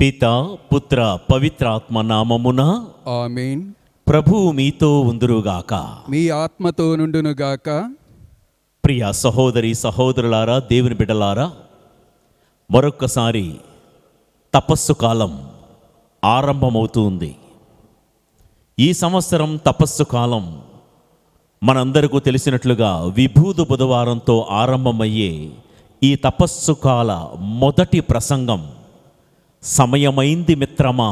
పిత పుత్ర పవిత్రాత్మ నామమున ఆమేన్. ప్రభువు మీతో ఉందురుగాక. మీ ఆత్మతో నుండునుగాక. ప్రియ సహోదరి సహోదరులారా, దేవుని బిడ్డలారా, మరొక్కసారి తపస్సు కాలం ఆరంభమవుతుంది. ఈ సంవత్సరం తపస్సు కాలం మనందరికీ తెలిసినట్లుగా విభూది బుధవారంతో ఆరంభమయ్యే ఈ తపస్సు కాల మొదటి ప్రసంగం సమయమైంది మిత్రమా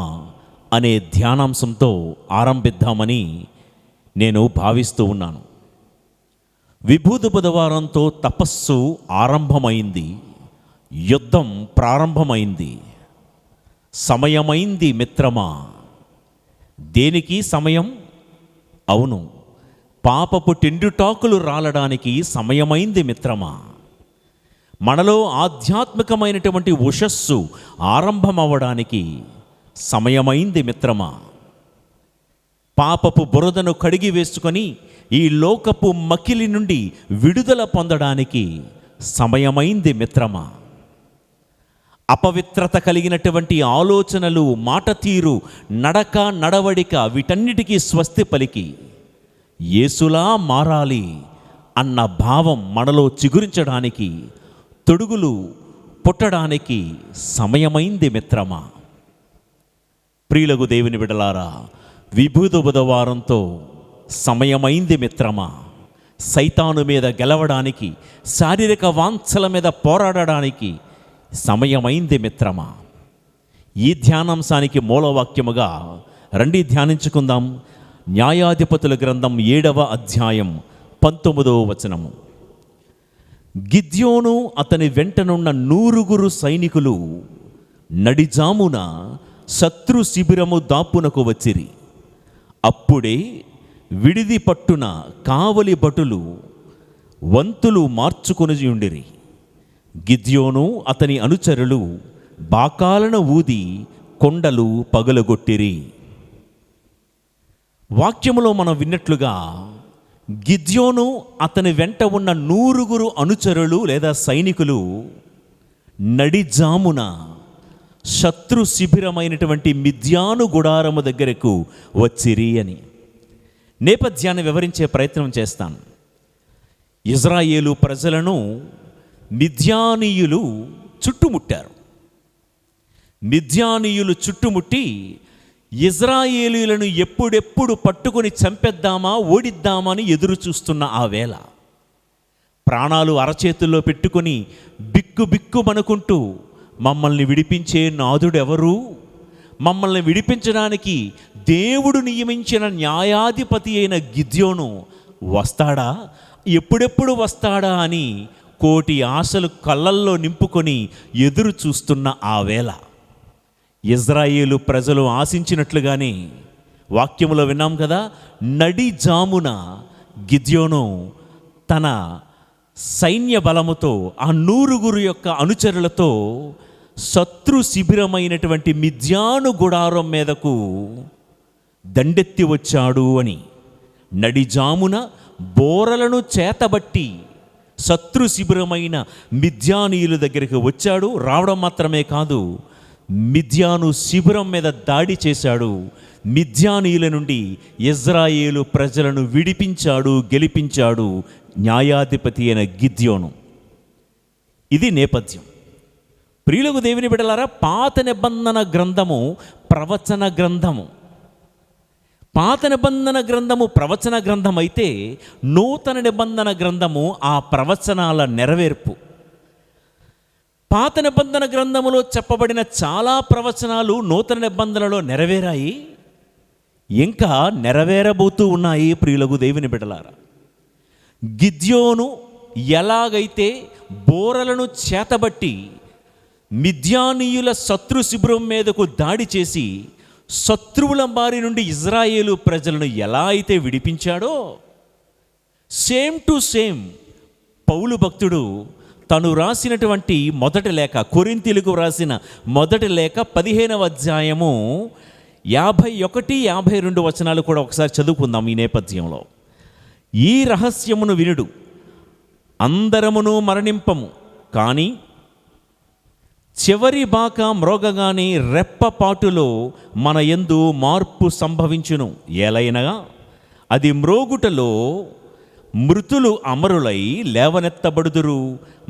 అనే ధ్యానాంశంతో ఆరంభిద్దామని నేను భావిస్తూ ఉన్నాను. విభూది బుధవారంతో తపస్సు ఆరంభమైంది, యుద్ధం ప్రారంభమైంది. సమయమైంది మిత్రమా. దేనికి సమయం? అవును, పాపపు టెండుటాకులు రాలడానికి సమయమైంది మిత్రమా. మనలో ఆధ్యాత్మికమైనటువంటి ఉషస్సు ఆరంభమవ్వడానికి సమయమైంది మిత్రమా. పాపపు బురదను కడిగి వేసుకొని ఈ లోకపు మకిలి నుండి విడుదల పొందడానికి సమయమైంది మిత్రమా. అపవిత్రత కలిగినటువంటి ఆలోచనలు, మాట తీరు, నడక, నడవడిక వీటన్నిటికీ స్వస్తి పలికి యేసులా మారాలి అన్న భావం మనలో చిగురించడానికి, తొడుగులు పుట్టడానికి సమయమైంది మిత్రమా. ప్రియులకు దేవుని బిడ్డలారా, విభూది బుధవారంతో సమయమైంది మిత్రమా. సైతాను మీద గెలవడానికి, శారీరక వాంఛల మీద పోరాడడానికి సమయమైంది మిత్రమా. ఈ ధ్యానాంశానికి మూలవాక్యముగా రండి ధ్యానించుకుందాం. న్యాయాధిపతుల గ్రంథం 7వ అధ్యాయం 19వ వచనము. గిద్యోను అతని వెంటనున్న 100 సైనికులు నడిజామున శత్రు శిబిరము దాపునకు వచ్చిరి. అప్పుడే విడిది పట్టున కావలి భటులు వంతులు మార్చుకొని ఉండిరి. గిద్యోను అతని అనుచరులు బాకాలను ఊది కొండలు పగలగొట్టిరి. వాక్యములో మనం విన్నట్లుగా గిద్యోను అతని వెంట ఉన్న 100 అనుచరులు లేదా సైనికులు నడిజామున శత్రు శిబిరమైనటువంటి మిద్యాను గుడారము దగ్గరకు వచ్చిరి అని నేపథ్యాన్ని వివరించే ప్రయత్నం చేస్తాను. ఇజ్రాయేలు ప్రజలను మిద్యానీయులు చుట్టుముట్టారు. మిద్యానీయులు చుట్టుముట్టి ఇజ్రాయేలీయులను ఎప్పుడెప్పుడు పట్టుకొని చంపేద్దామా, ఓడిద్దామని ఎదురు చూస్తున్న ఆ వేళ ప్రాణాలు అరచేతుల్లో పెట్టుకొని బిక్కుమనుకుంటూ మమ్మల్ని విడిపించే నాథుడెవరు? మమ్మల్ని విడిపించడానికి దేవుడు నియమించిన న్యాయాధిపతి అయిన గిద్యోను వస్తాడా, ఎప్పుడెప్పుడు వస్తాడా అని కోటి ఆశలు కళ్ళల్లో నింపుకొని ఎదురు చూస్తున్న ఆ వేళ ఇజ్రాయేలు ప్రజలు ఆశించినట్లుగానే వాక్యములో విన్నాం కదా. నడిజామున గిద్యోను తన సైన్య బలముతో ఆ 100 యొక్క అనుచరులతో శత్రు శిబిరమైనటువంటి మిద్యాను గుడారం మీదకు దండెత్తి వచ్చాడు అని. నడిజామున బోరలను చేతబట్టి శత్రు శిబిరమైన మిద్యానీయుల దగ్గరికి వచ్చాడు. రావడం మాత్రమే కాదు, మిద్యాను శిబిరం మీద దాడి చేశాడు. మిద్యానీయుల నుండి ఇజ్రాయేలు ప్రజలను విడిపించాడు, గెలిపించాడు న్యాయాధిపతి అయిన గిద్యోను. ఇది నేపథ్యం. ప్రియులకు దేవుని బిడ్డలారా, పాత నిబంధన గ్రంథము ప్రవచన గ్రంథము. పాత నిబంధన గ్రంథము ప్రవచన గ్రంథం అయితే నూతన నిబంధన గ్రంథము ఆ ప్రవచనాల నెరవేర్పు. పాత నిబంధన గ్రంథములో చెప్పబడిన చాలా ప్రవచనాలు నూతన నిబంధనలో నెరవేరాయి, ఇంకా నెరవేరబోతూ ఉన్నాయి. ప్రియులకు దేవుని బిడ్డలారా, గిద్యోను ఎలాగైతే బోరలను చేతబట్టి మిద్యానీయుల శత్రు శిబిరం మీదకు దాడి చేసి శత్రువుల బారి నుండి ఇజ్రాయేలు ప్రజలను ఎలా అయితే విడిపించాడో, సేమ్ టు సేమ్ పౌలు భక్తుడు తను రాసినటువంటి మొదటి లేఖ, కొరింథీయులకు రాసిన మొదటి లేఖ 15వ అధ్యాయము 51, 52 వచనాలు కూడా ఒకసారి చదువుకుందాం. ఈ నేపథ్యంలో, ఈ రహస్యమును వినుడు, అందరమును మరణింపము, కానీ చివరి బాక మ్రోగగానే రెప్పపాటులో మన యందు మార్పు సంభవించును. ఏలైనగా అది మ్రోగుటలో మృతులు అమరులై లేవనెత్తబడుదురు,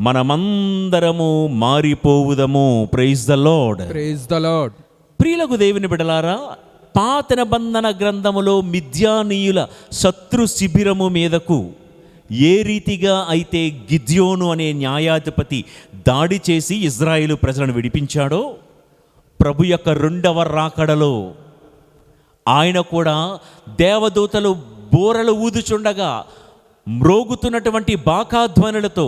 మనమందరము మారిపోవుదము. Praise the lord. Praise the lord. ప్రియులకు దేవుని బిడలారా, పాత నిబంధన గ్రంథములో మిద్యానీయుల శత్రు శిబిరము మీదకు ఏ రీతిగా అయితే గిద్యోను అనే న్యాయాధిపతి దాడి చేసి ఇజ్రాయేలు ప్రజలను విడిపించాడో, ప్రభు యొక్క రెండవ రాకడలో ఆయన కూడా దేవదూతలు బోరలు ఊదుచుండగా మ్రోగుతున్నటువంటి బాకాధ్వనులతో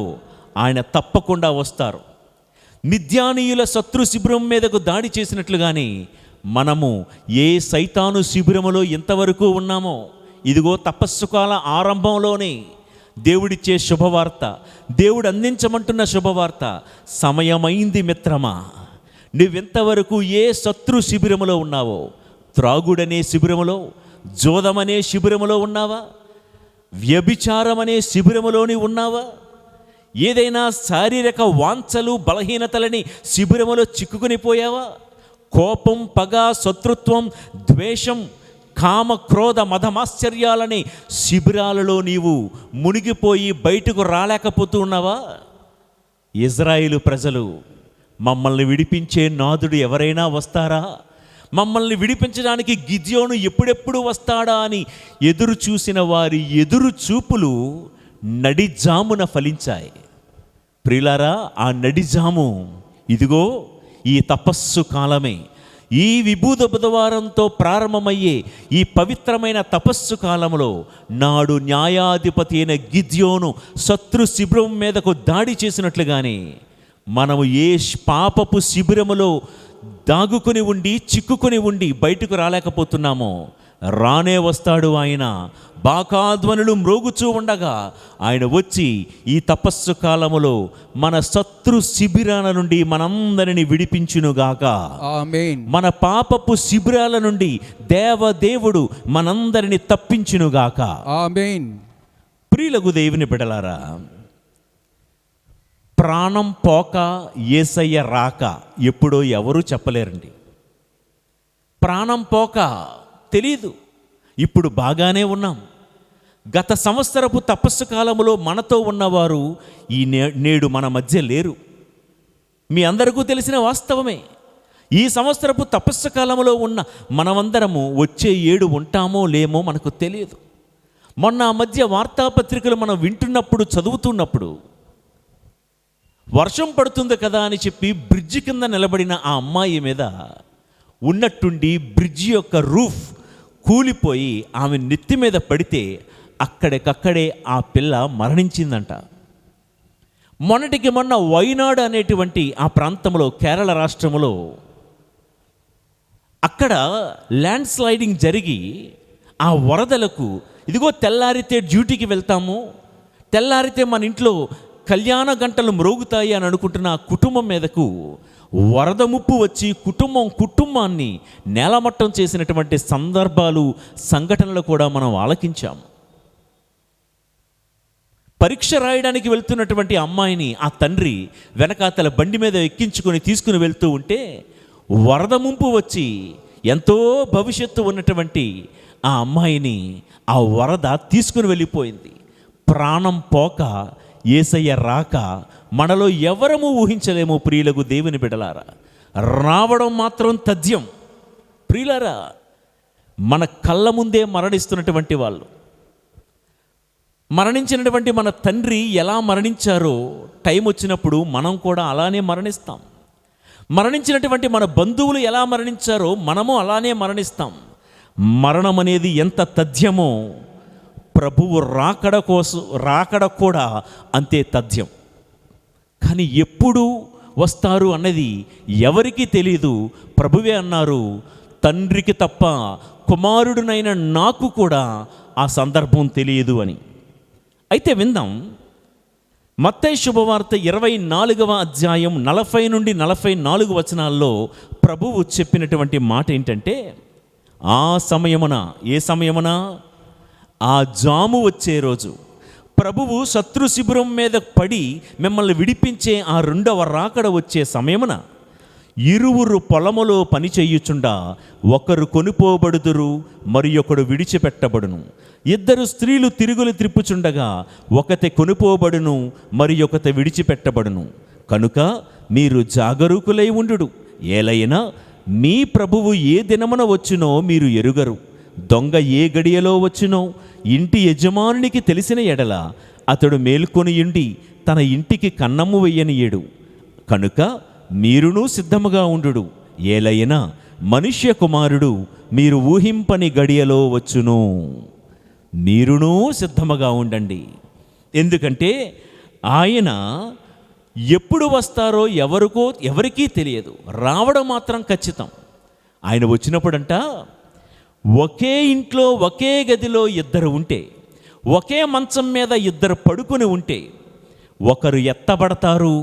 ఆయన తప్పకుండా వస్తారు. మిద్యానీయుల శత్రు శిబిరం మీదకు దాడి చేసినట్లుగానే మనము ఏ సైతాను శిబిరములో ఎంతవరకు ఉన్నామో, ఇదిగో తపస్సు కాల ఆరంభంలోనే దేవుడిచ్చే శుభవార్త, దేవుడు అందించమంటున్న శుభవార్త, సమయమైంది మిత్రమా. నువ్వెంతవరకు ఏ శత్రు శిబిరములో ఉన్నావో, త్రాగుడనే శిబిరములో, జోదమనే శిబిరములో ఉన్నావా, వ్యభిచారం అనే శిబిరములోని ఉన్నావా, ఏదైనా శారీరక వాంఛలు బలహీనతలని శిబిరములో చిక్కుకొని పోయావా, కోపం, పగ, శత్రుత్వం, ద్వేషం, కామ, క్రోధ, మదమాశ్చర్యాలని శిబిరాలలో నీవు మునిగిపోయి బయటకు రాలేకపోతూ ఉన్నావా? ఇజ్రాయేలు ప్రజలు మమ్మల్ని విడిపించే నాదుడు ఎవరైనా వస్తారా, మమ్మల్ని విడిపించడానికి గిద్యోను ఎప్పుడెప్పుడు వస్తాడా అని ఎదురు చూసిన వారి ఎదురు చూపులు నడిజామున ఫలించాయి. ప్రియులారా, ఆ నడిజాము ఇదిగో ఈ తపస్సు కాలమే. ఈ విభూద బుధవారంతో ప్రారంభమయ్యే ఈ పవిత్రమైన తపస్సు కాలంలో నాడు న్యాయాధిపతి అయిన గిద్యోను శత్రు శిబిరం మీదకు దాడి చేసినట్లుగానే మనము ఏ పాపపు శిబిరములో దాగుకొని ఉండి చిక్కుకొని ఉండి బయటకు రాలేకపోతున్నామో, రానే వస్తాడు ఆయన. బాకాధ్వనులు మ్రోగుచూ ఉండగా ఆయన వచ్చి ఈ తపస్సు కాలములో మన శత్రు శిబిరాల నుండి మనందరిని విడిపించునుగాక. ఆమేన్. మన పాపపు శిబిరాల నుండి దేవదేవుడు మనందరిని తప్పించునుగాక. ఆమేన్. ప్రియులకు దేవుని బిడలారా, ప్రాణం పోక యేసయ్య రాక ఎప్పుడో ఎవరూ చెప్పలేరండి. ప్రాణం పోక తెలీదు. ఇప్పుడు బాగానే ఉన్నాం. గత సంవత్సరపు తపస్సు కాలములో మనతో ఉన్నవారు ఈ నేడు మన మధ్య లేరు. మీ అందరికీ తెలిసిన వాస్తవమే. ఈ సంవత్సరపు తపస్సు కాలంలో ఉన్న మనమందరము వచ్చే ఏడు ఉంటామో లేమో మనకు తెలియదు. మొన్న ఆ మధ్య వార్తాపత్రికలు మనం వింటున్నప్పుడు, చదువుతున్నప్పుడు, వర్షం పడుతుంది కదా అని చెప్పి బ్రిడ్జి కింద నిలబడిన ఆ అమ్మాయి మీద ఉన్నట్టుండి బ్రిడ్జి యొక్క రూఫ్ కూలిపోయి ఆమె నెత్తి మీద పడితే అక్కడికక్కడే ఆ పిల్ల మరణించిందంట. మొన్నటికి మొన్న వైనాడు అనేటువంటి ఆ ప్రాంతంలో, కేరళ రాష్ట్రంలో, అక్కడ ల్యాండ్ స్లైడింగ్ జరిగి ఆ వరదలకు ఇదిగో తెల్లారితే డ్యూటీకి వెళ్తాము, తెల్లారితే మన ఇంట్లో కళ్యాణ గంటలు మ్రోగుతాయి అని అనుకుంటున్న ఆ కుటుంబం మీదకు వరద ముప్పు వచ్చి కుటుంబాన్ని నేలమట్టం చేసినటువంటి సందర్భాలు, సంఘటనలు కూడా మనం ఆలకించాం. పరీక్ష రాయడానికి వెళ్తున్నటువంటి అమ్మాయిని ఆ తండ్రి వెనకాతల బండి మీద ఎక్కించుకొని తీసుకుని వెళ్తూ ఉంటే వరద ముంపు వచ్చి ఎంతో భవిష్యత్తు ఉన్నటువంటి ఆ అమ్మాయిని ఆ వరద తీసుకుని వెళ్ళిపోయింది. ప్రాణం పోక యేసయ్య రాక మనలో ఎవరము ఊహించలేము. ప్రియులకు దేవుని బిడలారా, రావడం మాత్రం తథ్యం. ప్రియులారా, మన కళ్ళ ముందే మరణిస్తున్నటువంటి వాళ్ళు, మరణించినటువంటి మన తండ్రి ఎలా మరణించారో టైం వచ్చినప్పుడు మనం కూడా అలానే మరణిస్తాం. మరణించినటువంటి మన బంధువులు ఎలా మరణించారో మనము అలానే మరణిస్తాం. మరణం అనేది ఎంత తథ్యమో ప్రభువు రాకడ కూడా అంతే తథ్యం. కానీ ఎప్పుడు వస్తారు అన్నది ఎవరికీ తెలియదు. ప్రభువే అన్నారు, తండ్రికి తప్ప కుమారుడునైన నాకు కూడా ఆ సందర్భం తెలియదు అని. అయితే విందాం, మత్తయి శుభవార్త 24వ అధ్యాయం 40 నుండి 44 వచనాల్లో ప్రభువు చెప్పినటువంటి మాట ఏంటంటే, ఆ సమయమున, ఏ సమయమున? ఆ జాము వచ్చే రోజు ప్రభువు శత్రు శిబిరం మీద పడి మిమ్మల్ని విడిపించే ఆ రెండవ రాకడ వచ్చే సమయమున ఇరువురు పొలములో పని చేయుచుండా ఒకరు కొనిపోబడుదురు, మరి ఒకడు విడిచిపెట్టబడును. ఇద్దరు స్త్రీలు తిరుగులు త్రిప్పుచుండగా ఒకతే కొనిపోబడును, మరి ఒకతే విడిచిపెట్టబడును. కనుక మీరు జాగరూకులై ఉండుడు. ఏలైనా మీ ప్రభువు ఏ దినమున వచ్చునో మీరు ఎరుగరు. దొంగ ఏ గడియలో వచ్చునో ఇంటి యజమానునికి తెలిసిన ఎడల అతడు మేల్కొనియుండి తన ఇంటికి కన్నము వెయ్యనియడు. కనుక మీరును సిద్ధముగా ఉండుడు. ఏలైనా మనుష్య కుమారుడు మీరు ఊహింపని గడియలో వచ్చును. మీరును సిద్ధముగా ఉండండి. ఎందుకంటే ఆయన ఎప్పుడు వస్తారో ఎవరికీ తెలియదు. రావడం మాత్రం ఖచ్చితం. ఆయన వచ్చినప్పుడంట ఒకే ఇంట్లో ఒకే గదిలో ఇద్దరు ఉంటే, ఒకే మంచం మీద ఇద్దరు పడుకుని ఉంటే ఒకరు ఎత్తబడతారు,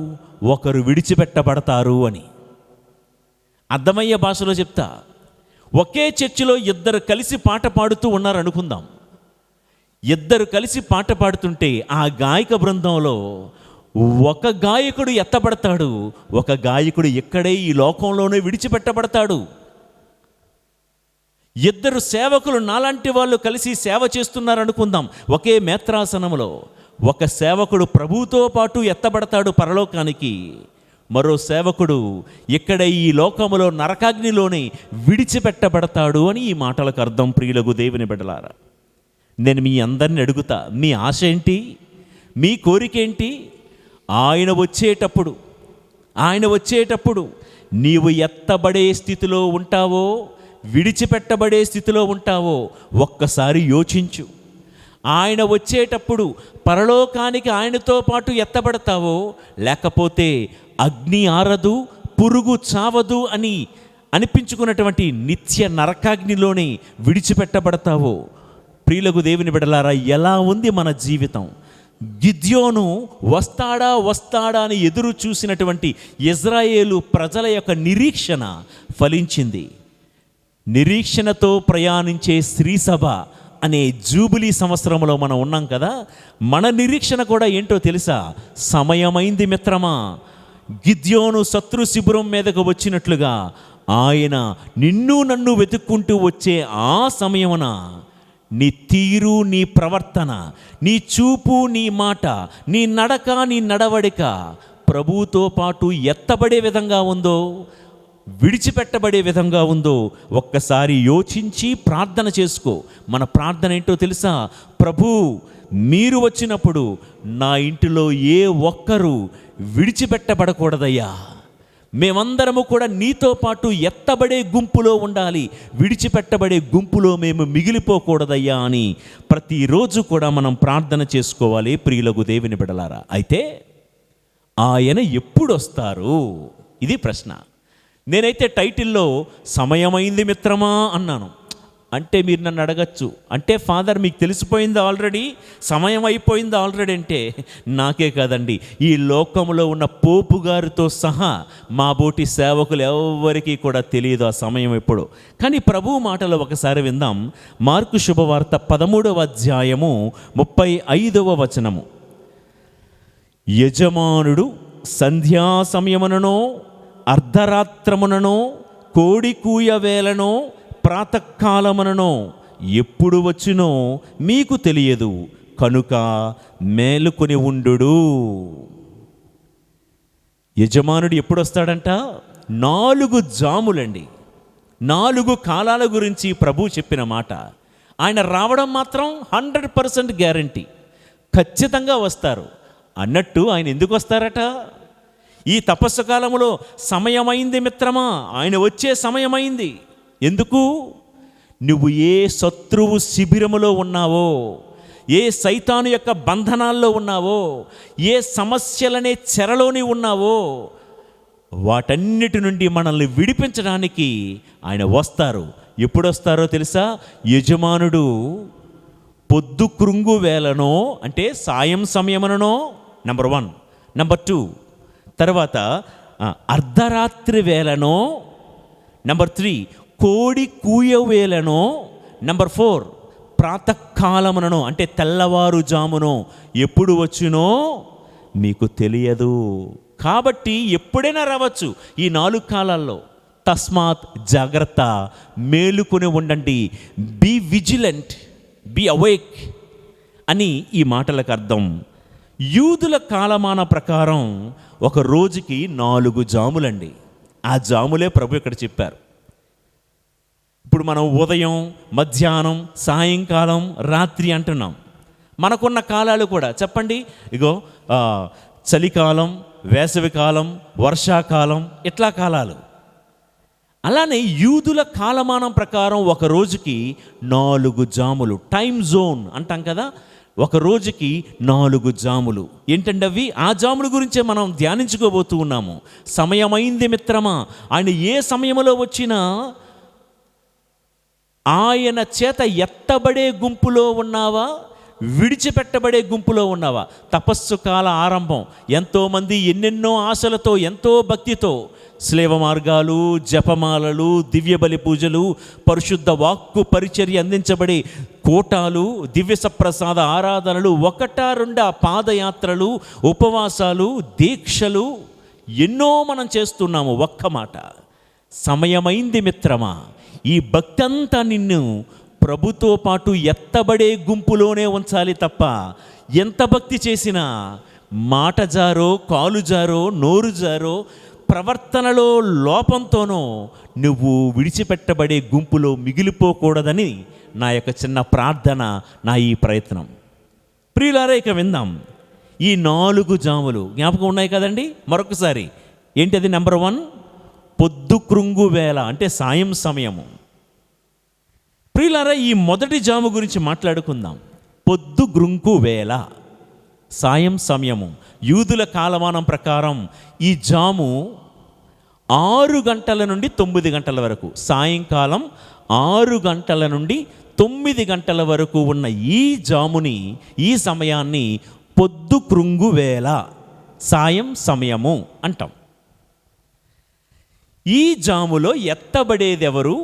ఒకరు విడిచిపెట్టబడతారు అని. అర్థమయ్యే భాషలో చెప్తా. ఒకే చర్చిలో ఇద్దరు కలిసి పాట పాడుతూ ఉన్నారు అనుకుందాం. ఇద్దరు కలిసి పాట పాడుతుంటే ఆ గాయక బృందంలో ఒక గాయకుడు ఎత్తబడతాడు, ఒక గాయకుడు ఇక్కడే ఈ లోకంలోనే విడిచిపెట్టబడతాడు. ఇద్దరు సేవకులు నాలాంటి వాళ్ళు కలిసి సేవ చేస్తున్నారు అనుకుందాం. ఒకే మేత్రాసనంలో ఒక సేవకుడు ప్రభువుతో పాటు ఎత్తబడతాడు పరలోకానికి, మరో సేవకుడు ఇక్కడ ఈ లోకములో నరకాగ్నిలోనే విడిచిపెట్టబడతాడు అని ఈ మాటలకు అర్థం. ప్రియులకు దేవుని బిడ్డలారా, నేను మీ అందరిని అడుగుతా, మీ ఆశ ఏంటి? మీ కోరికేంటి? ఆయన వచ్చేటప్పుడు నీవు ఎత్తబడే స్థితిలో ఉంటావో, విడిచిపెట్టబడే స్థితిలో ఉంటావో ఒక్కసారి యోచించు. ఆయన వచ్చేటప్పుడు పరలోకానికి ఆయనతో పాటు ఎత్తబడతావో, లేకపోతే అగ్ని ఆరదు, పురుగు చావదు అని అనిపించుకున్నటువంటి నిత్య నరకాగ్నిలోనే విడిచిపెట్టబడతావో. ప్రియులకు దేవుని బిడ్డలారా, ఎలా ఉంది మన జీవితం? గిద్యోను వస్తాడా అని ఎదురు చూసినటువంటి ఇజ్రాయేలు ప్రజల యొక్క నిరీక్షణ ఫలించింది. నిరీక్షణతో ప్రయాణించే శ్రీసభ అనే జూబిలీ సంవత్సరంలో మనం ఉన్నాం కదా. మన నిరీక్షణ కూడా ఏంటో తెలుసా? సమయమైంది మిత్రమా. గిద్యోను శత్రు శిబిరం మీదకు వచ్చినట్లుగా ఆయన నిన్ను నన్ను వెతుక్కుంటూ వచ్చే ఆ సమయమున నీ తీరు, నీ ప్రవర్తన, నీ చూపు, నీ మాట, నీ నడక, నీ నడవడిక ప్రభువుతో పాటు ఎత్తబడే విధంగా ఉందో, విడిచిపెట్టబడే విధంగా ఉందో ఒక్కసారి యోచించి ప్రార్థన చేసుకో. మన ప్రార్థన ఏంటో తెలుసా? ప్రభు, మీరు వచ్చినప్పుడు నా ఇంటిలో ఏ ఒక్కరూ విడిచిపెట్టబడకూడదయ్యా. మేమందరము కూడా నీతో పాటు ఎత్తబడే గుంపులో ఉండాలి, విడిచిపెట్టబడే గుంపులో మేము మిగిలిపోకూడదయ్యా అని ప్రతిరోజు కూడా మనం ప్రార్థన చేసుకోవాలి. ప్రియులకు దేవుని బిడ్డలారా, అయితే ఆయన ఎప్పుడు వస్తారు? ఇది ప్రశ్న. నేనైతే టైటిల్లో సమయమైంది మిత్రమా అన్నాను. అంటే మీరు నన్ను అడగచ్చు, అంటే ఫాదర్ మీకు తెలిసిపోయింది ఆల్రెడీ, సమయం అయిపోయింది ఆల్రెడీ అంటే నాకే కాదండి, ఈ లోకంలో ఉన్న పోపు గారితో సహా మా బోటి సేవకులు ఎవరికీ కూడా తెలియదు ఆ సమయం ఎప్పుడు. కానీ ప్రభువు మాటలు ఒకసారి విందాం. మార్కు శుభవార్త 13వ అధ్యాయము 35వ వచనము. యజమానుడు సంధ్యా సమయముననో, అర్ధరాత్రముననో, కోడి కూయ వేళనో, ప్రాతకాలముననో ఎప్పుడు వచ్చునో మీకు తెలియదు, కనుక మేలుకొని ఉండుడు. యజమానుడు ఎప్పుడు వస్తాడంట? 4 జాములండి. 4 కాలాల గురించి ప్రభు చెప్పిన మాట. ఆయన రావడం మాత్రం 100% గ్యారంటీ, ఖచ్చితంగా వస్తారు అన్నట్టు. ఆయన ఎందుకు వస్తారట? ఈ తపస్సు కాలంలో సమయమైంది మిత్రమా, ఆయన వచ్చే సమయమైంది. ఎందుకు? నువ్వు ఏ శత్రువు శిబిరములో ఉన్నావో, ఏ సైతాను యొక్క బంధనాల్లో ఉన్నావో, ఏ సమస్యలనే చెరలోని ఉన్నావో, వాటన్నిటి నుండి మనల్ని విడిపించడానికి ఆయన వస్తారు. ఎప్పుడు వస్తారో తెలుసా? యజమానుడు పొద్దు కృంగు వేళనో, అంటే సాయం సమయముననో, నెంబర్ 1. నెంబర్ 2, తర్వాత అర్ధరాత్రి వేళనో, నెంబర్ 3 కోడి కూయ వేళనో, నెంబర్ 4 ప్రాతకాలముననో, అంటే తెల్లవారుజామునో ఎప్పుడు వచ్చునో మీకు తెలియదు. కాబట్టి ఎప్పుడైనా రావచ్చు ఈ 4 కాలాల్లో. తస్మాత్ జాగ్రత్త, మేలుకొని ఉండండి, బీ విజిలెంట్, బీ అవేక్ అని ఈ మాటలకు అర్థం. యూదుల కాలమాన ప్రకారం ఒక రోజుకి 4 జాములండి. ఆ జాములే ప్రభు ఇక్కడ చెప్పారు. ఇప్పుడు మనం ఉదయం, మధ్యాహ్నం, సాయంకాలం, రాత్రి అంటున్నాం. మనకున్న కాలాలు కూడా చెప్పండి, ఇగో చలికాలం, వేసవికాలం, వర్షాకాలం, ఇట్లా కాలాలు. అలానే యూదుల కాలమానం ప్రకారం ఒక రోజుకి 4 జాములు, టైం జోన్ అంటాం కదా, ఒక రోజుకి 4 జాములు. ఏంటంటే అవి ఆ జాముల గురించే మనం ధ్యానించుకోబోతూ ఉన్నాము. సమయమైంది మిత్రమా, ఆయన ఏ సమయంలో వచ్చినా ఆయన చేత ఎత్తబడే గుంపులో ఉన్నావా, విడిచిపెట్టబడే గుంపులో ఉన్నావా? తపస్సు కాల ఆరంభం, ఎంతోమంది ఎన్నెన్నో ఆశలతో, ఎంతో భక్తితో స్లేవ మార్గాలు, జపమాలలు, దివ్యబలి పూజలు, పరిశుద్ధ వాక్కు పరిచర్య అందించబడే కోటాలు, దివ్య సప్రసాద ఆరాధనలు, 1-2 పాదయాత్రలు, ఉపవాసాలు, దీక్షలు ఎన్నో మనం చేస్తున్నాము. ఒక్క మాట, సమయమైంది మిత్రమా, ఈ భక్తి అంతా నిన్ను ప్రభుతో పాటు ఎత్తబడే గుంపులోనే ఉంచాలి తప్ప, ఎంత భక్తి చేసినా మాట జారో, కాలు జారో, నోరు జారో, ప్రవర్తనలో లోపంతోనో నువ్వు విడిచిపెట్టబడే గుంపులో మిగిలిపోకూడదని నా యొక్క చిన్న ప్రార్థన, నా ఈ ప్రయత్నం. ప్రియులారా, ఇక విందాం. ఈ 4 జాములు జ్ఞాపకం ఉన్నాయి కదండి? మరొకసారి ఏంటది? నెంబర్ 1, పొద్దు కృంగు వేళ, అంటే సాయం సమయము. ప్రియులారా, ఈ మొదటి జాము గురించి మాట్లాడుకుందాం. పొద్దు గ్రుంకు వేళ, సాయం సమయము. యూదుల కాలమానం ప్రకారం ఈ జాము 6 గంటల నుండి 9 గంటల వరకు, సాయంకాలం 6 గంటల నుండి 9 గంటల వరకు ఉన్న ఈ జాముని, ఈ సమయాన్ని పొద్దు కృంగు వేళ, సాయం సమయము అంటాం. ఈ జాములో ఎత్తబడేది ఎవరు,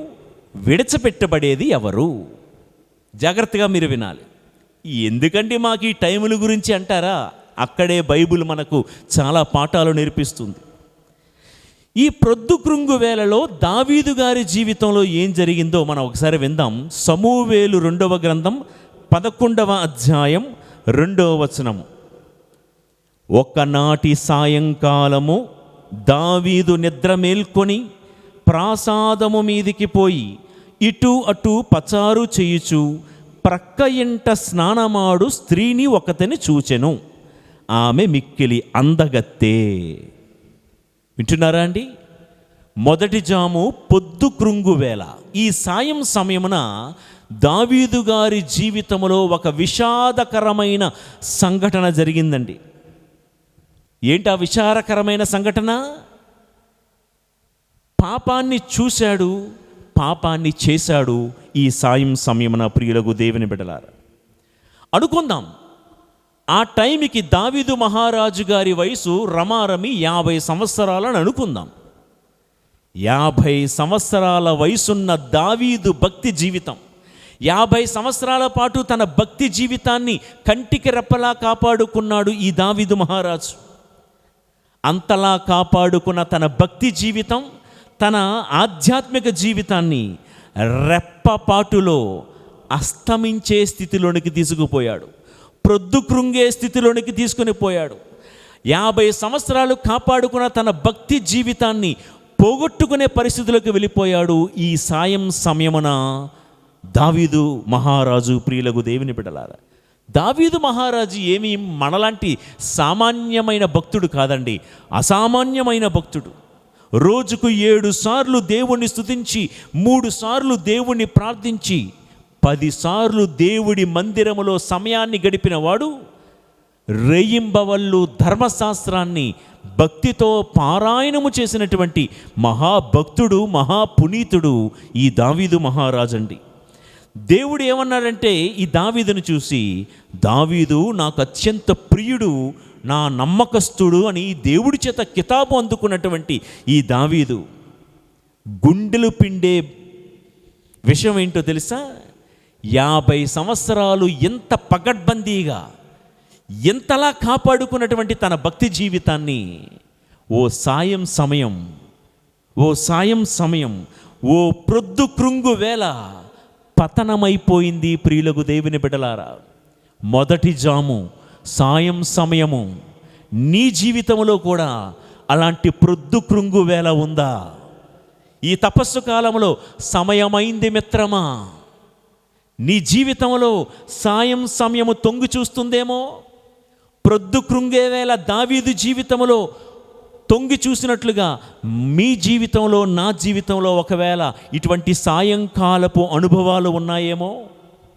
విడిచిపెట్టబడేది ఎవరు? జాగ్రత్తగా మీరు వినాలి. ఎందుకండి మాకు ఈ టైముల గురించి అంటారా? అక్కడే బైబిల్ మనకు చాలా పాఠాలు నేర్పిస్తుంది. ఈ ప్రొద్దు కృంగు వేళలో దావీదు గారి జీవితంలో ఏం జరిగిందో మనం ఒకసారి విందాం. సమూవేలు 2వ గ్రంథం 11వ అధ్యాయం 2వ వచనము. ఒకనాటి సాయంకాలము దావీదు నిద్ర మేల్కొని ప్రాసాదము మీదికి పోయి ఇటు అటు పచారు చేయుచు ప్రక్క ఇంట స్నానమాడు స్త్రీని ఒకతని చూచెను. ఆమె మిక్కిలి అందగత్తే. వింటున్నారా అండి? మొదటి జాము పొద్దు కృంగు వేళ. ఈ సాయం సమయమున దావీదు గారి జీవితంలో ఒక విషాదకరమైన సంఘటన జరిగిందండి. ఏంటి ఆ విచారకరమైన సంఘటన? పాపాన్ని చూశాడు, పాపాన్ని చేశాడు. ఈ సాయం సమయమున ప్రియులకు దేవుని బిడ్డలారా, అనుకుందాం, ఆ టైంకి దావీదు మహారాజు గారి వయసు రమారమి 50 సంవత్సరాలని అనుకుందాం. 50 సంవత్సరాల వయసున్న దావీదు భక్తి జీవితం, 50 సంవత్సరాల పాటు తన భక్తి జీవితాన్ని కంటికి రెప్పలా కాపాడుకున్నాడు ఈ దావీదు మహారాజు. అంతలా కాపాడుకున్న తన భక్తి జీవితం, తన ఆధ్యాత్మిక జీవితాన్ని రెప్పపాటులో అస్తమించే స్థితిలోనికి తీసుకుపోయాడు. ప్రొద్దు కృంగే స్థితిలోనికి తీసుకుని పోయాడు. 50 సంవత్సరాలు కాపాడుకున్న తన భక్తి జీవితాన్ని పోగొట్టుకునే పరిస్థితులకు వెళ్ళిపోయాడు ఈ సాయం సమయమున దావీదు మహారాజు. ప్రియులకు దేవుని బిడ్డలారా, దావీదు మహారాజు ఏమీ మనలాంటి సామాన్యమైన భక్తుడు కాదండి, అసామాన్యమైన భక్తుడు. రోజుకు 7 సార్లు దేవుణ్ణి స్తుతించి, 3 సార్లు దేవుణ్ణి ప్రార్థించి, 10 సార్లు దేవుడి మందిరములో సమయాన్ని గడిపిన వాడు, రేయింబవళ్ళు ధర్మశాస్త్రాన్ని భక్తితో పారాయణము చేసినటువంటి మహాభక్తుడు, మహాపునీతుడు ఈ దావీదు మహారాజండి. దేవుడు ఏమన్నాడంటే ఈ దావీదును చూసి, దావీదు నాకు అత్యంత ప్రియుడు, నా నమ్మకస్తుడు అని దేవుడి చేత కితాబు అందుకున్నటువంటి ఈ దావీదు గుండెలు పిండే విషయం ఏంటో తెలుసా? 50 సంవత్సరాలు ఎంత పగడ్బందీగా, ఎంతలా కాపాడుకున్నటువంటి తన భక్తి జీవితాన్ని ఓ సాయం సమయం, ఓ సాయం సమయం, ఓ ప్రొద్దు కృంగు వేళ పతనమైపోయింది ప్రియులకు దేవుని బిడ్డలారా. మొదటి జాము సాయం సమయము నీ జీవితంలో కూడా అలాంటి ప్రొద్దు కృంగు వేళ ఉందా? ఈ తపస్సు కాలంలో సమయమైంది మిత్రమా. నీ జీవితంలో సాయం సమయము తొంగి చూస్తుందేమో. ప్రొద్దు కృంగే వేళ దావీదు జీవితంలో తొంగి చూసినట్లుగా మీ జీవితంలో, నా జీవితంలో ఒకవేళ ఇటువంటి సాయంకాలపు అనుభవాలు ఉన్నాయేమో.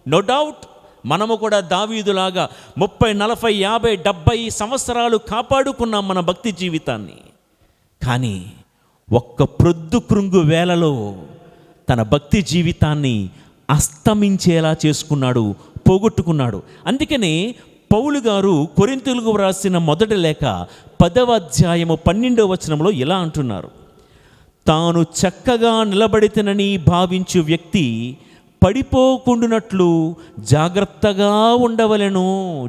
నో డౌట్ మనము కూడా దావీదులాగా 30, 40, 50, 70 సంవత్సరాలు కాపాడుకున్నాం మన భక్తి జీవితాన్ని. కానీ ఒక్క ప్రొద్దు కృంగు వేళలో తన భక్తి జీవితాన్ని అస్తమించేలా చేసుకున్నాడు, పోగొట్టుకున్నాడు. అందుకనే పౌలు గారు కొరింథీయులకు వ్రాసిన మొదటి లేఖ 10వ అధ్యాయము 12వ వచనంలో ఇలా అంటున్నారు: తాను చక్కగా నిలబడితేనని భావించు వ్యక్తి పడిపోకుండునట్లు జాగ్రత్తగా ఉండవలెను,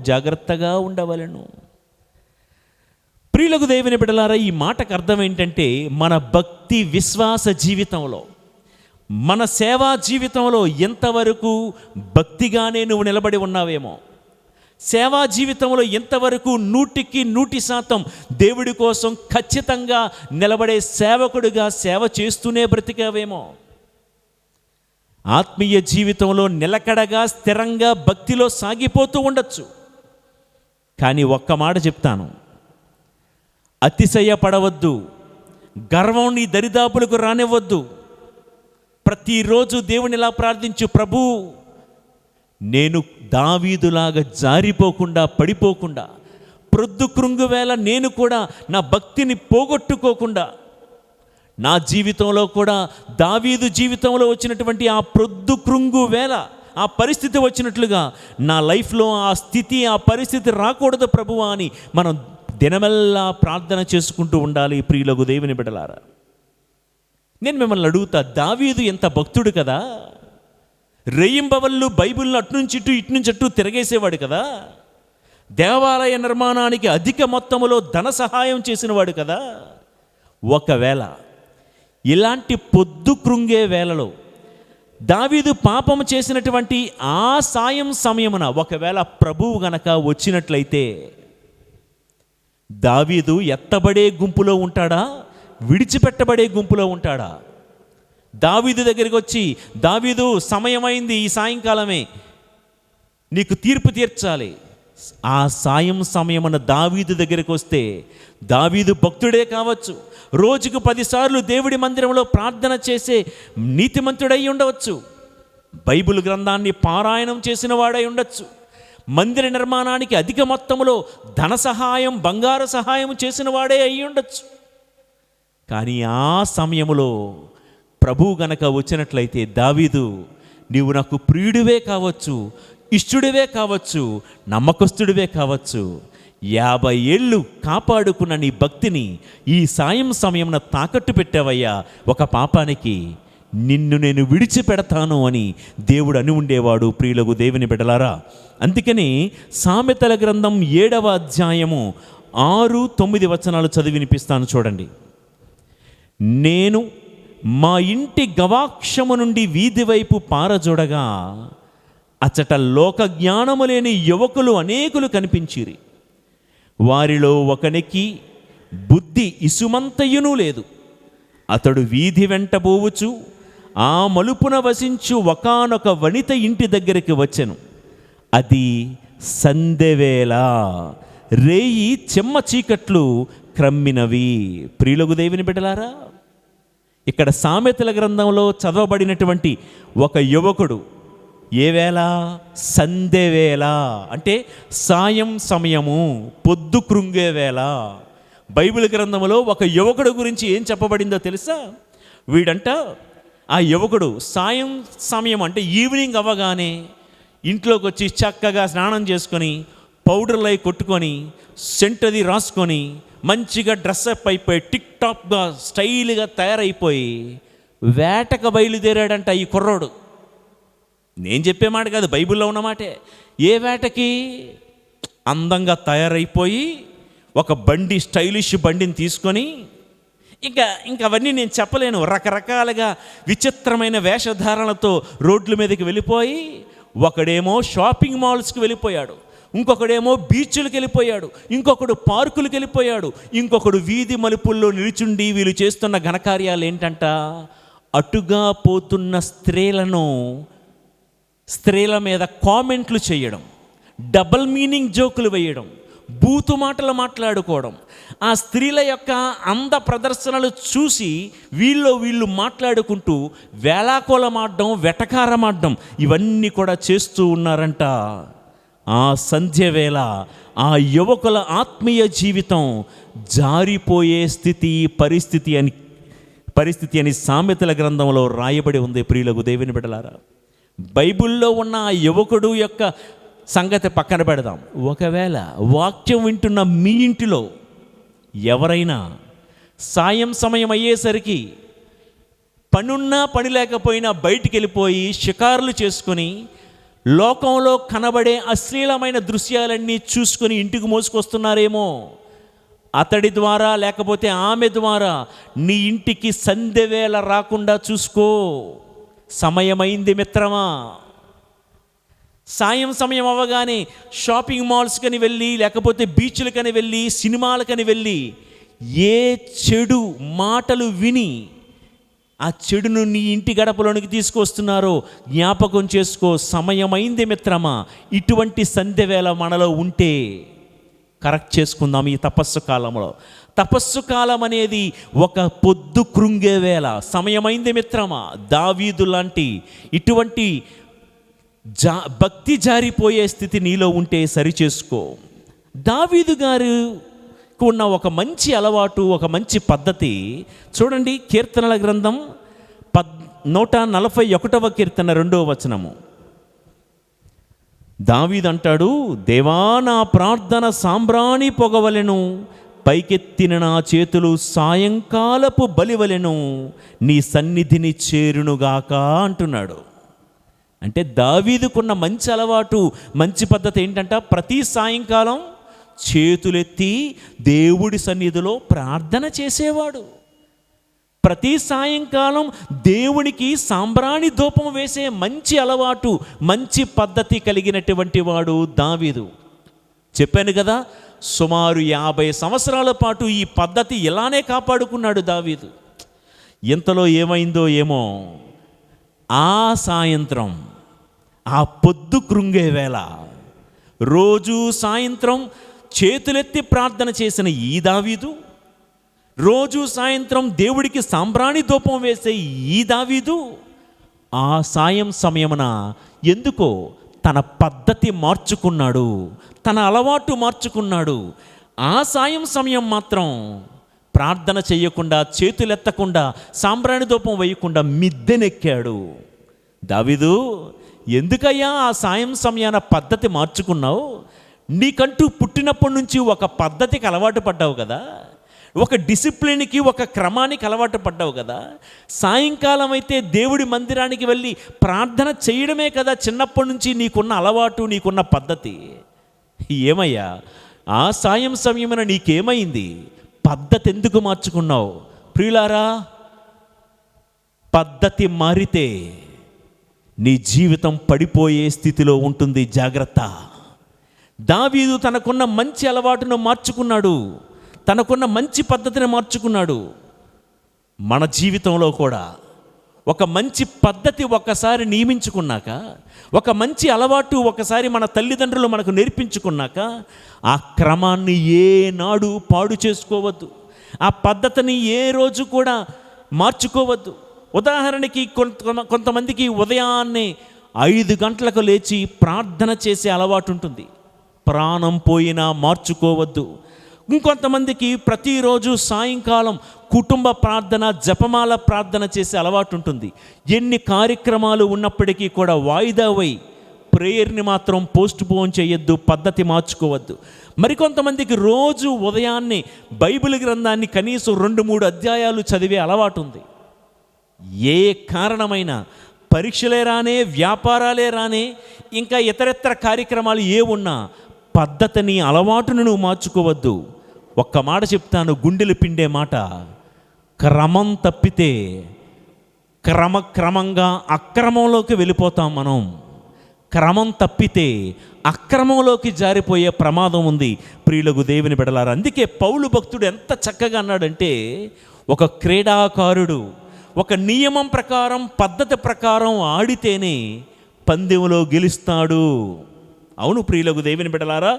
జాగ్రత్తగా ఉండవలెను. ప్రియులకు దేవుని బిడ్డలారా, ఈ మాటకు అర్థం ఏంటంటే మన భక్తి విశ్వాస జీవితంలో, మన సేవా జీవితంలో ఎంతవరకు భక్తిగానే నువ్వు నిలబడి ఉన్నావేమో, సేవా జీవితంలో ఎంతవరకు 100% దేవుడి కోసం ఖచ్చితంగా నిలబడే సేవకుడిగా సేవ చేస్తూనే బ్రతికావేమో. ఆత్మీయ జీవితంలో నిలకడగా స్థిరంగా భక్తిలో సాగిపోతూ ఉండొచ్చు. కానీ ఒక్క మాట చెప్తాను, అతిశయపడవద్దు, గర్వం నీ దరిదాపులకు రానివ్వద్దు. ప్రతిరోజు దేవుని ఇలా ప్రార్థించు, ప్రభు నేను దావీదులాగా జారిపోకుండా, పడిపోకుండా, ప్రొద్దు కృంగు వేళ నేను కూడా నా భక్తిని పోగొట్టుకోకుండా, నా జీవితంలో కూడా దావీదు జీవితంలో వచ్చినటువంటి ఆ ప్రొద్దు కృంగు వేళ, ఆ పరిస్థితి వచ్చినట్లుగా నా లైఫ్లో ఆ స్థితి, ఆ పరిస్థితి రాకూడదు ప్రభువా అని మనం దినమెల్లా ప్రార్థన చేసుకుంటూ ఉండాలి. ప్రియులకు దేవుని బిడ్డలారా, నేను మిమ్మల్ని అడుగుతా, దావీదు ఎంత భక్తుడు కదా. రేయింబవళ్ళు బైబిల్ని అట్నుంచి ఇటు, ఇటు నుంచి అటు తిరగేసేవాడు కదా. దేవాలయ నిర్మాణానికి అధిక మొత్తములో ధన సహాయం చేసినవాడు కదా. ఒకవేళ ఇలాంటి పొద్దు కృంగే వేళలో దావీదు పాపము చేసినటువంటి ఆ సాయం సమయమున ఒకవేళ ప్రభువు గనక వచ్చినట్లయితే దావీదు ఎత్తబడే గుంపులో ఉంటాడా, విడిచిపెట్టబడే గుంపులో ఉంటాడా? దావీదు దగ్గరికి వచ్చి, దావీదు సమయమైంది, ఈ సాయంకాలమే నీకు తీర్పు తీర్చాలి. ఆ సాయం సమయమున దావీదు దగ్గరికి వస్తే దావీదు భక్తుడే కావచ్చు, రోజుకు 10 సార్లు దేవుడి మందిరంలో ప్రార్థన చేసే నీతిమంతుడై ఉండవచ్చు, బైబిల్ గ్రంథాన్ని పారాయణం చేసిన వాడై ఉండొచ్చు, మందిర నిర్మాణానికి అధిక మొత్తంలో ధన సహాయం, బంగారు సహాయం చేసిన వాడే అయి ఉండొచ్చు. కానీ ఆ సమయంలో ప్రభువు గనక వచ్చినట్లయితే, దావీదు నీవు నాకు ప్రియుడివే కావచ్చు, ఇష్టుడివే కావచ్చు, నమ్మకస్తుడివే కావచ్చు, 50 ఏళ్ళు కాపాడుకున్న నీ భక్తిని ఈ సాయం సమయంన తాకట్టు పెట్టావయ్యా, ఒక పాపానికి నిన్ను నేను విడిచిపెడతాను అని దేవుడు అని ఉండేవాడు. ప్రియులకు దేవుని బిడ్డలారా, అందుకని సామెతల గ్రంథం 7వ అధ్యాయము 6, 9 వచనాలు చదివి వినిపిస్తాను చూడండి. నేను మా ఇంటి గవాక్షము నుండి వీధి వైపు పారజోడగా అచ్చట లోక జ్ఞానము లేని యువకులు అనేకులు కనిపించిరి. వారిలో ఒకనికి బుద్ధి ఇసుమంతయునూ లేదు. అతడు వీధి వెంట పోవచ్చు ఆ మలుపున వసించు ఒకానొక వనిత ఇంటి దగ్గరికి వచ్చెను. అది సందెవేళ, రేయి చెమ్మ చీకట్లు క్రమ్మినవి. ప్రియులకు దేవుని బిడ్డలారా, ఇక్కడ సామెతల గ్రంథంలో చదవబడినటువంటి ఒక యువకుడు ఏ వేళ? సంధ్యవేళ, అంటే సాయం సమయము, పొద్దు కృంగే వేళ. బైబిల్ గ్రంథంలో ఒక యువకుడు గురించి ఏం చెప్పబడిందో తెలుసా? వీడంట, ఆ యువకుడు సాయం సమయం అంటే ఈవినింగ్ అవ్వగానే ఇంట్లోకి వచ్చి చక్కగా స్నానం చేసుకొని, పౌడర్లు అవి కొట్టుకొని, సెంట్ అది రాసుకొని, మంచిగా డ్రెస్అప్ అయిపోయి, టిక్ టాప్గా స్టైల్గా తయారైపోయి వేటకు బయలుదేరాడంట ఈ కుర్రోడు. నేను చెప్పే మాట కాదు, బైబిల్లో ఉన్న మాటే. ఏ వేటకి? అందంగా తయారైపోయి ఒక బండి, స్టైలిష్ బండిని తీసుకొని ఇంకా అవన్నీ నేను చెప్పలేను, రకరకాలుగా విచిత్రమైన వేషధారణలతో రోడ్ల మీదకి వెళ్ళిపోయి, ఒకడేమో షాపింగ్ మాల్స్కి వెళ్ళిపోయాడు, ఇంకొకడేమో బీచ్లకు వెళ్ళిపోయాడు, ఇంకొకడు పార్కులకు వెళ్ళిపోయాడు, ఇంకొకడు వీధి మలుపుల్లో నిలుచుండి వీళ్ళు చేస్తున్న ఘనకార్యాలు ఏంటంట, అటుగా పోతున్న స్త్రీల మీద కామెంట్లు చేయడం, డబల్ మీనింగ్ జోకులు వేయడం, బూతు మాటలు మాట్లాడుకోవడం, ఆ స్త్రీల యొక్క అంద ప్రదర్శనలు చూసి వీళ్ళు మాట్లాడుకుంటూ వేళాకోళమాడడం, వెటకారమాడడం, ఇవన్నీ కూడా చేస్తూ ఉన్నారంట. ఆ సంధ్య వేళ ఆ యువకుల ఆత్మీయ జీవితం జారిపోయే పరిస్థితి అని సామెతల గ్రంథంలో రాయబడి ఉంది. ప్రియులకు దేవుని బిడ్డలారా, బైబిల్లో ఉన్న ఆ యువకుడు యొక్క సంగతి పక్కన పెడదాం. ఒకవేళ వాక్యం వింటున్న మీ ఇంటిలో ఎవరైనా సాయం సమయం అయ్యేసరికి పనున్నా పని లేకపోయినా బయటికి వెళ్ళిపోయి షికారులు చేసుకొని లోకంలో కనబడే అశ్లీలమైన దృశ్యాలన్నీ చూసుకొని ఇంటికి మోసుకొస్తున్నారేమో, అతడి ద్వారా లేకపోతే ఆమె ద్వారా నీ ఇంటికి సంధ్యవేళ రాకుండా చూసుకో. సమయమైంది మిత్రమా. సమయం అవ్వగానే షాపింగ్ మాల్స్కని వెళ్ళి, లేకపోతే బీచ్లకని వెళ్ళి, సినిమాలకని వెళ్ళి ఏ చెడు మాటలు విని ఆ చెడును నీ ఇంటి గడపలోనికి తీసుకొస్తున్నారో జ్ఞాపకం చేసుకో. సమయమైంది మిత్రమా. ఇటువంటి సంధ్యవేళ మనలో ఉంటే కరెక్ట్ చేసుకుందాం. ఈ తపస్సు కాలంలో, తపస్సు కాలం అనేది ఒక పొద్దు కృంగే వేళ. సమయమైంది మిత్రమా. దావీదు లాంటి ఇటువంటి భక్తి జారిపోయే స్థితి నీలో ఉంటే సరిచేసుకో. దావీదు గారు ఉన్న ఒక మంచి అలవాటు, ఒక మంచి పద్ధతి చూడండి. కీర్తనల గ్రంథం 141వ కీర్తన 2వ వచనము. దావీదు అంటాడు, దేవా నా ప్రార్థన సాంబ్రాణి పొగవలెను, పైకెత్తిన నా చేతులు సాయంకాలపు బలివలెను, నీ సన్నిధిని చేరునుగాక అంటున్నాడు. అంటే దావీదుకున్న మంచి అలవాటు, మంచి పద్ధతి ఏంటంట, ప్రతి సాయంకాలం చేతులెత్తి దేవుడి సన్నిధిలో ప్రార్థన చేసేవాడు. ప్రతి సాయంకాలం దేవునికి సాంబ్రాణి ధూపం వేసే మంచి అలవాటు, మంచి పద్ధతి కలిగినటువంటి వాడు దావీదు. చెప్పాను కదా, సుమారు 50 సంవత్సరాల పాటు ఈ పద్ధతి ఇలానే కాపాడుకున్నాడు దావీదు. ఇంతలో ఏమైందో ఏమో, ఆ సాయంత్రం, ఆ పొద్దు కృంగే వేళ, రోజు సాయంత్రం చేతులెత్తి ప్రార్థన చేసిన ఈ దావీదు, రోజు సాయంత్రం దేవుడికి సాంబ్రాణి ధూపం వేసే ఈ దావీదు, ఆ సమయమున ఎందుకో తన పద్ధతి మార్చుకున్నాడు, తన అలవాటు మార్చుకున్నాడు. ఆ సమయం మాత్రం ప్రార్థన చేయకుండా, చేతులెత్తకుండా, సాంబ్రాణి ధూపం వేయకుండా మిద్దెనెక్కాడు. దావీదు, ఎందుకయ్యా ఆ సమయాన పద్ధతి మార్చుకున్నావు? నీకంటూ పుట్టినప్పటి నుంచి ఒక పద్ధతికి అలవాటు పడ్డావు కదా, ఒక డిసిప్లిన్కి, ఒక క్రమానికి అలవాటు పడ్డావు కదా. సాయంకాలం అయితే దేవుడి మందిరానికి వెళ్ళి ప్రార్థన చేయడమే కదా చిన్నప్పటి నుంచి నీకున్న అలవాటు, నీకున్న పద్ధతి. ఏమయ్యా ఆ సమయమున నీకేమైంది? పద్ధతి ఎందుకు మార్చుకున్నావు? ప్రియులారా, పద్ధతి మారితే నీ జీవితం పడిపోయే స్థితిలో ఉంటుంది. జాగ్రత్త. దావీదు తనకున్న మంచి అలవాటును మార్చుకున్నాడు, తనకున్న మంచి పద్ధతిని మార్చుకున్నాడు. మన జీవితంలో కూడా ఒక మంచి పద్ధతి ఒక్కసారి నియమించుకున్నాక, ఒక మంచి అలవాటు ఒకసారి మన తల్లిదండ్రులు మనకు నేర్పించుకున్నాక, ఆ క్రమాన్ని ఏనాడు పాడు చేసుకోవద్దు, ఆ పద్ధతిని ఏ రోజు కూడా మార్చుకోవద్దు. ఉదాహరణకి కొంతమందికి ఉదయాన్నే 5 గంటలకు లేచి ప్రార్థన చేసే అలవాటు ఉంటుంది. ప్రాణం పోయినా మార్చుకోవద్దు. ఇంకొంతమందికి ప్రతిరోజు సాయంకాలం కుటుంబ ప్రార్థన, జపమాల ప్రార్థన చేసే అలవాటు ఉంటుంది. ఎన్ని కార్యక్రమాలు ఉన్నప్పటికీ కూడా వాయిదా వేయి, ప్రేయర్ని మాత్రం పోస్ట్ పోన్ చేయొద్దు, పద్ధతి మార్చుకోవద్దు. మరికొంతమందికి రోజు ఉదయాన్నే బైబిల్ గ్రంథాన్ని కనీసం 2-3 అధ్యాయాలు చదివే అలవాటు ఉంది. ఏ కారణమైనా, పరీక్షలే రానే, వ్యాపారాలే రానే, ఇంకా ఇతరత్ర కార్యక్రమాలు ఏ ఉన్నా పద్ధతిని, అలవాటును నువ్వు మార్చుకోవద్దు. ఒక్క మాట చెప్తాను, గుండెలు పిండే మాట. క్రమం తప్పితే క్రమంగా అక్రమంలోకి వెళ్ళిపోతాం మనం. క్రమం తప్పితే అక్రమంలోకి జారిపోయే ప్రమాదం ఉంది ప్రియులకు దేవుని బిడ్డలారా. అందుకే పౌలు భక్తుడు ఎంత చక్కగా అన్నాడంటే, ఒక క్రీడాకారుడు ఒక నియమం ప్రకారం, పద్ధతి ప్రకారం ఆడితేనే పందెంలో గెలుస్తాడు. అవును ప్రియులకు దేవుని బిడ్డలారా,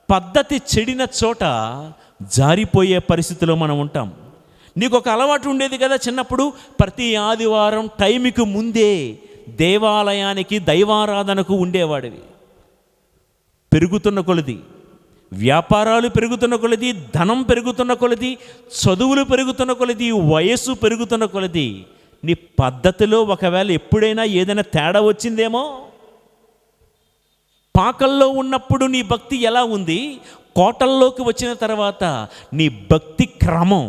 పద్ధతి చెడిన చోట జారిపోయే పరిస్థితిలో మనం ఉంటాం. నీకు ఒక అలవాటు ఉండేది కదా చిన్నప్పుడు, ప్రతి ఆదివారం టైంకి ముందే దేవాలయానికి దైవారాధనకు ఉండేవాడివి. పెరుగుతున్న కొలది, వ్యాపారాలు పెరుగుతున్న కొలది, ధనం పెరుగుతున్న కొలది, చదువులు పెరుగుతున్న కొలది, వయస్సు పెరుగుతున్న కొలది, నీ పద్ధతిలో ఒకవేళ ఎప్పుడైనా ఏదైనా తేడా వచ్చిందేమో. పాకల్లో ఉన్నప్పుడు నీ భక్తి ఎలా ఉంది, కోటల్లోకి వచ్చిన తర్వాత నీ భక్తి క్రమం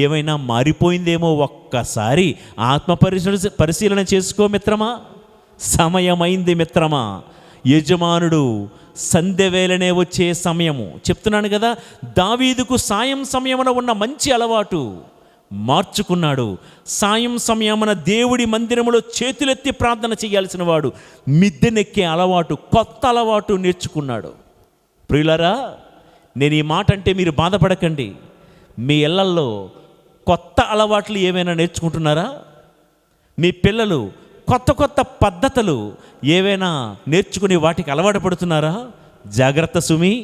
ఏమైనా మారిపోయిందేమో. ఒక్కసారి పరిశీలన చేసుకో మిత్రమా. సమయమైంది మిత్రమా. యజమానుడు సంధ్యవేళనే వచ్చే సమయము. చెప్తున్నాను కదా, దావీదుకు సాయం సమయమున ఉన్న మంచి అలవాటు మార్చుకున్నాడు. సాయం సమయమున దేవుడి మందిరములో చేతులెత్తి ప్రార్థన చేయాల్సిన వాడు మిద్దెనెక్కే అలవాటు, కొత్త అలవాటు నేర్చుకున్నాడు. ప్రియులారా, నేను ఈ మాట అంటే మీరు బాధపడకండి. మీ ఇళ్లల్లో కొత్త అలవాట్లు ఏమైనా నేర్చుకుంటున్నారా? మీ పిల్లలు కొత్త కొత్త పద్ధతులు ఏవైనా నేర్చుకుని వాటికి అలవాటు పడుతున్నారా? జాగ్రత్త సుమి.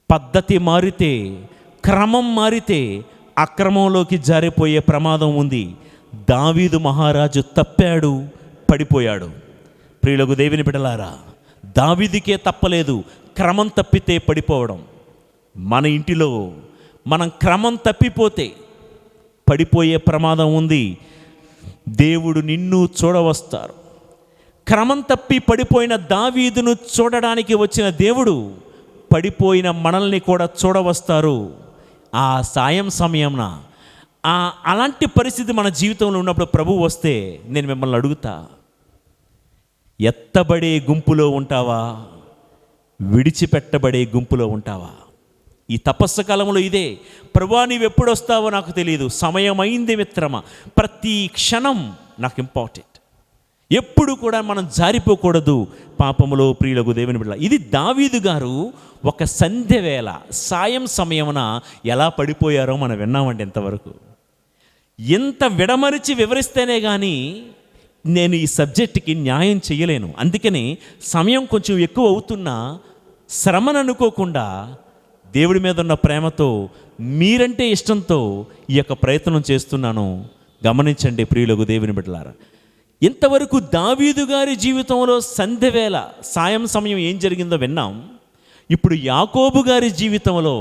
పద్ధతి మారితే, క్రమం మారితే అక్రమంలోకి జారిపోయే ప్రమాదం ఉంది. దావీదు మహారాజు తప్పాడు, పడిపోయాడు. ప్రియులకు దేవుని బిడ్డలారా, దావీదుకే తప్పలేదు క్రమం తప్పితే పడిపోవడం. మన ఇంటిలో మనం క్రమం తప్పిపోతే పడిపోయే ప్రమాదం ఉంది. దేవుడు నిన్ను చూడవస్తారు. క్రమం తప్పి పడిపోయిన దావీదును చూడడానికి వచ్చిన దేవుడు పడిపోయిన మనల్ని కూడా చూడవస్తారు. ఆ సాయం సమయంన అలాంటి పరిస్థితి మన జీవితంలో ఉన్నప్పుడు ప్రభువు వస్తే నేను మిమ్మల్ని అడుగుతా, ఎత్తబడే గుంపులో ఉంటావా, విడిచిపెట్టబడే గుంపులో ఉంటావా? ఈ తపస్సు కాలంలో ఇదే, ప్రభువా నీవు ఎప్పుడు వస్తావో నాకు తెలియదు, సమయమైంది మిత్రమా, ప్రతి క్షణం నాకు ఇంపార్టెంట్. ఎప్పుడు కూడా మనం జారిపోకూడదు పాపములో ప్రియులకు దేవుని బిడ్డ. ఇది దావీదు గారు ఒక సంధ్య వేళ సాయం సమయమున ఎలా పడిపోయారో మనం విన్నామండి. ఎంతవరకు ఎంత విడమరిచి వివరిస్తేనే కానీ నేను ఈ సబ్జెక్టుకి న్యాయం చేయలేను. అందుకని సమయం కొంచెం ఎక్కువ అవుతున్నా శ్రమను అనుకోకుండా దేవుడి మీద ఉన్న ప్రేమతో, మీరంటే ఇష్టంతో ఈ యొక్క ప్రయత్నం చేస్తున్నాను. గమనించండి ప్రియులకు దేవుని బిడ్డలారా. ఇంతవరకు దావీదు గారి జీవితంలో సంధ్యవేళ సాయం సమయం ఏం జరిగిందో విన్నాం. ఇప్పుడు యాకోబు గారి జీవితంలో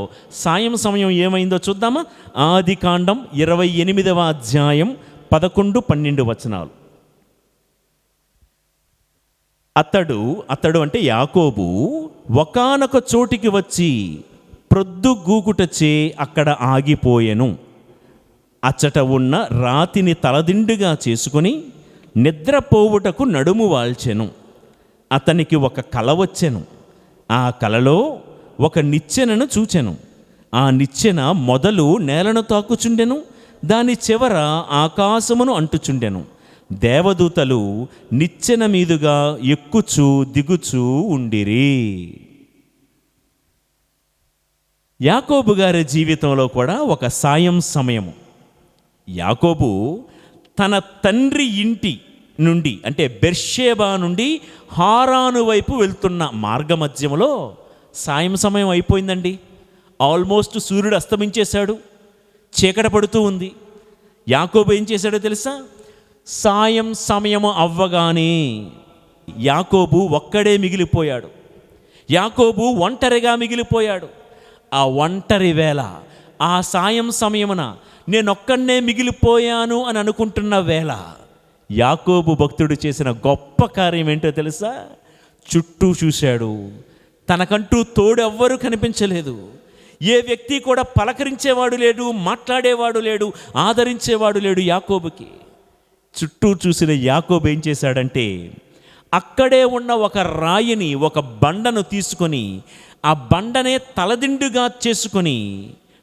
సాయం సమయం ఏమైందో చూద్దామా? ఆదికాండం 28వ అధ్యాయం 11-12 వచనాలు. అతడు అంటే యాకోబు ఒకానొక చోటికి వచ్చి ప్రొద్దుగూకుటచే అక్కడ ఆగిపోయెను. అచ్చట ఉన్న రాతిని తలదిండుగా చేసుకొని నిద్రపోవుటకు నడుము వాల్చెను. అతనికి ఒక కల వచ్చెను. ఆ కలలో ఒక నిచ్చెనను చూచెను. ఆ నిచ్చెన మొదలు నేలను తాకుచుండెను, దాని చివర ఆకాశమును అంటుచుండెను. దేవదూతలు నిచ్చెన మీదుగా ఎక్కుచూ దిగుచూ ఉండిరి. యాకోబు గారి జీవితంలో కూడా ఒక సాయం సమయము. యాకోబు తన తండ్రి ఇంటి నుండి అంటే బెర్షేబా నుండి హారాను వైపు వెళ్తున్న మార్గమధ్యములో సాయం సమయం అయిపోయిందండి. ఆల్మోస్ట్ సూర్యుడు అస్తమించేశాడు, చీకట పడుతూ ఉంది. యాకోబు ఏం చేశాడో తెలుసా? సాయం సమయము అవ్వగానే యాకోబు ఒక్కడే మిగిలిపోయాడు. యాకోబు ఒంటరిగా మిగిలిపోయాడు. ఆ ఒంటరి వేళ, ఆ సాయం సమయమున నేనొక్కడే మిగిలిపోయాను అని అనుకుంటున్న వేళ యాకోబు భక్తుడు చేసిన గొప్ప కార్యం ఏంటో తెలుసా? చుట్టూ చూశాడు. తనకంటూ తోడెవ్వరూ కనిపించలేదు. ఏ వ్యక్తి కూడా పలకరించేవాడు లేడు, మాట్లాడేవాడు లేడు, ఆదరించేవాడు లేడు యాకోబుకి. చుట్టూ చూసిన యాకోబు ఏం చేశాడంటే, అక్కడే ఉన్న ఒక రాయిని, ఒక బండను తీసుకొని ఆ బండనే తలదిండుగా చేసుకొని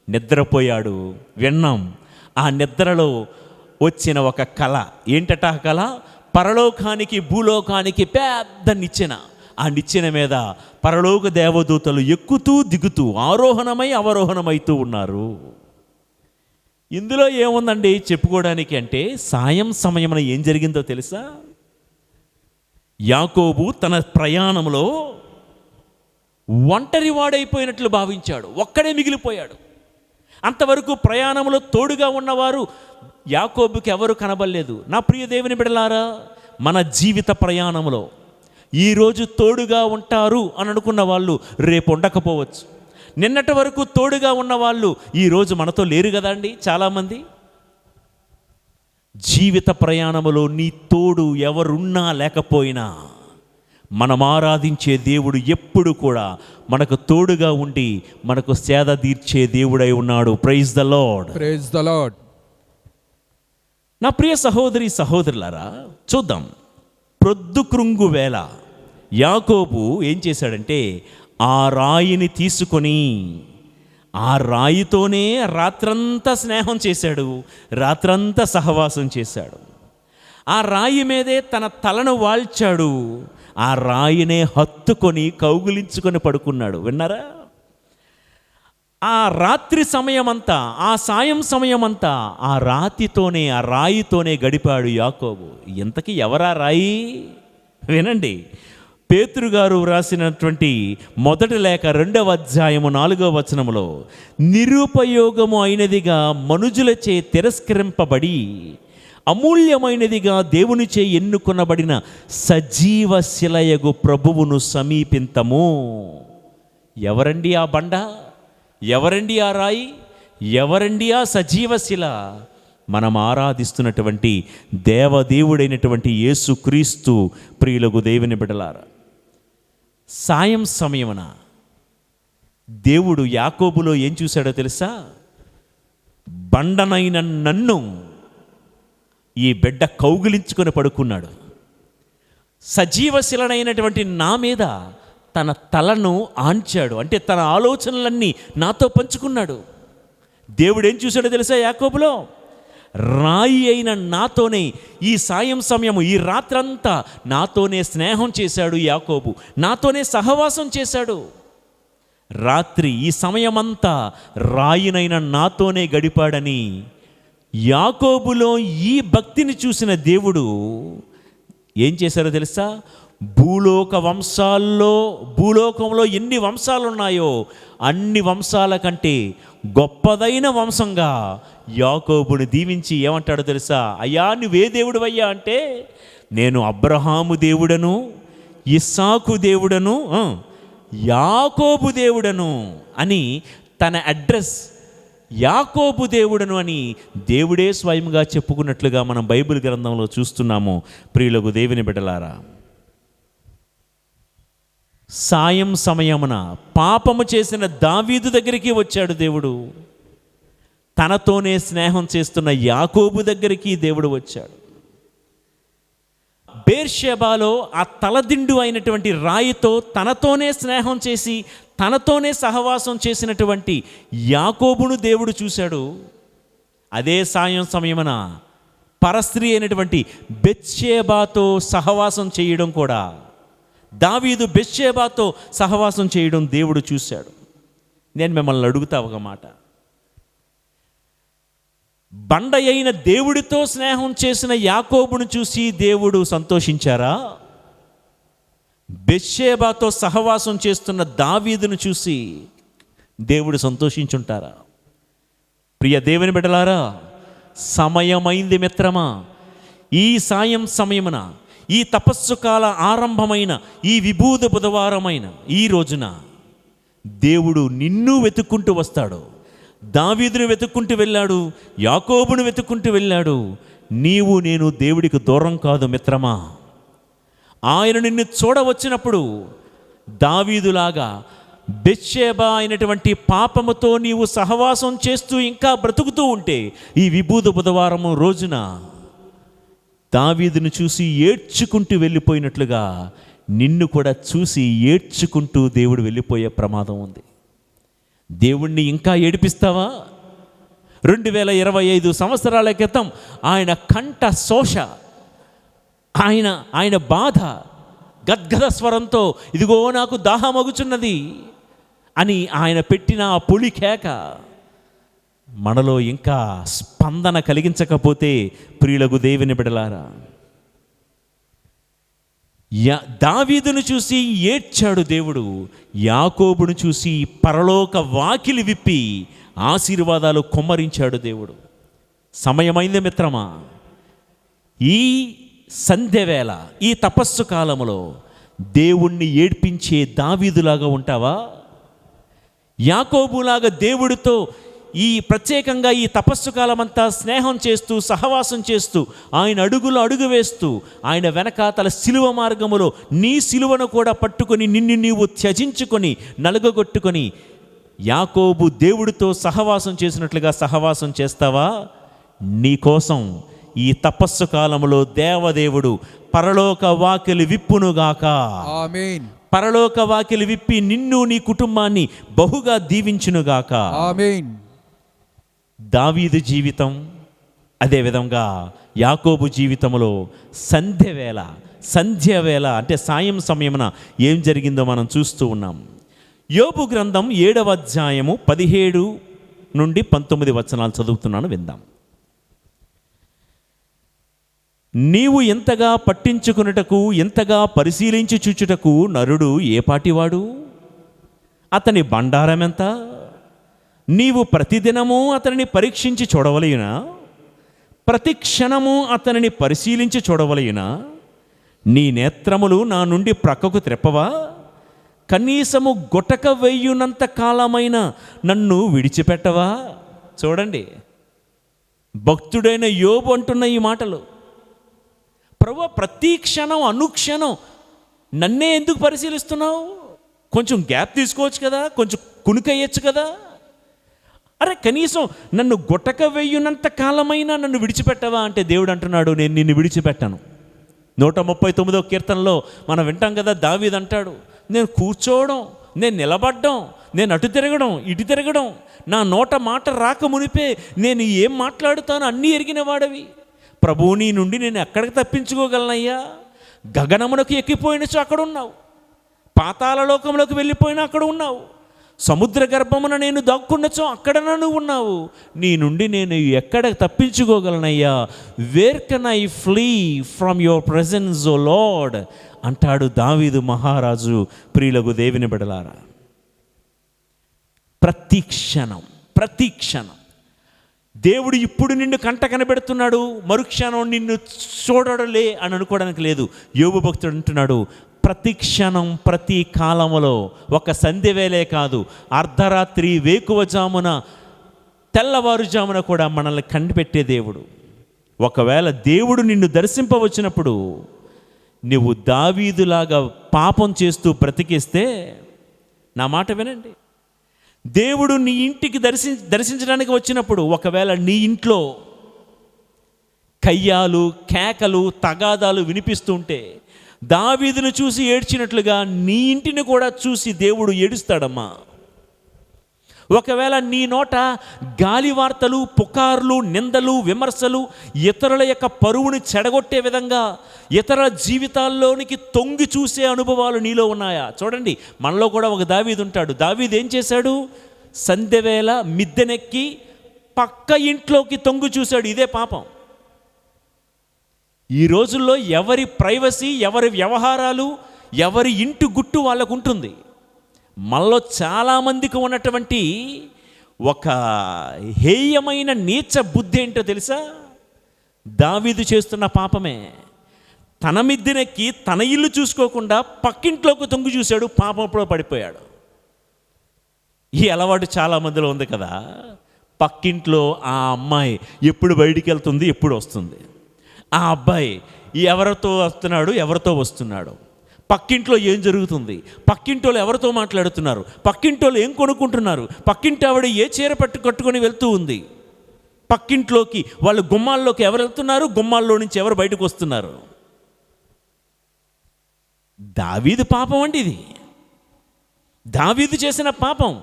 నిద్రపోయాడు. విన్నాం. ఆ నిద్రలో వచ్చిన ఒక కళ ఏంటట? ఆ కళ పరలోకానికి భూలోకానికి పెద్ద నిచ్చెన. ఆ నిచ్చెన మీద పరలోక దేవదూతలు ఎక్కుతూ దిగుతూ ఆరోహణమై అవరోహణమైతూ ఉన్నారు. ఇందులో ఏముందండి చెప్పుకోవడానికి అంటే, సాయం సమయమున ఏం జరిగిందో తెలుసా? యాకోబు తన ప్రయాణంలో ఒంటరి వాడైపోయినట్లు భావించాడు. ఒక్కడే మిగిలిపోయాడు. అంతవరకు ప్రయాణంలో తోడుగా ఉన్నవారు యాకోబుకి ఎవరు కనబడలేదు. నా ప్రియ దేవుని బిడ్డలారా, మన జీవిత ప్రయాణంలో ఈరోజు తోడుగా ఉంటారు అని అనుకున్న వాళ్ళు రేపు ఉండకపోవచ్చు. నిన్నటి వరకు తోడుగా ఉన్నవాళ్ళు ఈరోజు మనతో లేరు కదండి చాలామంది. జీవిత ప్రయాణంలో నీ తోడు ఎవరున్నా లేకపోయినా మనం ఆరాధించే దేవుడు ఎప్పుడు కూడా మనకు తోడుగా ఉండి మనకు సేద తీర్చే దేవుడై ఉన్నాడు. Praise the lord. Praise the lord. నా ప్రియ సహోదరి సహోదరులారా, చూద్దాం. ప్రొద్దుకృంగు వేళ యాకోబు ఏం చేశాడంటే, ఆ రాయిని తీసుకొని ఆ రాయితోనే రాత్రంతా స్నేహం చేశాడు, రాత్రంతా సహవాసం చేశాడు. ఆ రాయి మీదే తన తలను వాల్చాడు. ఆ రాయినే హత్తుకొని కౌగిలించుకొని పడుకున్నాడు. విన్నారా? ఆ రాత్రి సమయమంతా, ఆ సాయం సమయమంతా ఆ రాతితోనే, ఆ రాయితోనే గడిపాడు యాకోబు. ఇంతకీ ఎవరా రాయి? వినండి. పేతురు గారు వ్రాసినటువంటి మొదటి లేఖ 2వ అధ్యాయము 4వ వచనములో, నిరుపయోగము అయినదిగా మనుజులచే తిరస్కరింపబడి అమూల్యమైనదిగా దేవునిచే ఎన్నుకొనబడిన సజీవ శిలయగు ప్రభువును సమీపింతము. ఎవరండి ఆ బండ? ఎవరండి ఆ రాయి? ఎవరండి ఆ సజీవ శిల? మనం ఆరాధిస్తున్నటువంటి దేవదేవుడైనటువంటి యేసుక్రీస్తు. ప్రియులకు దేవుని బిడ్డలారా, సాయం సమయమున దేవుడు యాకోబులో ఏం చూశాడో తెలుసా? బండనైన నన్ను ఈ బిడ్డ కౌగిలించుకొని పడుకున్నాడు. సజీవశిలనైనటువంటి నా మీద తన తలను ఆంచాడు. అంటే తన ఆలోచనలన్నీ నాతో పంచుకున్నాడు. దేవుడు ఏం చూశాడో తెలుసా? యాకోబులో రాయి అయిన నాతోనే ఈ సాయం సమయము, ఈ రాత్రంతా నాతోనే స్నేహం చేశాడు యాకోబు, నాతోనే సహవాసం చేశాడు. రాత్రి ఈ సమయమంతా రాయినైన నాతోనే గడిపాడని యాకోబులో ఈ భక్తిని చూసిన దేవుడు ఏం చేశారో తెలుసా? భూలోకంలో ఎన్ని వంశాలు ఉన్నాయో అన్ని వంశాల కంటే గొప్పదైన వంశంగా యాకోబుని దీవించి ఏమంటాడో తెలుసా? అయ్యా, నువ్వే దేవుడు అయ్యా అంటే, నేను అబ్రహాము దేవుడను, ఇస్సాకు దేవుడను, యాకోబు దేవుడను అని తన అడ్రస్ యాకోబు దేవుడను అని దేవుడే స్వయంగా చెప్పుకున్నట్లుగా మనం బైబిల్ గ్రంథంలో చూస్తున్నాము. ప్రియులకు దేవుని బిడ్డలారా, సాయం సమయమున పాపము చేసిన దావీదు దగ్గరికి వచ్చాడు దేవుడు. తనతోనే స్నేహం చేస్తున్న యాకోబు దగ్గరికి దేవుడు వచ్చాడు. బేర్షెబాలో ఆ తలదిండు అయినటువంటి రాయితో తనతోనే స్నేహం చేసి తనతోనే సహవాసం చేసినటువంటి యాకోబును దేవుడు చూశాడు. అదే సాయం సమయమున పరస్త్రీ అయినటువంటి బెత్షెబాతో సహవాసం చేయడం కూడా, దావీదు బెత్షెబాతో సహవాసం చేయడం దేవుడు చూశాడు. నేను మిమ్మల్ని అడుగుతా ఒక మాట. బండ అయిన దేవుడితో స్నేహం చేసిన యాకోబును చూసి దేవుడు సంతోషించారా? బెత్షెబాతో సహవాసం చేస్తున్న దావీదును చూసి దేవుడు సంతోషించుంటారా? ప్రియ దేవుని బిడ్డలారా, సమయమైంది మిత్రమా. ఈ సాయం సమయమున, ఈ తపస్సు కాల ఆరంభమైన ఈ విభూద బుధవారమైన ఈ రోజున దేవుడు నిన్ను వెతుక్కుంటూ వస్తాడు. దావీదును వెతుక్కుంటూ వెళ్ళాడు, యాకోబును వెతుక్కుంటూ వెళ్ళాడు. నీవు నేను దేవుడికి దూరం కాదు మిత్రమా. ఆయన నిన్ను చూడవచ్చినప్పుడు దావీదులాగా బెత్షెబా అయినటువంటి పాపముతో నీవు సహవాసం చేస్తూ ఇంకా బ్రతుకుతూ ఉంటే, ఈ విభూద బుధవారము రోజున దావీదును చూసి ఏడ్చుకుంటూ వెళ్ళిపోయినట్లుగా నిన్ను కూడా చూసి ఏడ్చుకుంటూ దేవుడు వెళ్ళిపోయే ప్రమాదం ఉంది. దేవుణ్ణి ఇంకా ఏడిపిస్తావా? 2025 సంవత్సరాల క్రితం ఆయన కంఠ శోష, ఆయన బాధ గద్గద స్వరంతో, ఇదిగో నాకు దాహమగుచున్నది అని ఆయన పెట్టిన ఆ పొలి కేక మనలో ఇంకా స్పందన కలిగించకపోతే, ప్రియులకు దేవుని బిడలారా, దావీదును చూసి ఏడ్చాడు దేవుడు. యాకోబును చూసి పరలోక వాకిలి విప్పి ఆశీర్వాదాలు కుమ్మరించాడు దేవుడు. సమయమైంది మిత్రమా, ఈ సంధ్యవేళ, ఈ తపస్సు కాలములో దేవుణ్ణి ఏడ్పించే దావీదులాగా ఉంటావా? యాకోబులాగా దేవుడితో ఈ ప్రత్యేకంగా ఈ తపస్సు కాలమంతా స్నేహం చేస్తూ, సహవాసం చేస్తూ, ఆయన అడుగులో అడుగు వేస్తూ, ఆయన వెనకాతల సిలువ మార్గములో నీ సిలువను కూడా పట్టుకొని నిన్ను నీవు త్యజించుకొని నలుగగొట్టుకొని యాకోబు దేవుడితో సహవాసం చేసినట్లుగా సహవాసం చేస్తావా? నీ కోసం ఈ తపస్సు కాలములో దేవదేవుడు పరలోక వాకిలి విప్పునుగాక. ఆమేన్. పరలోక వాకిలి విప్పి నిన్ను నీ కుటుంబాన్ని బహుగా దీవించునుగాక. ఆమేన్. దావీదు జీవితం, అదేవిధంగా యాకోబు జీవితంలో సంధ్యవేళ అంటే సాయం సమయమున ఏం జరిగిందో మనం చూస్తూ ఉన్నాం. యోబు గ్రంథం 7వ అధ్యాయము 17 నుండి 19 వచనాలు చదువుతున్నాను, విందాం. నీవు ఎంతగా పట్టించుకున్నటకు, ఎంతగా పరిశీలించి చూచుటకు నరుడు ఏపాటివాడు? అతని బండారమెంత? నీవు ప్రతిదినము అతనిని పరీక్షించి చూడవలయునా? ప్రతి క్షణము అతనిని పరిశీలించి చూడవలయునా? నీ నేత్రములు నా నుండి ప్రక్కకు త్రెప్పవా? కనీసము గొటక వెయ్యునంత కాలమైన నన్ను విడిచిపెట్టవా? చూడండి, భక్తుడైన యోబు అంటున్న ఈ మాటలు. ప్రభువా, ప్రతి క్షణం అనుక్షణం నన్నే ఎందుకు పరిశీలిస్తున్నావు? కొంచెం గ్యాప్ తీసుకోవచ్చు కదా, కొంచెం కునుకయ్యచ్చు కదా. అరే, కనీసం నన్ను గొట్టక వెయ్యునంత కాలమైనా నన్ను విడిచిపెట్టవా అంటే దేవుడు అంటున్నాడు, నేను నిన్ను విడిచిపెట్టాను. 139వ కీర్తనలో మనం వింటాం కదా, దావీదు అంటాడు, నేను కూర్చోవడం, నేను నిలబడ్డం, నేను అటు తిరగడం, ఇటు తిరగడం, నా నోట మాట రాక మునిపే నేను ఏం మాట్లాడుతానో అన్నీ ఎరిగిన వాడవి. ప్రభువు, నీ నుండి నేను ఎక్కడికి తప్పించుకోగలనయ్యా? గగనమునకు ఎక్కిపోయినచో అక్కడ ఉన్నావు, పాతాళ లోకంలోకి వెళ్ళిపోయినా అక్కడ ఉన్నావు, సముద్ర గర్భమున నేను దాక్కున్నచో అక్కడ నువ్వు ఉన్నావు. నీ నుండి నేను ఎక్కడ తప్పించుకోగలనయ్యా? Where can I flee from your presence O Lord అంటాడు దావీదు మహారాజు. ప్రియులకు దేవుని బిడ్డలారా, ప్రతి క్షణం దేవుడు ఇప్పుడు నిన్ను కంట కనబెడుతున్నాడు, మరుక్షణం నిన్ను చూడడలే అని అనుకోవడానికి లేదు. యోబు భక్తుడు అంటున్నాడు, ప్రతి క్షణం ప్రతి కాలములో, ఒక సంధ్యవేళే కాదు, అర్ధరాత్రి, వేకువజామున, తెల్లవారుజామున కూడా మనల్ని కనిపెట్టే దేవుడు. ఒకవేళ దేవుడు నిన్ను దర్శింపవచ్చినప్పుడు నువ్వు దావీదులాగా పాపం చేస్తూ బ్రతికిస్తే, నా మాట వినండి, దేవుడు నీ ఇంటికి దర్శించడానికి వచ్చినప్పుడు ఒకవేళ నీ ఇంట్లో కయ్యాలు, కేకలు, తగాదాలు వినిపిస్తుంటే దావీదును చూసి ఏడ్చినట్లుగా నీ ఇంటిని కూడా చూసి దేవుడు ఏడుస్తాడమ్మా. ఒకవేళ నీ నోట గాలి వార్తలు, పుకార్లు, నిందలు, విమర్శలు, ఇతరుల యొక్క పరువుని చెడగొట్టే విధంగా ఇతర జీవితాల్లోనికి తొంగి చూసే అనుభవాలు నీలో ఉన్నాయా? చూడండి, మనలో కూడా ఒక దావీదు ఉంటాడు. దావీదు ఏం చేశాడు? సంధ్యవేళ మిద్దెనెక్కి పక్క ఇంట్లోకి తొంగి చూశాడు. ఇదే పాపం. ఈ రోజుల్లో ఎవరి ప్రైవసీ, ఎవరి వ్యవహారాలు, ఎవరి ఇంటి గుట్టు వాళ్ళకు ఉంటుంది. మనలో చాలామందికి ఉన్నటువంటి ఒక హేయమైన నీచ బుద్ధి ఏంటో తెలుసా? దావీదు చేస్తున్న పాపమే. తన మిద్దెనెక్కి తన ఇల్లు చూసుకోకుండా పక్కింట్లోకి తొంగి చూశాడు, పాపంలో పడిపోయాడు. ఈ అలవాటు చాలామందిలో ఉంది కదా. పక్కింట్లో ఆ అమ్మాయి ఎప్పుడు బయటికి వెళ్తుంది, ఎప్పుడు వస్తుంది, ఆ అబ్బాయి ఎవరితో వస్తున్నాడు, ఎవరితో వస్తున్నాడు, పక్కింట్లో ఏం జరుగుతుంది, పక్కింటోళ్ళు ఎవరితో మాట్లాడుతున్నారు, పక్కింటోళ్ళు ఏం కొనుక్కుంటున్నారు, పక్కింటి ఆవిడ ఏ చీర కట్టుకొని వెళ్తూ ఉంది, పక్కింట్లోకి వాళ్ళు గుమ్మాల్లోకి ఎవరు వెళ్తున్నారు, గుమ్మాల్లో నుంచి ఎవరు బయటకు వస్తున్నారు. దావీదు పాపం అండి ఇది. దావీదు చేసిన పాపం.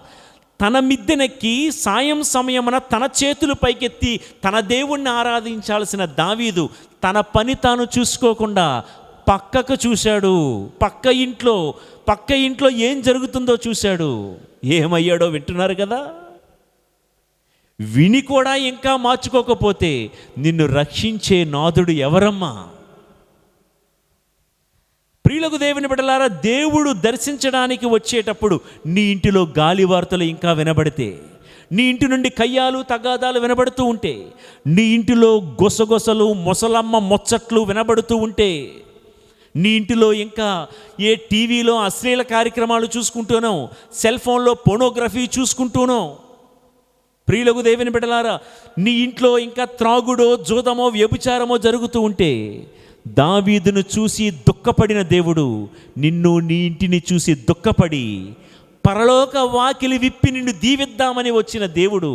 తన మిద్దెనెక్కి సాయం సమయమున తన చేతులు పైకెత్తి తన దేవుణ్ణి ఆరాధించాల్సిన దావీదు తన పని తాను చూసుకోకుండా పక్కకు చూశాడు. పక్క ఇంట్లో ఏం జరుగుతుందో చూశాడు. ఏమయ్యాడో వింటున్నారు కదా. విని కూడా ఇంకా మార్చుకోకపోతే నిన్ను రక్షించే నాథుడు ఎవరమ్మా? ప్రియులకు దేవుని బిడ్డలారా, దేవుడు దర్శించడానికి వచ్చేటప్పుడు నీ ఇంటిలో గాలి వార్తలు ఇంకా వినబడితే, నీ ఇంటి నుండి కయ్యాలు తగాదాలు వినబడుతూ ఉంటే, నీ ఇంటిలో గొసగొసలు మొసలమ్మ ముచ్చట్లు వినబడుతూ ఉంటే, నీ ఇంటిలో ఇంకా ఏ టీవీలో అశ్లీల కార్యక్రమాలు చూసుకుంటూనో, సెల్ ఫోన్లో పోర్నోగ్రఫీ చూసుకుంటూనో, ప్రియులకు దేవుని బిడ్డలారా, నీ ఇంట్లో ఇంకా త్రాగుడో జూదమో వ్యభిచారమో జరుగుతూ ఉంటే, దావీదును చూసి దుఃఖపడిన దేవుడు నిన్ను నీ ఇంటిని చూసి దుఃఖపడి పరలోక వాకిలి విప్పి నిన్ను దీవిద్దామని వచ్చిన దేవుడు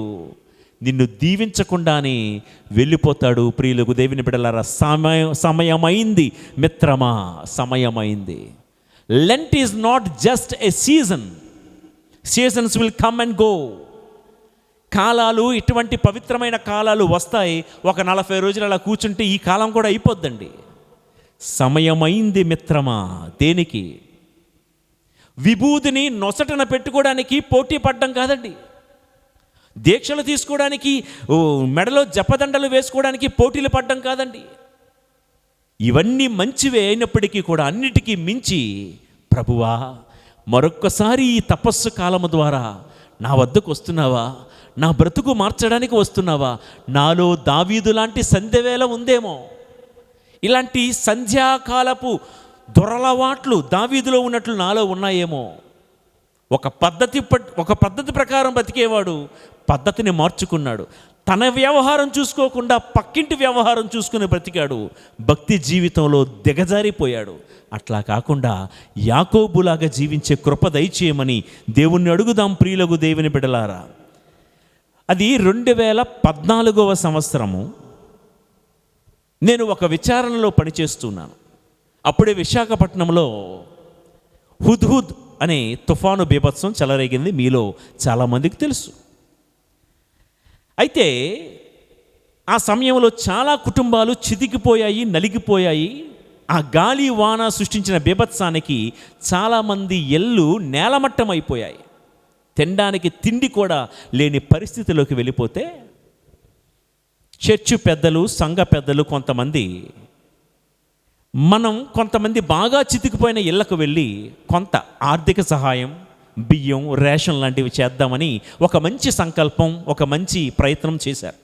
నిన్ను దీవించకుండానే వెళ్ళిపోతాడు. ప్రియులకు దేవుని బిడ్డలారా, సమయమైంది మిత్రమా, సమయమైంది. Lent is not just a season. Seasons will come and go. కాలాలు, ఇటువంటి పవిత్రమైన కాలాలు వస్తాయి. ఒక 40 రోజులు అలా కూర్చుంటే ఈ కాలం కూడా అయిపోద్దండి. సమయమైంది మిత్రమా. దేనికి? విభూదిని నొసటన పెట్టుకోవడానికి పోటీ పడ్డం కాదండి. దీక్షలు తీసుకోవడానికి, మెడలో జపదండలు వేసుకోవడానికి పోటీలు పడ్డం కాదండి. ఇవన్నీ మంచివే అయినప్పటికీ కూడా అన్నిటికీ మించి, ప్రభువా మరొక్కసారి ఈ తపస్సు కాలము ద్వారా నా వద్దకు వస్తున్నావా? నా బ్రతుకు మార్చడానికి వస్తున్నావా? నాలో దావీదు లాంటి సంధ్యవేళ ఉందేమో, ఇలాంటి సంధ్యాకాలపు దొరలవాట్లు దావీదులో ఉన్నట్లు నాలో ఉన్నాయేమో. ఒక పద్ధతి ప్రకారం బతికేవాడు పద్ధతిని మార్చుకున్నాడు. తన వ్యవహారం చూసుకోకుండా పక్కింటి వ్యవహారం చూసుకుని బ్రతికాడు. భక్తి జీవితంలో దిగజారిపోయాడు. అట్లా కాకుండా యాకోబులాగా జీవించే కృప దయచేయమని దేవుణ్ణి అడుగుదాం. ప్రియులకు దేవుని బిడ్డలారా, అది 2014వ సంవత్సరము. నేను ఒక విచారణలో పనిచేస్తున్నాను. అప్పుడే విశాఖపట్నంలో హుద్హుద్ అనే తుఫాను బీభత్సం చెలరేగింది. మీలో చాలామందికి తెలుసు. అయితే ఆ సమయంలో చాలా కుటుంబాలు చితికిపోయాయి, నలిగిపోయాయి. ఆ గాలి వాన సృష్టించిన బీభత్సానికి చాలామంది ఇళ్ళు నేలమట్టం అయిపోయాయి. తినడానికి తిండి కూడా లేని పరిస్థితిలోకి వెళ్ళిపోతే, చర్చు పెద్దలు, సంఘ పెద్దలు కొంతమంది బాగా చితికిపోయిన ఇళ్లకు వెళ్ళి కొంత ఆర్థిక సహాయం, బియ్యం, రేషన్ లాంటివి చేద్దామని ఒక మంచి సంకల్పం, ఒక మంచి ప్రయత్నం చేశారు.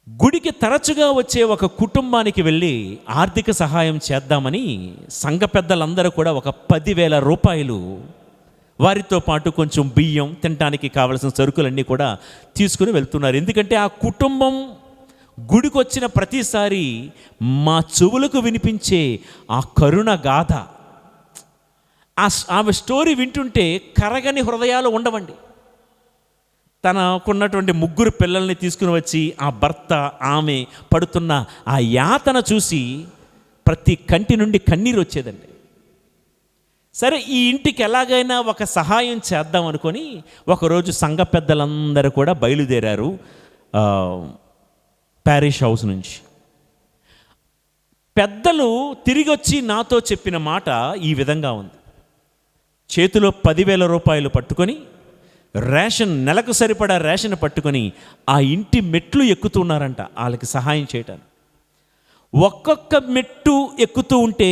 గుడికి తరచుగా వచ్చే ఒక కుటుంబానికి వెళ్ళి ఆర్థిక సహాయం చేద్దామని సంఘ పెద్దలందరూ కూడా ఒక 10,000 రూపాయలు, వారితో పాటు కొంచెం బియ్యం, తినడానికి కావలసిన సరుకులన్నీ కూడా తీసుకుని వెళ్తున్నారు. ఎందుకంటే ఆ కుటుంబం గుడికి వచ్చిన ప్రతిసారి మా చెవులకు వినిపించే ఆ కరుణ గాథ, ఆమె స్టోరీ వింటుంటే కరగని హృదయాలు ఉండవండి. తనకున్నటువంటి 3 పిల్లల్ని తీసుకుని వచ్చి ఆ భర్త, ఆమె పడుతున్న ఆ యాతన చూసి ప్రతి కంటి నుండి కన్నీరు వచ్చేదండి. సరే, ఈ ఇంటికి ఎలాగైనా ఒక సహాయం చేద్దాం అనుకొని ఒకరోజు సంఘ పెద్దలందరూ కూడా బయలుదేరారు ప్యారిష్ హౌస్ నుంచి. పెద్దలు తిరిగి వచ్చి నాతో చెప్పిన మాట ఈ విధంగా ఉంది. చేతిలో 10,000 రూపాయలు పట్టుకొని, రేషన్, నెలకు సరిపడా రేషన్ పట్టుకొని ఆ ఇంటి మెట్లు ఎక్కుతున్నారంట వాళ్ళకి సహాయం చేయటానికి. ఒక్కొక్క మెట్టు ఎక్కుతూ ఉంటే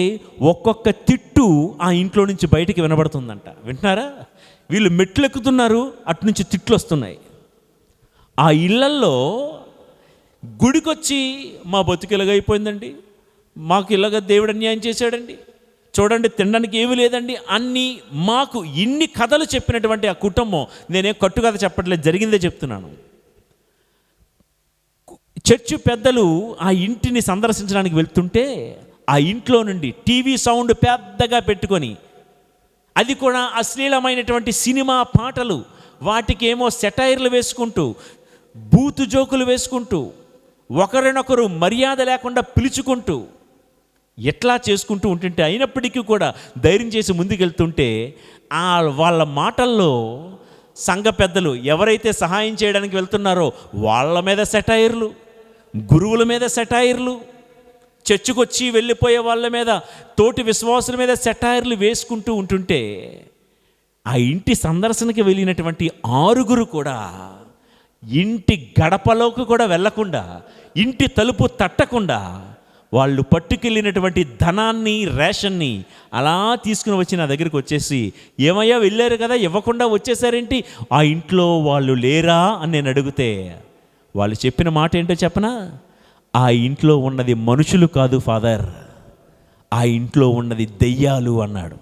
ఒక్కొక్క తిట్టు ఆ ఇంట్లో నుంచి బయటికి వినబడుతుందంట. వింటున్నారా? వీళ్ళు మెట్లు ఎక్కుతున్నారు, అటు నుంచి తిట్లు వస్తున్నాయి. ఆ ఇళ్లల్లో గుడికొచ్చి మా బతుకు ఇలాగ అయిపోయిందండి, మాకు ఇలాగ దేవుడు అన్యాయం చేశాడండి, చూడండి తినడానికి ఏమీ లేదండి, మాకు ఇన్ని కథలు చెప్పినటువంటి ఆ కుటుంబం, నేనే కట్టుకథ చెప్పట్లేదు, జరిగిందే చెప్తున్నాను. చర్చి పెద్దలు ఆ ఇంటిని సందర్శించడానికి వెళ్తుంటే ఆ ఇంట్లో నుండి టీవీ సౌండ్ పెద్దగా పెట్టుకొని, అది కూడా అశ్లీలమైనటువంటి సినిమా పాటలు, వాటికేమో సెటైర్లు వేసుకుంటూ, బూతు జోకులు వేసుకుంటూ, ఒకరినొకరు మర్యాద లేకుండా పిలుచుకుంటూ, ఎట్లా చేసుకుంటూ ఉంటుంటే అయినప్పటికీ కూడా ధైర్యం చేసి ముందుకెళ్తుంటే వాళ్ళ మాటల్లో సంఘ పెద్దలు ఎవరైతే సహాయం చేయడానికి వెళ్తున్నారో వాళ్ళ మీద సెటైర్లు, గురువుల మీద సెటైర్లు, చర్చికొచ్చి వెళ్ళిపోయే వాళ్ళ మీద, తోటి విశ్వాసుల మీద సెటైర్లు వేసుకుంటూ ఉంటుంటే ఆ ఇంటి సందర్శనకి వెళ్ళినటువంటి 6 కూడా ఇంటి గడపలోకి కూడా వెళ్ళకుండా, ఇంటి తలుపు తట్టకుండా వాళ్ళు పట్టుకెళ్ళినటువంటి ధనాన్ని, రేషన్ని అలా తీసుకుని వచ్చి నా దగ్గరికి వచ్చేసి, ఏమయ్యా వెళ్ళారు కదా ఇవ్వకుండా వచ్చేసారేంటి, ఆ ఇంట్లో వాళ్ళు లేరా అని నేను అడిగితే వాళ్ళు చెప్పిన మాట ఏంటో చెప్పనా, ఆ ఇంట్లో ఉన్నది మనుషులు కాదు ఫాదర్, ఆ ఇంట్లో ఉన్నది దెయ్యాలు అన్నాడు.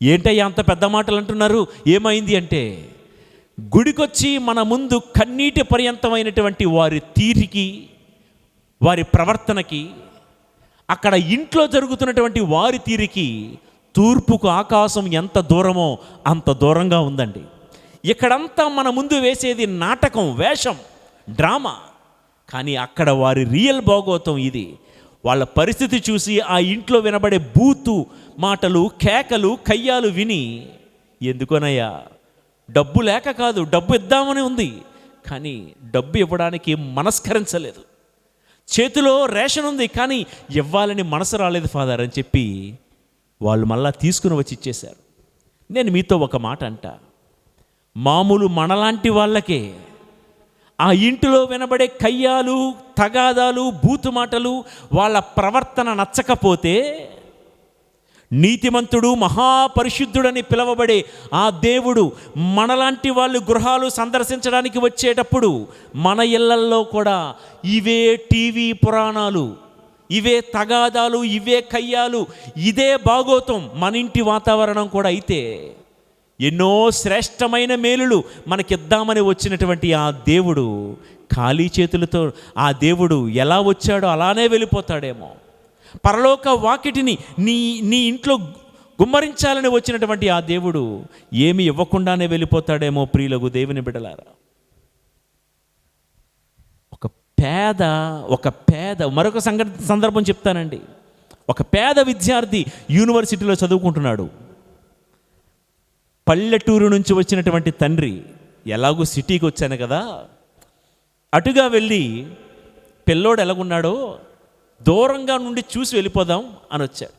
ఏంటయ్యా అంత పెద్ద మాటలు అంటున్నారు, ఏమైంది అంటే, గుడికొచ్చి మన ముందు కన్నీటి పర్యంతమైనటువంటి వారి తీరికి, వారి ప్రవర్తనకి, అక్కడ ఇంట్లో జరుగుతున్నటువంటి వారి తీరికి తూర్పుకు ఆకాశం ఎంత దూరమో అంత దూరంగా ఉందండి. ఇక్కడంతా మన ముందు వేసేది నాటకం, వేషం, డ్రామా, కానీ అక్కడ వారి రియల్ భాగోతం ఇది. వాళ్ళ పరిస్థితి చూసి ఆ ఇంట్లో వినబడే బూతు మాటలు, కేకలు, కయ్యాలు విని, ఎందుకోనయ్యా డబ్బు లేక కాదు, డబ్బు ఇద్దామని ఉంది, కానీ డబ్బు ఇవ్వడానికి మనస్కరించలేదు, చేతిలో రేషన్ ఉంది కానీ ఇవ్వాలని మనసు రాలేదు ఫాదర్ అని చెప్పి వాళ్ళు మళ్ళా తీసుకుని వచ్చి ఇచ్చేశారు. నేను మీతో ఒక మాట అంట, మామూలు మనలాంటి వాళ్ళకే ఆ ఇంటిలో వినబడే కయ్యాలు, తగాదాలు, బూతు మాటలు, వాళ్ళ ప్రవర్తన నచ్చకపోతే నీతిమంతుడు, మహాపరిశుద్ధుడని పిలువబడే ఆ దేవుడు మనలాంటి వాళ్ళు గృహాలు సందర్శించడానికి వచ్చేటప్పుడు మన ఇళ్లల్లో కూడా ఇవే టీవీ పురాణాలు, ఇవే తగాదాలు, ఇవే కయ్యాలు, ఇదే భాగోతం మన ఇంటి వాతావరణం కూడా అయితే ఎన్నో శ్రేష్టమైన మేలులు మనకిద్దామని వచ్చినటువంటి ఆ దేవుడు ఖాళీ చేతులతో ఆ దేవుడు ఎలా వచ్చాడో అలానే వెళ్ళిపోతాడేమో. పరలోక వాకిటిని నీ ఇంట్లో గుమ్మరించాలని వచ్చినటువంటి ఆ దేవుడు ఏమి ఇవ్వకుండానే వెళ్ళిపోతాడేమో. ప్రియులకు దేవుని బిడ్డలారా, ఒక పేద మరొక సందర్భం చెప్తానండి. ఒక పేద విద్యార్థి యూనివర్సిటీలో చదువుకుంటున్నాడు. పల్లెటూరు నుంచి వచ్చినటువంటి తండ్రి, ఎలాగూ సిటీకి వచ్చాను కదా, అటుగా వెళ్ళి పిల్లోడు ఎలాగున్నాడో దూరంగా నుండి చూసి వెళ్ళిపోదాం అని వచ్చాడు.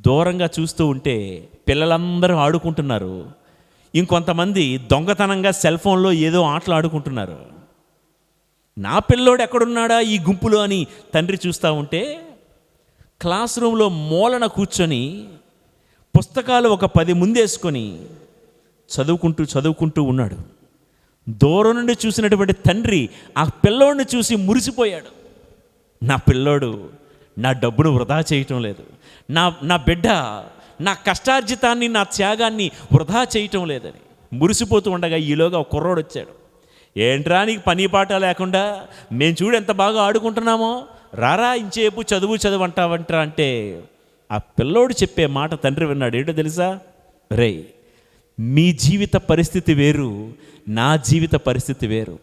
దూరంగా చూస్తూ ఉంటే పిల్లలందరూ ఆడుకుంటున్నారు, ఇంకొంతమంది దొంగతనంగా సెల్ ఫోన్లో ఏదో ఆటలు ఆడుకుంటున్నారు. నా పిల్లోడు ఎక్కడున్నాడా ఈ గుంపులో అని తండ్రి చూస్తూ ఉంటే క్లాస్ రూమ్లో మూలన కూర్చొని పుస్తకాలు ఒక 10 ముందేసుకొని చదువుకుంటూ ఉన్నాడు. దూరం నుండి చూసినటువంటి తండ్రి ఆ పిల్లోడిని చూసి మురిసిపోయాడు. నా పిల్లోడు నా డబ్బును వృధా చేయటం లేదు, నా బిడ్డ నా కష్టార్జితాన్ని, నా త్యాగాన్ని వృధా చేయటం లేదని మురిసిపోతూ ఉండగా ఈలోగా ఒక కుర్రోడు వచ్చాడు. ఏంట్రా నీకు పని పాట లేకుండా, మేము చూడు ఎంత బాగా ఆడుకుంటున్నామో, రారా ఇంచేపు చదువు అంటావంటరా అంటే ఆ పిల్లోడు చెప్పే మాట తండ్రి విన్నాడు. ఏంటో తెలుసా, రే మీ జీవిత పరిస్థితి వేరు, నా జీవిత పరిస్థితి వేరు.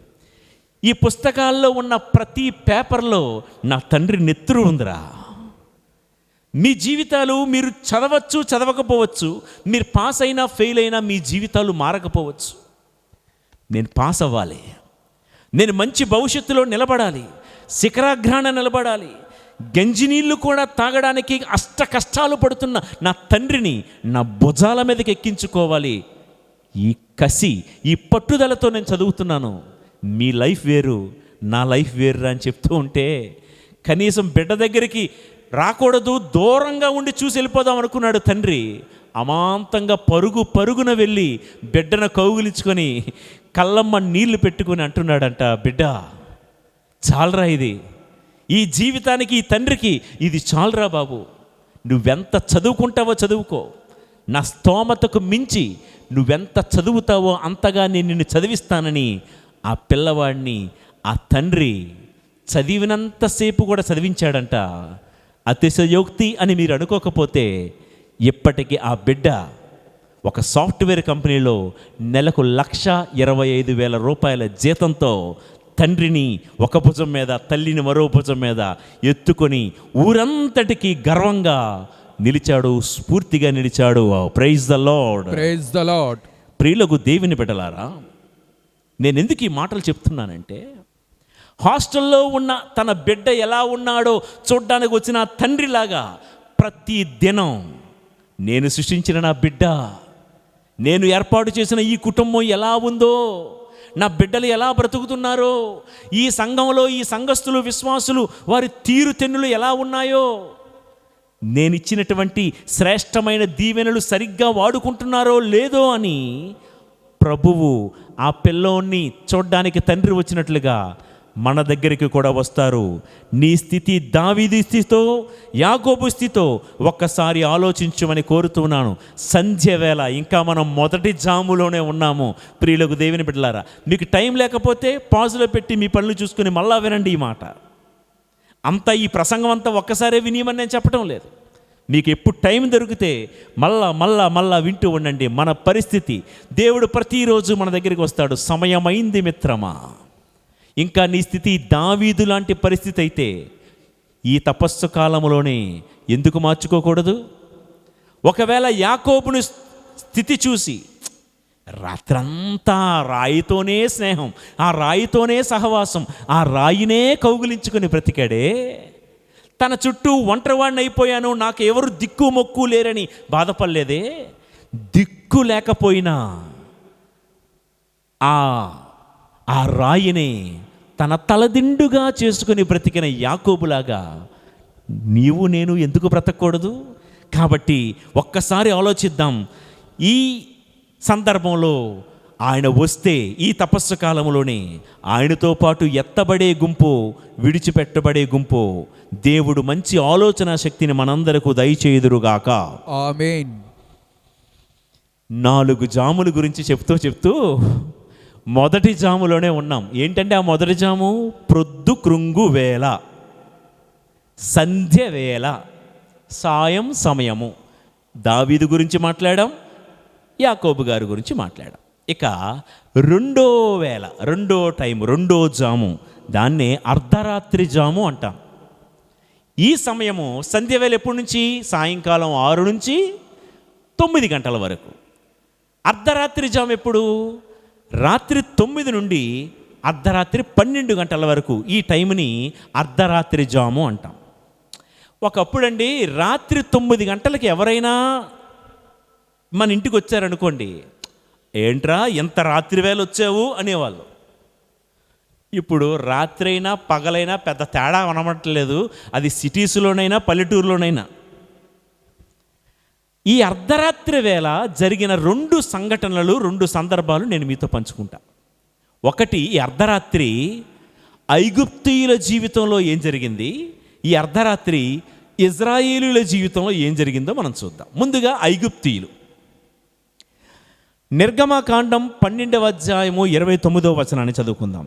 ఈ పుస్తకాల్లో ఉన్న ప్రతి పేపర్లో నా తండ్రి నెత్తురు ఉందిరా. మీ జీవితాలు మీరు చదవచ్చు, చదవకపోవచ్చు, మీరు పాస్ అయినా ఫెయిల్ అయినా మీ జీవితాలు మారకపోవచ్చు. నేను పాస్ అవ్వాలి, నేను మంచి భవిష్యత్తులో నిలబడాలి, శిఖరాగ్రాన నిలబడాలి, గంజినీళ్ళు కూడా తాగడానికి అష్ట కష్టాలు పడుతున్న నా తండ్రిని నా భుజాల మీదకి ఎక్కించుకోవాలి. ఈ కసి, ఈ పట్టుదలతో నేను చదువుతున్నాను. మీ లైఫ్ వేరు, నా లైఫ్ వేరు అని చెప్తూ ఉంటే కనీసం బిడ్డ దగ్గరికి రాకూడదు, దూరంగా ఉండి చూసి వెళ్ళిపోదాం అనుకున్నాడు తండ్రి. అమాంతంగా పరుగున వెళ్ళి బిడ్డను కౌగిలించుకొని కళ్ళమ్మ నీళ్లు పెట్టుకొని అంటున్నాడంట, బిడ్డ చాలరా, ఇది ఈ జీవితానికి, ఈ తండ్రికి ఇది చాలరా బాబు, నువ్వెంత చదువుకుంటావో చదువుకో, నా స్తోమతకు మించి నువ్వెంత చదువుతావో అంతగా నేను నిన్ను చదివిస్తానని ఆ పిల్లవాడిని ఆ తండ్రి చదివినంతసేపు కూడా చదివించాడంట. అతిశయోక్తి అని మీరు అనుకోకపోతే ఇప్పటికీ ఆ బిడ్డ ఒక సాఫ్ట్వేర్ కంపెనీలో నెలకు 1,25,000 రూపాయల జీతంతో తండ్రిని ఒక భుజం మీద, తల్లిని మరో భుజం మీద ఎత్తుకొని ఊరంతటికి గర్వంగా నిలిచాడు, స్ఫూర్తిగా నిలిచాడు. Praise the lord. Praise the lord. ప్రియులకు దేవుని బిడ్డలారా, నేను ఎందుకు ఈ మాటలు చెప్తున్నానంటే, హాస్టల్లో ఉన్న తన బిడ్డ ఎలా ఉన్నాడో చూడ్డానికి వచ్చిన తండ్రిలాగా ప్రతి దినం నేను సృష్టించిన నా బిడ్డ, నేను ఏర్పాటు చేసిన ఈ కుటుంబం ఎలా ఉందో, నా బిడ్డలు ఎలా బ్రతుకుతున్నారో, ఈ సంఘంలో ఈ సంఘస్థులు విశ్వాసులు వారి తీరుతెన్నులు ఎలా ఉన్నాయో, నేను ఇచ్చినటువంటి శ్రేష్టమైన దీవెనలు సరిగ్గా వాడుకుంటున్నారో లేదో అని ప్రభువు ఆ పిల్లోన్ని చూడ్డానికి తండ్రి వచ్చినట్లుగా మన దగ్గరికి కూడా వస్తారు. నీ స్థితి దావీదు స్థితితో, యాకోబు స్థితితో ఒక్కసారి ఆలోచించమని కోరుతున్నాను. సంధ్య వేళ ఇంకా మనం మొదటి జాములోనే ఉన్నాము. ప్రియులకు దేవుని బిడ్డలారా, మీకు టైం లేకపోతే పాజులో పెట్టి మీ పనులు చూసుకుని మళ్ళా వినండి ఈ మాట. అంతా ఈ ప్రసంగం అంతా ఒక్కసారే వినియమని నేను చెప్పడం లేదు. మీకు ఎప్పుడు టైం దొరికితే మళ్ళా వింటూ ఉండండి. మన పరిస్థితి, దేవుడు ప్రతిరోజు మన దగ్గరికి వస్తాడు. సమయమైంది మిత్రమా, ఇంకా నీ స్థితి దావీదు లాంటి పరిస్థితి అయితే ఈ తపస్సు కాలంలోనే ఎందుకు మార్చుకోకూడదు? ఒకవేళ యాకోబుని స్థితి చూసి రాత్రంతా రాయితోనే స్నేహం, ఆ రాయితోనే సహవాసం, ఆ రాయినే కౌగిలించుకొని బ్రతికాడే, తన చుట్టూ ఒంటరివాడిని అయిపోయాను, నాకు ఎవరు దిక్కు మొక్కు లేరని బాధపడలేదే. దిక్కు లేకపోయినా ఆ రాయిని తన తలదిండుగా చేసుకుని బ్రతికిన యాకోబులాగా నీవు నేను ఎందుకు బ్రతకూడదు? కాబట్టి ఒక్కసారి ఆలోచిద్దాం. ఈ సందర్భంలో ఆయన వస్తే ఈ తపస్సు కాలంలోనే ఆయనతో పాటు ఎత్తబడే గుంపు, విడిచిపెట్టబడే గుంపు, దేవుడు మంచి ఆలోచన శక్తిని మనందరకు దయచేయుదురుగాక. ఆమేన్. 4 జాముల గురించి చెప్తూ మొదటి జాములోనే ఉన్నాం. ఏంటంటే ఆ మొదటి జాము ప్రొద్దు కృంగు వేళ, సంధ్య వేళ, సాయం సమయము. దావీదు గురించి మాట్లాడాం, యాకోబు గారి గురించి మాట్లాడాం. ఇక రెండో వేళ, రెండో టైం, రెండో జాము, దాన్నే అర్ధరాత్రి జాము అంటాం. ఈ సమయము సంధ్య వేళ ఎప్పటి నుంచి? సాయంకాలం 6 నుంచి 9 గంటల వరకు. అర్ధరాత్రి జాము ఎప్పుడు? రాత్రి 9 నుండి అర్ధరాత్రి 12 గంటల వరకు. ఈ టైంని అర్ధరాత్రి జాము అంటాం. ఒకప్పుడండి రాత్రి 9 గంటలకి ఎవరైనా మన ఇంటికి వచ్చారనుకోండి, ఏంట్రా ఎంత రాత్రి వేళ వచ్చావు అనేవాళ్ళు. ఇప్పుడు రాత్రి అయినా పగలైనా పెద్ద తేడా అనమట్లేదు. అది సిటీస్లోనైనా పల్లెటూరులోనైనా. ఈ అర్ధరాత్రి వేళ జరిగిన 2 సంఘటనలు, 2 సందర్భాలు నేను మీతో పంచుకుంటా. ఒకటి, ఈ అర్ధరాత్రి ఐగుప్తీయుల జీవితంలో ఏం జరిగింది, ఈ అర్ధరాత్రి ఇజ్రాయేలీయుల జీవితంలో ఏం జరిగిందో మనం చూద్దాం. ముందుగా ఐగుప్తీయులు. నిర్గమకాండం 12వ అధ్యాయము 29వ వచనాన్ని చదువుకుందాం.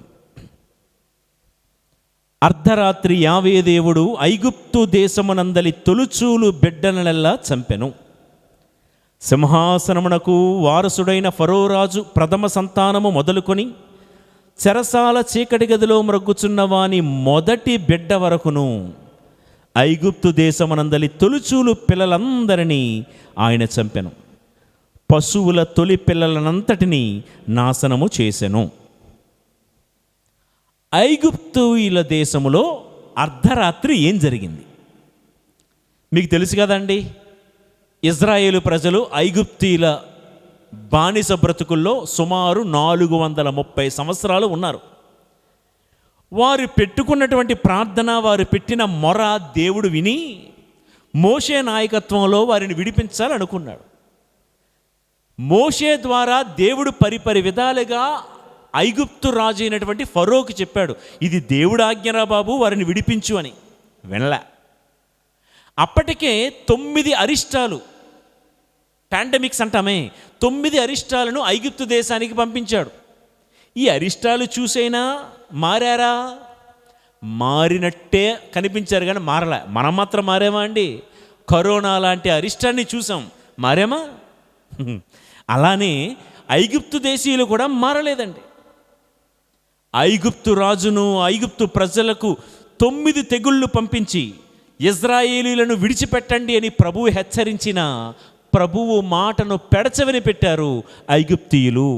అర్ధరాత్రి యావే దేవుడు ఐగుప్తు దేశమునందలి తొలుచూలు బిడ్డలనెల్లా చంపెను. సింహాసనమునకు వారసుడైన ఫరోరాజు ప్రథమ సంతానము మొదలుకొని చెరసాల చీకటి గదిలో మ్రగ్గుచున్న వాని మొదటి బిడ్డ వరకును ఐగుప్తు దేశమునందలి తొలుచూలు పిల్లలందరినీ ఆయన చంపెను. పశువుల తొలి పిల్లలనంతటినీ నాశనము చేసెను. ఐగుప్తుల దేశములో అర్ధరాత్రి ఏం జరిగింది మీకు తెలుసు కదండి. ఇజ్రాయేలు ప్రజలు ఐగుప్తీయుల బానిస బ్రతుకుల్లో సుమారు 430 సంవత్సరాలు ఉన్నారు. వారు పెట్టుకున్నటువంటి ప్రార్థన, వారు పెట్టిన మొర దేవుడు విని మోషే నాయకత్వంలో వారిని విడిపించాలనుకున్నాడు. మోషే ద్వారా దేవుడు పరిపరి విధాలుగా ఐగుప్తు రాజు అయినటువంటి ఫరోకి చెప్పాడు, ఇది దేవుడు ఆజ్ఞరా బాబు, వారిని విడిపించు అని. వినలే. అప్పటికే 9 అరిష్టాలు, పాండమిక్స్ అంటామే, 9 అరిష్టాలను ఐగుప్తు దేశానికి పంపించాడు. ఈ అరిష్టాలు చూసైనా మారారా? మారినట్టే కనిపించారు కానీ మారలే. మనం మాత్రం మారేమా అండి? కరోనా లాంటి అరిష్టాన్ని చూసాం, మారేమా? అలానే ఐగుప్తు దేశీయులు కూడా మారలేదండి. ఐగుప్తు రాజును ఐగుప్తు ప్రజలకు 9 తెగుళ్ళు పంపించి ఇజ్రాయేలీలను విడిచిపెట్టండి అని ప్రభువు హెచ్చరించిన ప్రభువు మాటను పెడచెవిన పెట్టారు ఐగుప్తీయులు.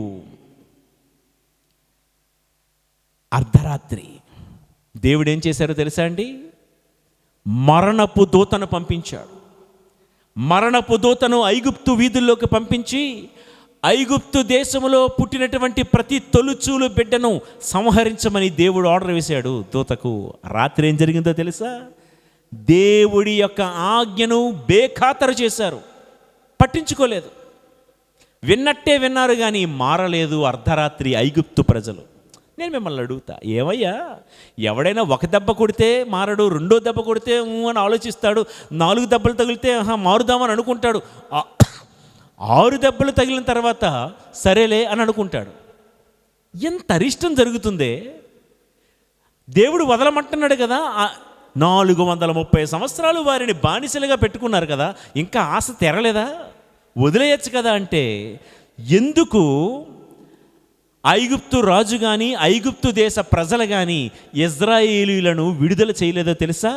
అర్ధరాత్రి దేవుడు ఏం చేశారో తెలుసా అండి? మరణపు దూతను పంపించాడు. మరణపు దూతను ఐగుప్తు వీధుల్లోకి పంపించి ఐగుప్తు దేశంలో పుట్టినటువంటి ప్రతి తొలుచూలు బిడ్డను సంహరించమని దేవుడు ఆర్డర్ వేశాడు దూతకు. రాత్రి ఏం జరిగిందో తెలుసా? దేవుడి యొక్క ఆజ్ఞను బేఖాతరు చేశారు, పట్టించుకోలేదు. విన్నట్టే విన్నారు కానీ మారలేదు అర్ధరాత్రి ఐగుప్తు ప్రజలు. నేను మిమ్మల్ని అడుగుతా, ఏమయ్యా, ఎవడైనా ఒక దెబ్బ కొడితే మారడు, రెండో దెబ్బ కొడితే అని ఆలోచిస్తాడు, 4 దెబ్బలు తగిలితే మారుదామని అనుకుంటాడు, 6 దెబ్బలు తగిలిన తర్వాత సరేలే అని అనుకుంటాడు. ఎంత అరిష్టం జరుగుతుందే! దేవుడు వదలమంటున్నాడు కదా. 430 సంవత్సరాలు వారిని బానిసలుగా పెట్టుకున్నారు కదా, ఇంకా ఆశ తెరలేదా? వదిలేయచ్చు కదా అంటే ఎందుకు ఐగుప్తు రాజు కానీ ఐగుప్తు దేశ ప్రజలు కానీ ఇజ్రాయేలీలను విడుదల చేయలేదో తెలుసా?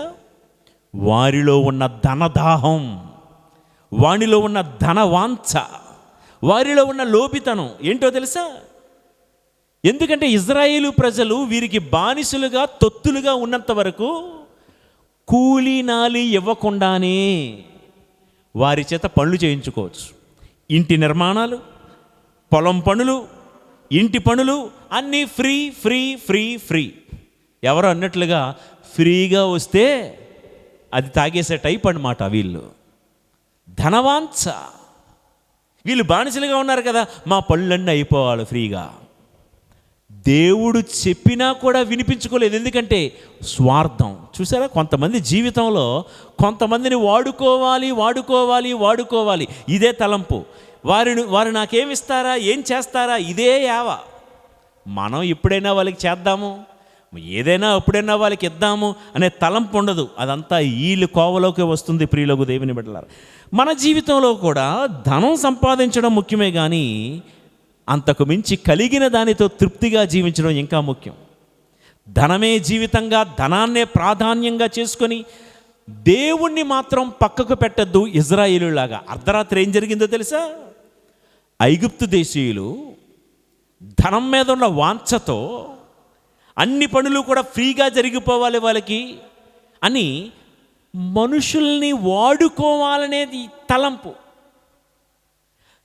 వారిలో ఉన్న ధనదాహం, వారిలో ఉన్న ధనవాంఛ, వారిలో ఉన్న లోభితనం ఏంటో తెలుసా? ఎందుకంటే ఇజ్రాయేలు ప్రజలు వీరికి బానిసలుగా తొత్తులుగా ఉన్నంత వరకు కూలీ నాలి ఇవ్వకుండానే వారి చేత పనులు చేయించుకోవచ్చు. ఇంటి నిర్మాణాలు, పొలం పనులు, ఇంటి పనులు అన్నీ ఫ్రీ ఫ్రీ ఫ్రీ ఫ్రీ. ఎవరు అన్నట్లుగా ఫ్రీగా వస్తే అది తాగేసే టైప్ అన్నమాట. వీళ్ళు ధనవాంఛ, వీళ్ళు బానిసలుగా ఉన్నారు కదా, మా పళ్ళన్నీ అయిపోవాలి ఫ్రీగా. దేవుడు చెప్పినా కూడా వినిపించుకోలేదు. ఎందుకంటే స్వార్థం. చూసారా, కొంతమంది జీవితంలో కొంతమందిని వాడుకోవాలి వాడుకోవాలి వాడుకోవాలి, ఇదే తలంపు. వారు నాకేమిస్తారా, ఏం చేస్తారా, ఇదే యావ. మనం ఎప్పుడైనా వాళ్ళకి చేద్దాము, ఏదైనా ఎప్పుడైనా వాళ్ళకి ఇద్దాము అనే తలంపు ఉండదు. అదంతా వీళ్ళు కోవలోకి వస్తుంది. ప్రియులకు దేవుని బిడ్డలారా, మన జీవితంలో కూడా ధనం సంపాదించడం ముఖ్యమే కానీ అంతకు మించి కలిగిన దానితో తృప్తిగా జీవించడం ఇంకా ముఖ్యం. ధనమే జీవితంగా, ధనాన్నే ప్రాధాన్యంగా చేసుకొని దేవుణ్ణి మాత్రం పక్కకు పెట్టద్దు. ఇజ్రాయేలులాగా అర్ధరాత్రి ఏం జరిగిందో తెలుసా? ఐగుప్తు దేశీయులు ధనం మీద ఉన్న వాంఛతో అన్ని పనులు కూడా ఫ్రీగా జరిగిపోవాలి వాళ్ళకి అని మనుషుల్ని వాడుకోవాలనేది తలంపు.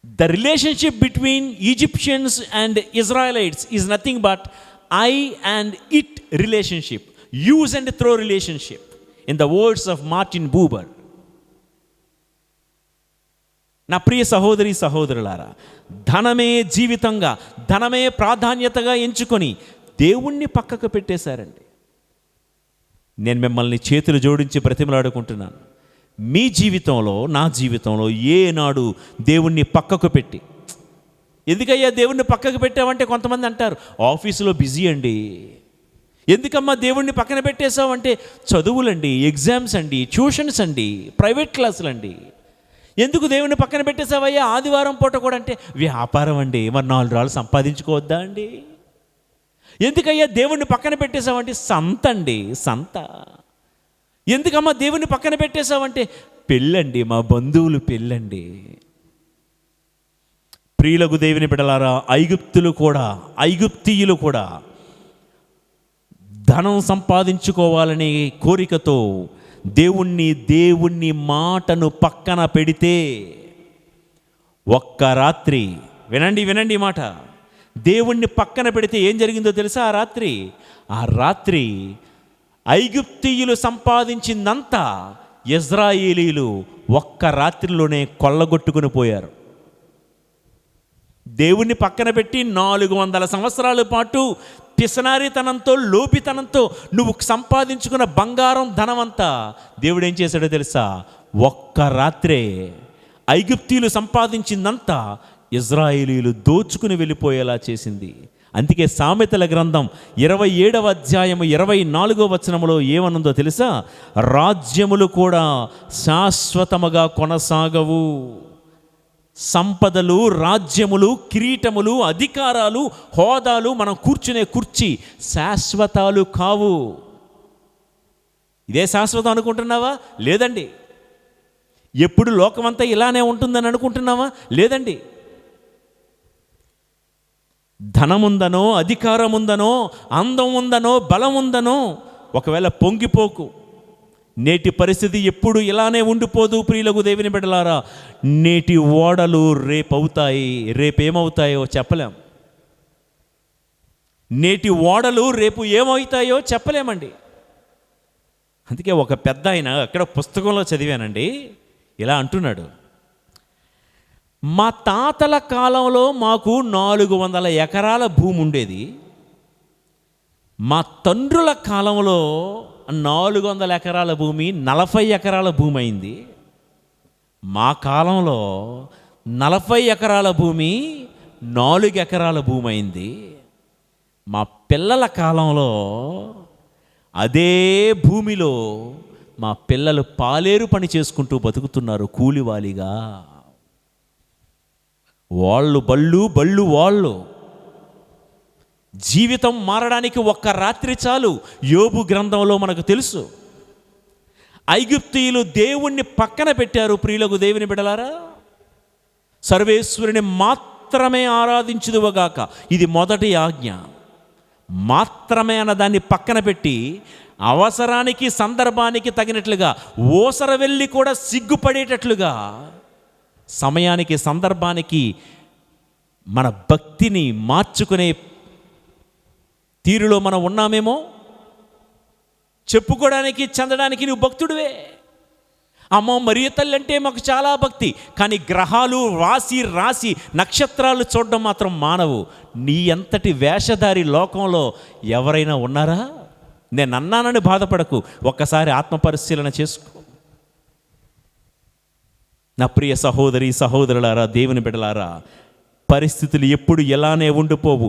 The relationship between Egyptians and Israelites is nothing but I and it relationship, use and throw relationship, in the words of Martin Buber. నా ప్రియ సహోదరి సహోదరులారా, ధనమే జీవితంగా, ధనమే ప్రాధాన్యతగా ఎంచుకొని దేవుణ్ణి పక్కకు పెట్టేశారండి. నేను మిమ్మల్ని చేతులు జోడించి బ్రతిమలాడుకుంటున్నాను. మీ జీవితంలో, నా జీవితంలో ఏనాడు దేవుణ్ణి పక్కకు పెట్టి, ఎందుకయ్యా దేవుణ్ణి పక్కకు పెట్టావంటే కొంతమంది అంటారు ఆఫీసులో బిజీ అండి. ఎందుకమ్మా దేవుణ్ణి పక్కన పెట్టేశావంటే చదువులండి, ఎగ్జామ్స్ అండి, ట్యూషన్స్ అండి, ప్రైవేట్ క్లాసులు అండి. ఎందుకు దేవుణ్ణి పక్కన పెట్టేశావయ్యా ఆదివారం పూట కూడా అంటే వ్యాపారం అండి, మరి 4 రాళ్ళు సంపాదించుకోవద్దా అండి. ఎందుకయ్యా దేవుణ్ణి పక్కన పెట్టేశావంటే సంత అండి, సంత. ఎందుకమ్మా దేవుణ్ణి పక్కన పెట్టేశావంటే పెళ్ళండి, మా బంధువులు పెళ్ళండి. ప్రియులకు దేవుని బిడ్డలారా, ఐగుప్తీయులు కూడా ధనం సంపాదించుకోవాలనే కోరికతో దేవుణ్ణి మాటను పక్కన పెడితే ఒక్క రాత్రి, వినండి మాట, దేవుణ్ణి పక్కన పెడితే ఏం జరిగిందో తెలుసా? ఆ రాత్రి ఐగుప్తీయులు సంపాదించిందంతా ఇజ్రాయేలీలు ఒక్క రాత్రిలోనే కొల్లగొట్టుకుని పోయారు. దేవుణ్ణి పక్కన పెట్టి 400 సంవత్సరాల పాటు పిసనారితనంతో, లోపితనంతో నువ్వు సంపాదించుకున్న బంగారం, ధనమంతా దేవుడు ఏం చేశాడో తెలుసా? ఒక్క రాత్రే ఐగుప్తీయులు సంపాదించిందంతా ఇజ్రాయేలీలు దోచుకుని వెళ్ళిపోయేలా చేసింది. అందుకే సామెతల గ్రంథం 27వ అధ్యాయం 24వ వచనములో ఏమనుందో తెలుసా? రాజ్యములు కూడా శాశ్వతముగా కొనసాగవు. సంపదలు, రాజ్యములు, కిరీటములు, అధికారాలు, హోదాలు, మనం కూర్చునే కుర్చీ శాశ్వతాలు కావు. ఇదే శాశ్వతం అనుకుంటున్నావా? లేదండి. ఎప్పుడు లోకమంతా ఇలానే ఉంటుందని అనుకుంటున్నావా? లేదండి. ధనముందనో, అధికారం ఉందనో, అందం ఉందనో, బలం ఉందనో ఒకవేళ పొంగిపోకు. నేటి పరిస్థితి ఎప్పుడు ఇలానే ఉండిపోదు. ప్రియులకు దేవుని బిడ్డలారా, నేటి ఓడలు రేపవుతాయి, రేపేమవుతాయో చెప్పలేం. నేటి ఓడలు రేపు ఏమవుతాయో చెప్పలేమండి. అందుకే ఒక పెద్ద ఆయన అక్కడ పుస్తకంలో చదివానండి, ఇలా అంటున్నాడు, మా తాతల కాలంలో మాకు 400 ఎకరాల భూమి ఉండేది. మా తండ్రుల కాలంలో 400 ఎకరాల భూమి 40 ఎకరాల భూమి అయింది. మా కాలంలో 40 ఎకరాల భూమి 4 ఎకరాల భూమి అయింది. మా పిల్లల కాలంలో అదే భూమిలో మా పిల్లలు పాలేరు పని చేసుకుంటూ బతుకుతున్నారు కూలివాలిగా. వాళ్ళు బళ్ళు వాళ్ళు. జీవితం మారడానికి ఒక్క రాత్రి చాలు. యోబు గ్రంథంలో మనకు తెలుసు. ఐగుప్తీయులు దేవుణ్ణి పక్కన పెట్టారు. ప్రియులకు దేవుని బిడ్డలారా, సర్వేశ్వరుని మాత్రమే ఆరాధించుదువుగాక, ఇది మొదటి ఆజ్ఞ. మాత్రమే అన్న దాన్ని పక్కన పెట్టి అవసరానికి, సందర్భానికి తగినట్లుగా, ఓసర వెళ్ళి కూడా సిగ్గుపడేటట్లుగా, సమయానికి, సందర్భానికి మన భక్తిని మార్చుకునే తీరులో మనం ఉన్నామేమో. చెప్పుకోవడానికి, చెందడానికి నువ్వు భక్తుడివే. అమ్మో మరియ తల్లి అంటే మాకు చాలా భక్తి, కానీ గ్రహాలు రాసి నక్షత్రాలు చూడడం మాత్రం మానవు. నీ అంతటి వేషధారి లోకంలో ఎవరైనా ఉన్నారా? నేను అన్నానని బాధపడకు, ఒక్కసారి ఆత్మపరిశీలన చేసుకో. నా ప్రియ సహోదరి సహోదరులారా, దేవుని బిడ్డలారా, పరిస్థితులు ఎప్పుడు ఎలానే ఉండిపోవు.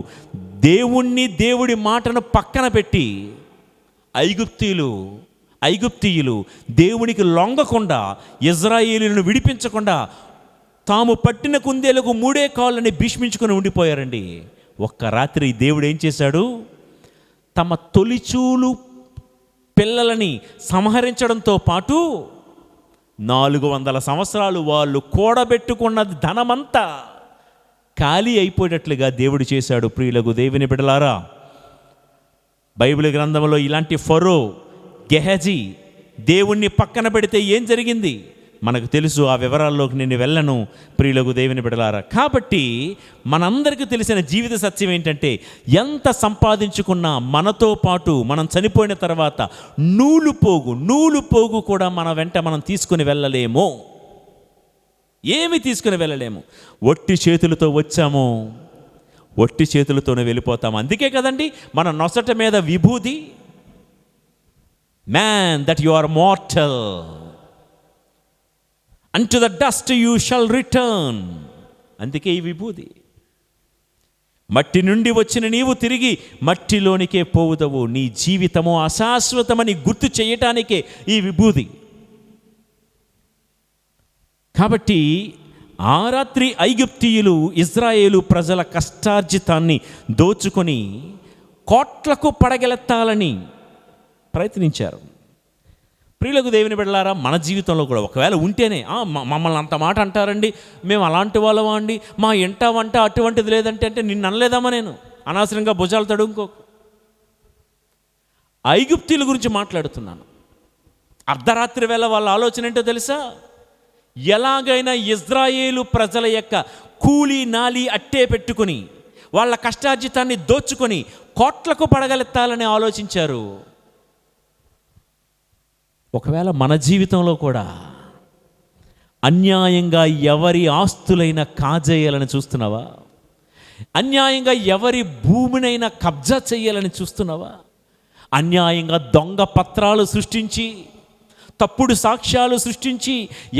దేవుడి మాటను పక్కన పెట్టి ఐగుప్తీయులు దేవునికి లొంగకుండా, ఇజ్రాయేలును విడిపించకుండా, తాము పట్టిన కుందేలకు 3 కాళ్ళని భీష్మించుకొని ఉండిపోయారండి. ఒక్క రాత్రి దేవుడు ఏం చేశాడు? తమ తొలిచూలు పిల్లలని సంహరించడంతో పాటు 400 సంవత్సరాలు వాళ్ళు కూడబెట్టుకున్న ధనమంతా ఖాళీ అయిపోయేటట్లుగా దేవుడు చేశాడు. ప్రియులకు దేవుని బిడ్డలారా, బైబిల్ గ్రంథంలో ఇలాంటి ఫరో, గెహజీ దేవుణ్ణి పక్కన పెడితే ఏం జరిగింది మనకు తెలుసు. ఆ వివరాల్లోకి నేను వెళ్ళను ప్రియులకు దేవుని బిడ్డలారా. కాబట్టి మనందరికీ తెలిసిన జీవిత సత్యం ఏంటంటే, ఎంత సంపాదించుకున్నా మనతో పాటు మనం చనిపోయిన తర్వాత నూలు పోగు కూడా మన వెంట మనం తీసుకుని వెళ్ళలేము. ఏమి తీసుకుని వెళ్ళలేము. ఒట్టి చేతులతో వచ్చాము, ఒట్టి చేతులతోనే వెళ్ళిపోతాము. అందుకే కదండి మన నొసట మీద విభూది, man that you are mortal, unto the dust you shall return. అందుకే ఈ విభూది. మట్టి నుండి వచ్చిన నీవు తిరిగి మట్టిలోనికే పోవుదవు. నీ జీవితము అశాశ్వతమని గుర్తు చేయటానికే ఈ విభూది. కాబట్టి ఆ రాత్రి ఐగుప్తీయులు ఇజ్రాయేలు ప్రజల కష్టార్జితాన్ని దోచుకొని కోట్లకు పడగెలెత్తాలని ప్రయత్నించారు. ప్రియులకు దేవుని బిడ్డలారా, మన జీవితంలో కూడా ఒకవేళ ఉంటేనే మమ్మల్ని అంత మాట అంటారండి, మేము అలాంటి వాళ్ళమా అండి, మా ఎంట వంట అటువంటిది లేదంటే అంటే నిన్ను అనలేదామా? నేను అనవసరంగా భుజాలు తడుముకోకు. ఐగుప్తీయుల గురించి మాట్లాడుతున్నాను. అర్ధరాత్రి వేళ వాళ్ళ ఆలోచన ఏంటో తెలుసా? ఎలాగైనా ఇజ్రాయేలు ప్రజల యొక్క కూలీ నాలి అట్టే పెట్టుకుని వాళ్ళ కష్టార్జితాన్ని దోచుకొని కోట్లకు పడగలెత్తాలని ఆలోచించారు. ఒకవేళ మన జీవితంలో కూడా అన్యాయంగా ఎవరి ఆస్తులైనా కాజేయాలని చూస్తున్నావా? అన్యాయంగా ఎవరి భూమినైనా కబ్జా చేయాలని చూస్తున్నావా? అన్యాయంగా దొంగ పత్రాలు సృష్టించి, తప్పుడు సాక్ష్యాలు సృష్టించి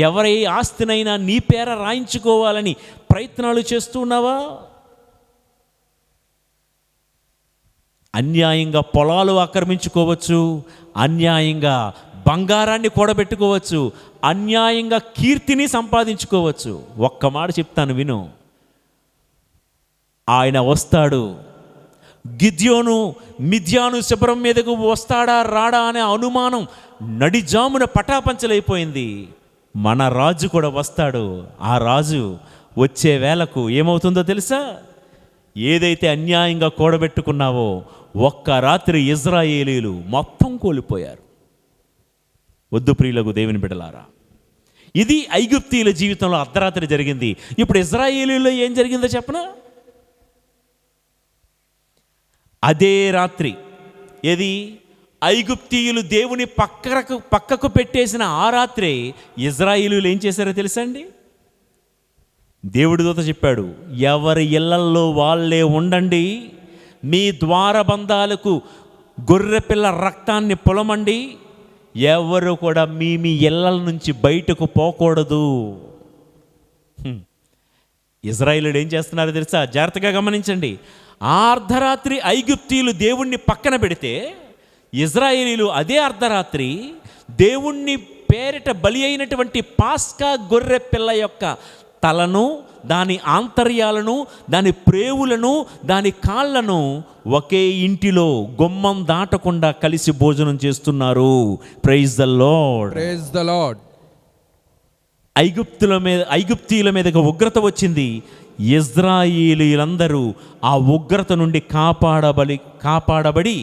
ఎవరి ఆస్తినైనా నీ పేర రాయించుకోవాలని ప్రయత్నాలు చేస్తున్నావా? అన్యాయంగా పొలాలు ఆక్రమించుకోవచ్చు, అన్యాయంగా బంగారాన్ని కూడబెట్టుకోవచ్చు, అన్యాయంగా కీర్తిని సంపాదించుకోవచ్చు. ఒక్క మాట చెప్తాను విను. ఆయన వస్తాడు. గిద్యోను మిద్యాను శిబిరం మీదకు వస్తాడా రాడా అనే అనుమానం నడిజామున పటాపంచలైపోయింది. మన రాజు కూడా వస్తాడు. ఆ రాజు వచ్చే వేళకు ఏమవుతుందో తెలుసా? ఏదైతే అన్యాయంగా కూడబెట్టుకున్నావో ఒక్క రాత్రి ఇజ్రాయేలీలు మొత్తం కోల్పోయారు. వద్దు ప్రియులకు దేవుని బిడ్డలారా, ఇది ఐగుప్తీయుల జీవితంలో అర్ధరాత్రి జరిగింది. ఇప్పుడు ఇజ్రాయేలీలో ఏం జరిగిందో చెప్పనా? అదే రాత్రి ఏది ఐగుప్తీయులు దేవుని పక్కకు పెట్టేసిన ఆ రాత్రి ఇజ్రాయేలీలు ఏం చేశారో తెలుసా అండి? దేవుడి దూత చెప్పాడు, ఎవరి ఇళ్లల్లో వాళ్ళే ఉండండి, మీ ద్వారబంధాలకు గొర్రెపిల్ల రక్తాన్ని పొలమండి, ఎవరు కూడా మీ ఇళ్లల నుంచి బయటకు పోకూడదు. ఇజ్రాయేలీలు ఏం చేస్తున్నారో తెలుసా? జాగ్రత్తగా గమనించండి. ఆ అర్ధరాత్రి ఐగుప్తీయులు దేవుణ్ణి పక్కన పెడితే, ఇజ్రాయేలీలు అదే అర్ధరాత్రి దేవుణ్ణి పేరిట బలి అయినటువంటి పాస్కా గొర్రె పిల్ల యొక్క తలను, దాని ఆంతర్యాలను, దాని ప్రేవులను, దాని కాళ్ళను ఒకే ఇంటిలో గుమ్మం దాటకుండా కలిసి భోజనం చేస్తున్నారు. Praise the lord. Praise the lord. ఐగుప్తీయుల మీదకి ఉగ్రత వచ్చింది. ఇజ్రాయేలీలందరూ ఆ ఉగ్రత నుండి కాపాడబడి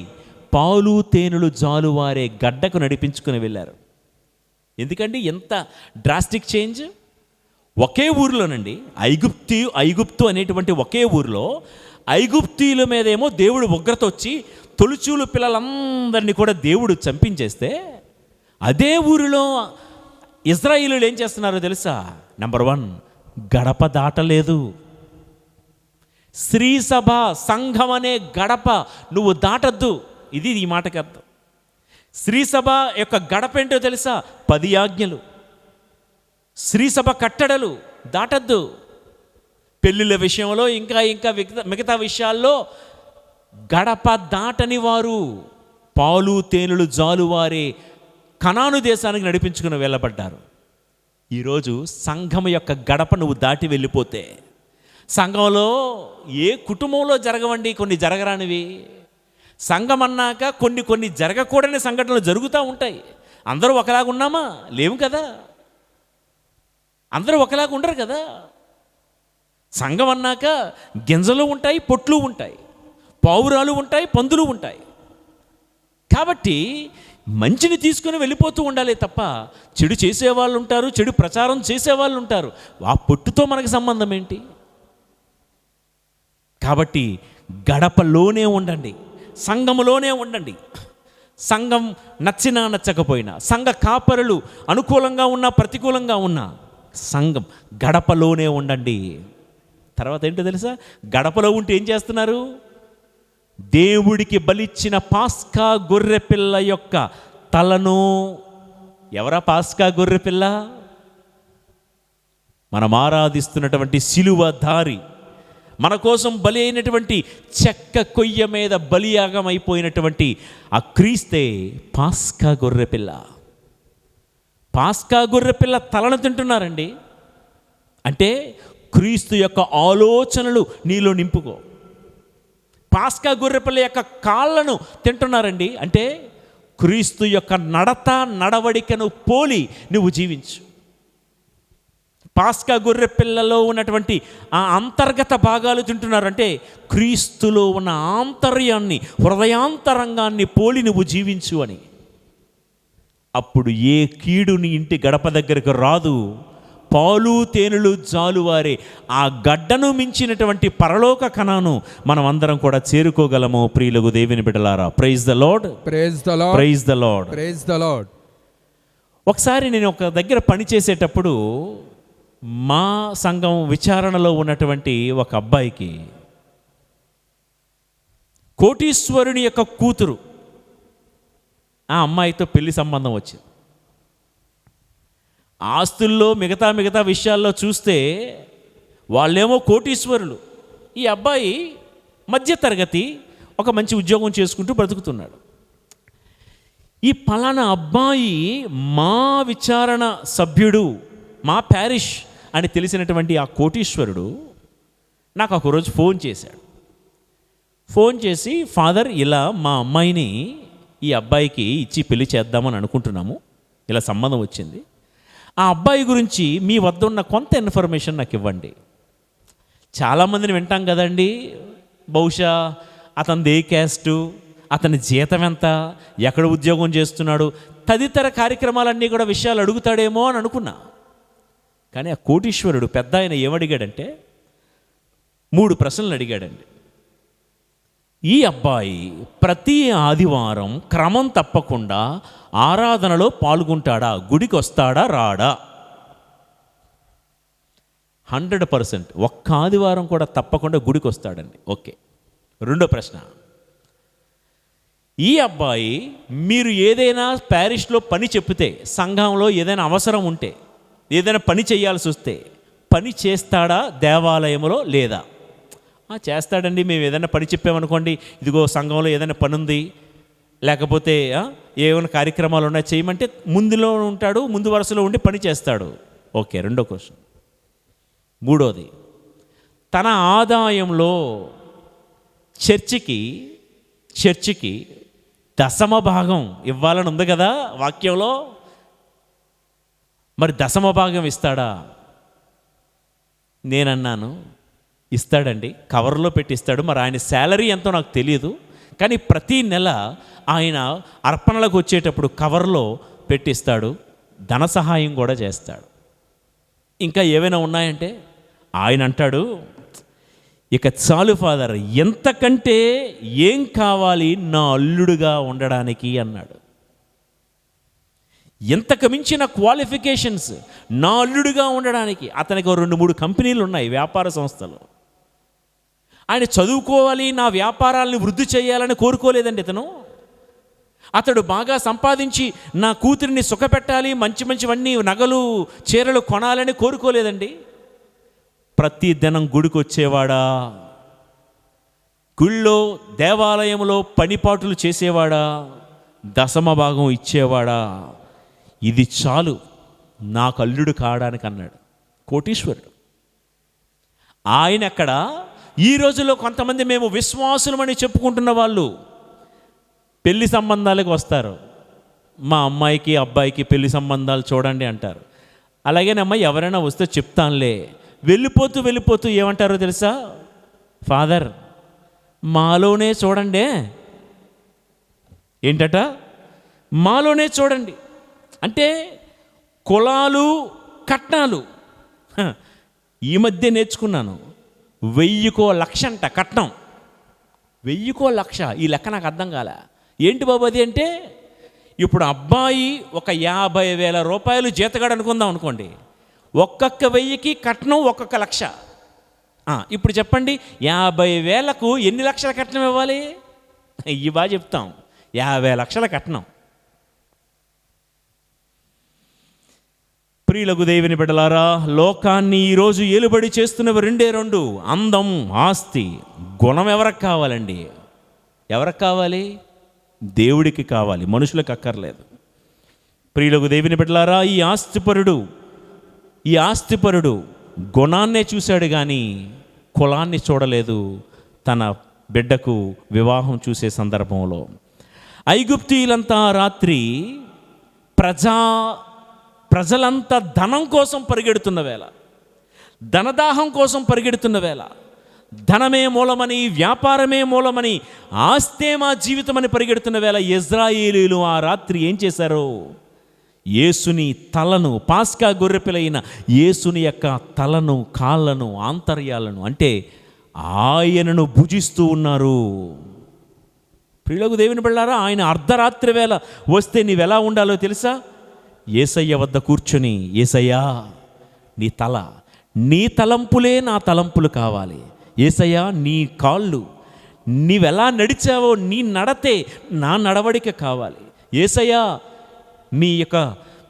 పాలు తేనెలు జాలువారే గడ్డకు నడిపించుకుని వెళ్ళారు. ఎందుకండి ఎంత డ్రాస్టిక్ చేంజ్? ఒకే ఊరిలోనండి ఐగుప్తు అనేటువంటి ఒకే ఊరిలో ఐగుప్తీయుల మీదేమో దేవుడు ఉగ్రత వచ్చి తొలిచూలు పిల్లలందరినీ కూడా దేవుడు చంపించేస్తే, అదే ఊరిలో ఇజ్రాయేలీలు ఏం చేస్తున్నారో తెలుసా? నెంబర్ 1, గడప దాటలేదు. స్త్రీ సభ సంఘం అనే గడప నువ్వు దాటద్దు. ఇది ఈ మాటకి అర్థం. స్త్రీ సభ యొక్క గడప ఏంటో తెలుసా? 10 ఆజ్ఞలు. స్త్రీ సభ కట్టడలు దాటద్దు. పెళ్ళిళ్ళ విషయంలో ఇంకా మిగతా విషయాల్లో గడప దాటని వారు పాలు తేనెలు జాలువారే కనాను దేశానికి నడిపించుకుని వెళ్ళబడ్డారు. ఈరోజు సంఘం యొక్క గడప నువ్వు దాటి వెళ్ళిపోతే, సంఘంలో ఏ కుటుంబంలో జరగవండి కొన్ని జరగరానివి. సంఘం అన్నాక కొన్ని జరగకూడని సంఘటనలు జరుగుతూ ఉంటాయి. అందరూ ఒకలాగా ఉన్నామా? లేవు కదా. అందరూ ఒకలాగా ఉండరు కదా. సంఘం అన్నాక గింజలు ఉంటాయి, పొట్లు ఉంటాయి, పావురాలు ఉంటాయి, పందులు ఉంటాయి. కాబట్టి మంచిని తీసుకుని వెళ్ళిపోతూ ఉండాలి తప్ప, చెడు చేసేవాళ్ళు ఉంటారు, చెడు ప్రచారం చేసేవాళ్ళు ఉంటారు. ఆ పొట్టుతో మనకు సంబంధం ఏంటి? కాబట్టి గడపలోనే ఉండండి, సంఘములోనే ఉండండి. సంఘం నచ్చినా నచ్చకపోయినా, సంఘ కాపరులు అనుకూలంగా ఉన్నా ప్రతికూలంగా ఉన్నా, సంఘం గడపలోనే ఉండండి. తర్వాత ఏంటో తెలుసా? గడపలో ఉంటే ఏం చేస్తున్నారు? దేవుడికి బలిచ్చిన పాస్కా గొర్రె పిల్ల యొక్క తలను. ఎవరా పాస్కా గొర్రె పిల్ల? మనం ఆరాధిస్తున్నటువంటి సిలువధారి, మన కోసం బలి అయినటువంటి చెక్క కొయ్య మీద బలియాగం అయిపోయినటువంటి ఆ క్రీస్తే పాస్కా గొర్రె పిల్ల. పాస్కా గొర్రె పిల్ల తలను తింటున్నారండి అంటే క్రీస్తు యొక్క ఆలోచనలు నీలో నింపుకో. పాస్కా గొర్రెపిల్ల యొక్క కాళ్ళను తింటున్నారండి అంటే క్రీస్తు యొక్క నడవడికను పోలి నువ్వు జీవించు. పాస్కా గొర్రెపిల్లలో ఉన్నటువంటి ఆ అంతర్గత భాగాలు తింటున్నారంటే క్రీస్తులో ఉన్న ఆంతర్యాన్ని, హృదయాంతరంగాన్ని పోలి నువ్వు జీవించు అని. అప్పుడు ఏ కీడు నీ ఇంటి గడప దగ్గరకు రాదు. పాలు తేనెలు జాలువారే ఆ గడ్డను మించినటువంటి పరలోక కణాను మనం అందరం కూడా చేరుకోగలము. ప్రియులకు దేవుని బిడ్డలారా, praise the lord, praise the lord, praise the lord, praise the lord. ఒకసారి నేను ఒక దగ్గర పనిచేసేటప్పుడు మా సంఘం విచారణలో ఉన్నటువంటి ఒక అబ్బాయికి కోటీశ్వరుని యొక్క కూతురు, ఆ అమ్మాయితో పెళ్లి సంబంధం వచ్చింది. ఆస్తుల్లో మిగతా విషయాల్లో చూస్తే వాళ్ళేమో కోటీశ్వరులు, ఈ అబ్బాయి మధ్యతరగతి, ఒక మంచి ఉద్యోగం చేసుకుంటూ బ్రతుకుతున్నాడు. ఈ పలానా అబ్బాయి మా విచారణ సభ్యుడు, మా ప్యారిష్ అని తెలిసినటువంటి ఆ కోటీశ్వరుడు నాకు ఒకరోజు ఫోన్ చేశాడు. ఫోన్ చేసి, ఫాదర్ ఇలా మా అమ్మాయిని ఈ అబ్బాయికి ఇచ్చి పెళ్లి చేద్దామని అనుకుంటున్నాము, ఇలా సంబంధం వచ్చింది, ఆ అబ్బాయి గురించి మీ వద్ద ఉన్న కొంత ఇన్ఫర్మేషన్ నాకు ఇవ్వండి. చాలామందిని వింటాం కదండి, బహుశా అతనిది ఏ క్యాస్టు, అతని జీతం ఎంత, ఎక్కడ ఉద్యోగం చేస్తున్నాడు, తదితర కార్యక్రమాలన్నీ కూడా విషయాలు అడుగుతాడేమో అని అనుకున్నా. కానీ ఆ కోటీశ్వరుడు పెద్ద ఆయన ఏమడిగాడంటే 3 ప్రశ్నలు అడిగాడండి. ఈ అబ్బాయి ప్రతి ఆదివారం క్రమం తప్పకుండా ఆరాధనలో పాల్గొంటాడా, గుడికి వస్తాడా, రాడా? 100% ఒక్క ఆదివారం కూడా తప్పకుండా గుడికి వస్తాడండి. ఓకే. రెండో ప్రశ్న, ఈ అబ్బాయి మీరు ఏదైనా ప్యారిష్లో పని చెప్తే, సంఘంలో ఏదైనా అవసరం ఉంటే, ఏదైనా పని చేయాల్సి వస్తే పని చేస్తాడా దేవాలయంలో, లేదా? చేస్తాడండి, మేము ఏదైనా పని చెప్పామనుకోండి, ఇదిగో సంఘంలో ఏదైనా పని ఉంది, లేకపోతే ఏమైనా కార్యక్రమాలు ఉన్నాయి చేయమంటే ముందులో ఉంటాడు, ముందు వరుసలో ఉండి పని చేస్తాడు. ఓకే. రెండో క్వశ్చన్. మూడోది, తన ఆదాయంలో చర్చికి 10% ఇవ్వాలని ఉంది కదా వాక్యంలో, మరి 10% ఇస్తాడా? నేనన్నాను, ఇస్తాడండి, కవర్లో పెట్టి ఇస్తాడు. మరి ఆయన శాలరీ ఎంతో నాకు తెలియదు, కానీ ప్రతీ నెల ఆయన అర్పణలకు వచ్చేటప్పుడు కవర్లో పెట్టిస్తాడు, ధన సహాయం కూడా చేస్తాడు. ఇంకా ఏవైనా ఉన్నాయంటే ఆయన అంటాడు, ఇక చాలు ఫాదర్, ఎంతకంటే ఏం కావాలి నా అల్లుడుగా ఉండడానికి అన్నాడు. ఎంతకు మించిన క్వాలిఫికేషన్స్ నా అల్లుడుగా ఉండడానికి. అతనికి 2-3 కంపెనీలు ఉన్నాయి, వ్యాపార సంస్థలు. ఆయన చదువుకోవాలి, నా వ్యాపారాలను వృద్ధి చేయాలని కోరుకోలేదండి అతడు బాగా సంపాదించి నా కూతురిని సుఖపెట్టాలి, మంచివన్నీ నగలు చీరలు కొనాలని కోరుకోలేదండి. ప్రతి దినం గుడికి వచ్చేవాడా, గుళ్ళో దేవాలయంలో పనిపాటులు చేసేవాడా, 10% ఇచ్చేవాడా, ఇది చాలు నాకు అల్లుడు కావడానికి అన్నాడు కోటీశ్వరుడు. ఆయన అక్కడ ఈ రోజుల్లో కొంతమంది మేము విశ్వాసులమని చెప్పుకుంటున్న వాళ్ళు పెళ్లి సంబంధాలకు వస్తారు. మా అమ్మాయికి అబ్బాయికి పెళ్లి సంబంధాలు చూడండి అంటారు. అలాగేనమ్మా, ఎవరైనా వస్తే చెప్తానులే. వెళ్ళిపోతూ ఏమంటారో తెలుసా? ఫాదర్ మాలోనే చూడండి. ఏంటట? మాలోనే చూడండి అంటే కులాలు కట్నాలు. ఈ మధ్య నేర్చుకున్నాను, 1000కో లక్ష అంట కట్నం. 1000కో లక్ష, ఈ లెక్క నాకు అర్థం కాలే. ఏంటి బాబు అది అంటే, ఇప్పుడు అబ్బాయి ఒక 50,000 రూపాయలు జీతగాడు అనుకుందాం అనుకోండి, ఒక్కొక్క 1000కి కట్నం 1 లక్ష. ఇప్పుడు చెప్పండి, 50,000కు ఎన్ని లక్షల కట్నం ఇవ్వాలి? ఇవి బాగా చెప్తాం, 50 లక్షల కట్నం. ప్రియులకు దేవుని బిడ్డలారా, లోకాన్ని ఈరోజు ఏలుబడి చేస్తున్నవి 2 అందం, ఆస్తి. గుణం ఎవరికి కావాలండి? ఎవరికి కావాలి? దేవుడికి కావాలి, మనుషులకు అక్కర్లేదు. ప్రియులకు దేవుని బిడ్డలారా, ఈ ఆస్తిపరుడు గుణాన్నే చూశాడు కానీ కులాన్ని చూడలేదు. తన బిడ్డకు వివాహం చూసే సందర్భంలో ఐగుప్తీయులంతా రాత్రి ప్రజలంతా ధనం కోసం పరిగెడుతున్న వేళ, ధనదాహం కోసం పరిగెడుతున్న వేళ, ధనమే మూలమని, వ్యాపారమే మూలమని, ఆస్తే మా జీవితం అని పరిగెడుతున్న వేళ ఇజ్రాయేలీయులు ఆ రాత్రి ఏం చేశారో, యేసుని తలను, పాస్కా గొర్రెపిల్లైన యేసుని యొక్క తలను, కాళ్ళను, ఆంతర్యాలను, అంటే ఆయనను భుజిస్తూ ఉన్నారు. ప్రియులకు దేవుని బిడ్డలారా, ఆయన అర్ధరాత్రి వేళ వస్తే నీవెలా ఉండాలో తెలుసా? యేసయ్య వద్ద కూర్చొని, యేసయ్యా నీ తల, నీ తలంపులే నా తలంపులు కావాలి. యేసయ్యా నీ కాళ్ళు, నీవెలా నడిచావో నీ నడతే నా నడవడిక కావాలి. యేసయ్యా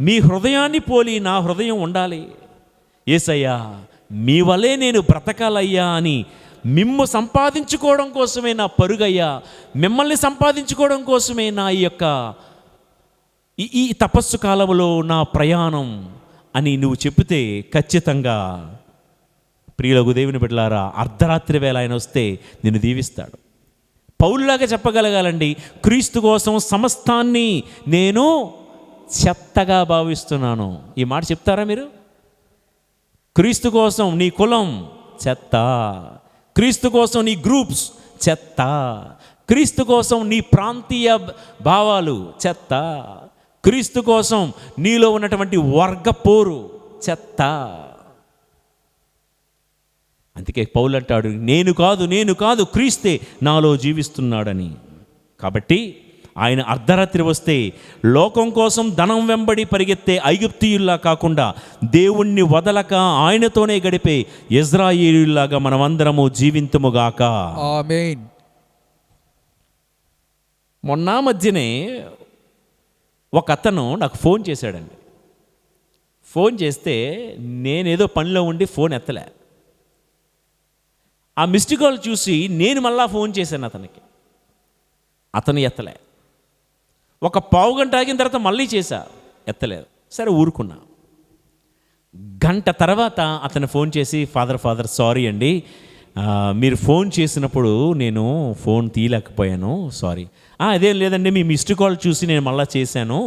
మీ హృదయాన్ని పోలి నా హృదయం ఉండాలి. యేసయ్యా మీ వలే నేను బ్రతకాలయ్యా అని మిమ్ము సంపాదించుకోవడం కోసమే నా పరుగయ్యా, మిమ్మల్ని సంపాదించుకోవడం కోసమే నా ఈ యొక్క ఈ తపస్సు కాలంలో నా ప్రయాణం అని నువ్వు చెబితే ఖచ్చితంగా ప్రియులకు దేవుని బిడ్డలారా, అర్ధరాత్రి వేళ ఆయన వస్తే నిన్ను దీవిస్తాడు. పౌలులాగా చెప్పగలగాలండి, క్రీస్తు కోసం సమస్తాన్ని నేను చెత్తగా భావిస్తున్నాను. ఈ మాట చెప్తారా మీరు? క్రీస్తు కోసం నీ కులం చెత్త, క్రీస్తు కోసం నీ గ్రూప్స్ చెత్త, క్రీస్తు కోసం నీ ప్రాంతీయ భావాలు చెత్త, క్రీస్తు కోసం నీలో ఉన్నటువంటి వర్గ పోరు చెత్త. అందుకే పౌలు అంటాడు, నేను కాదు క్రీస్తే నాలో జీవిస్తున్నాడని. కాబట్టి ఆయన అర్ధరాత్రి వస్తే లోకం కోసం ధనం వెంబడి పరిగెత్తే ఐగుప్తీయుల్లా కాకుండా దేవుణ్ణి వదలక ఆయనతోనే గడిపే ఇజ్రాయేలీయుల్లాగా మనమందరము జీవింతుముగాక. ఆమేన్. మొన్న మధ్యనే ఒక అతను నాకు ఫోన్ చేశాడండి. ఫోన్ చేస్తే నేనేదో పనిలో ఉండి ఫోన్ ఎత్తలే. ఆ మిస్డ్ కాల్ చూసి నేను మళ్ళా ఫోన్ చేశాను అతనికి. అతను ఎత్తలే. ఒక పావు గంట ఆగిన తర్వాత మళ్ళీ చేశా, ఎత్తలేదు. సరే ఊరుకున్నా. గంట తర్వాత అతను ఫోన్ చేసి, ఫాదర్ సారీ అండి, మీరు ఫోన్ చేసినప్పుడు నేను ఫోన్ తీయలేకపోయాను, సారీ. అదేం లేదండి, మీ మిస్డ్ కాల్ చూసి నేను మళ్ళీ చేశాను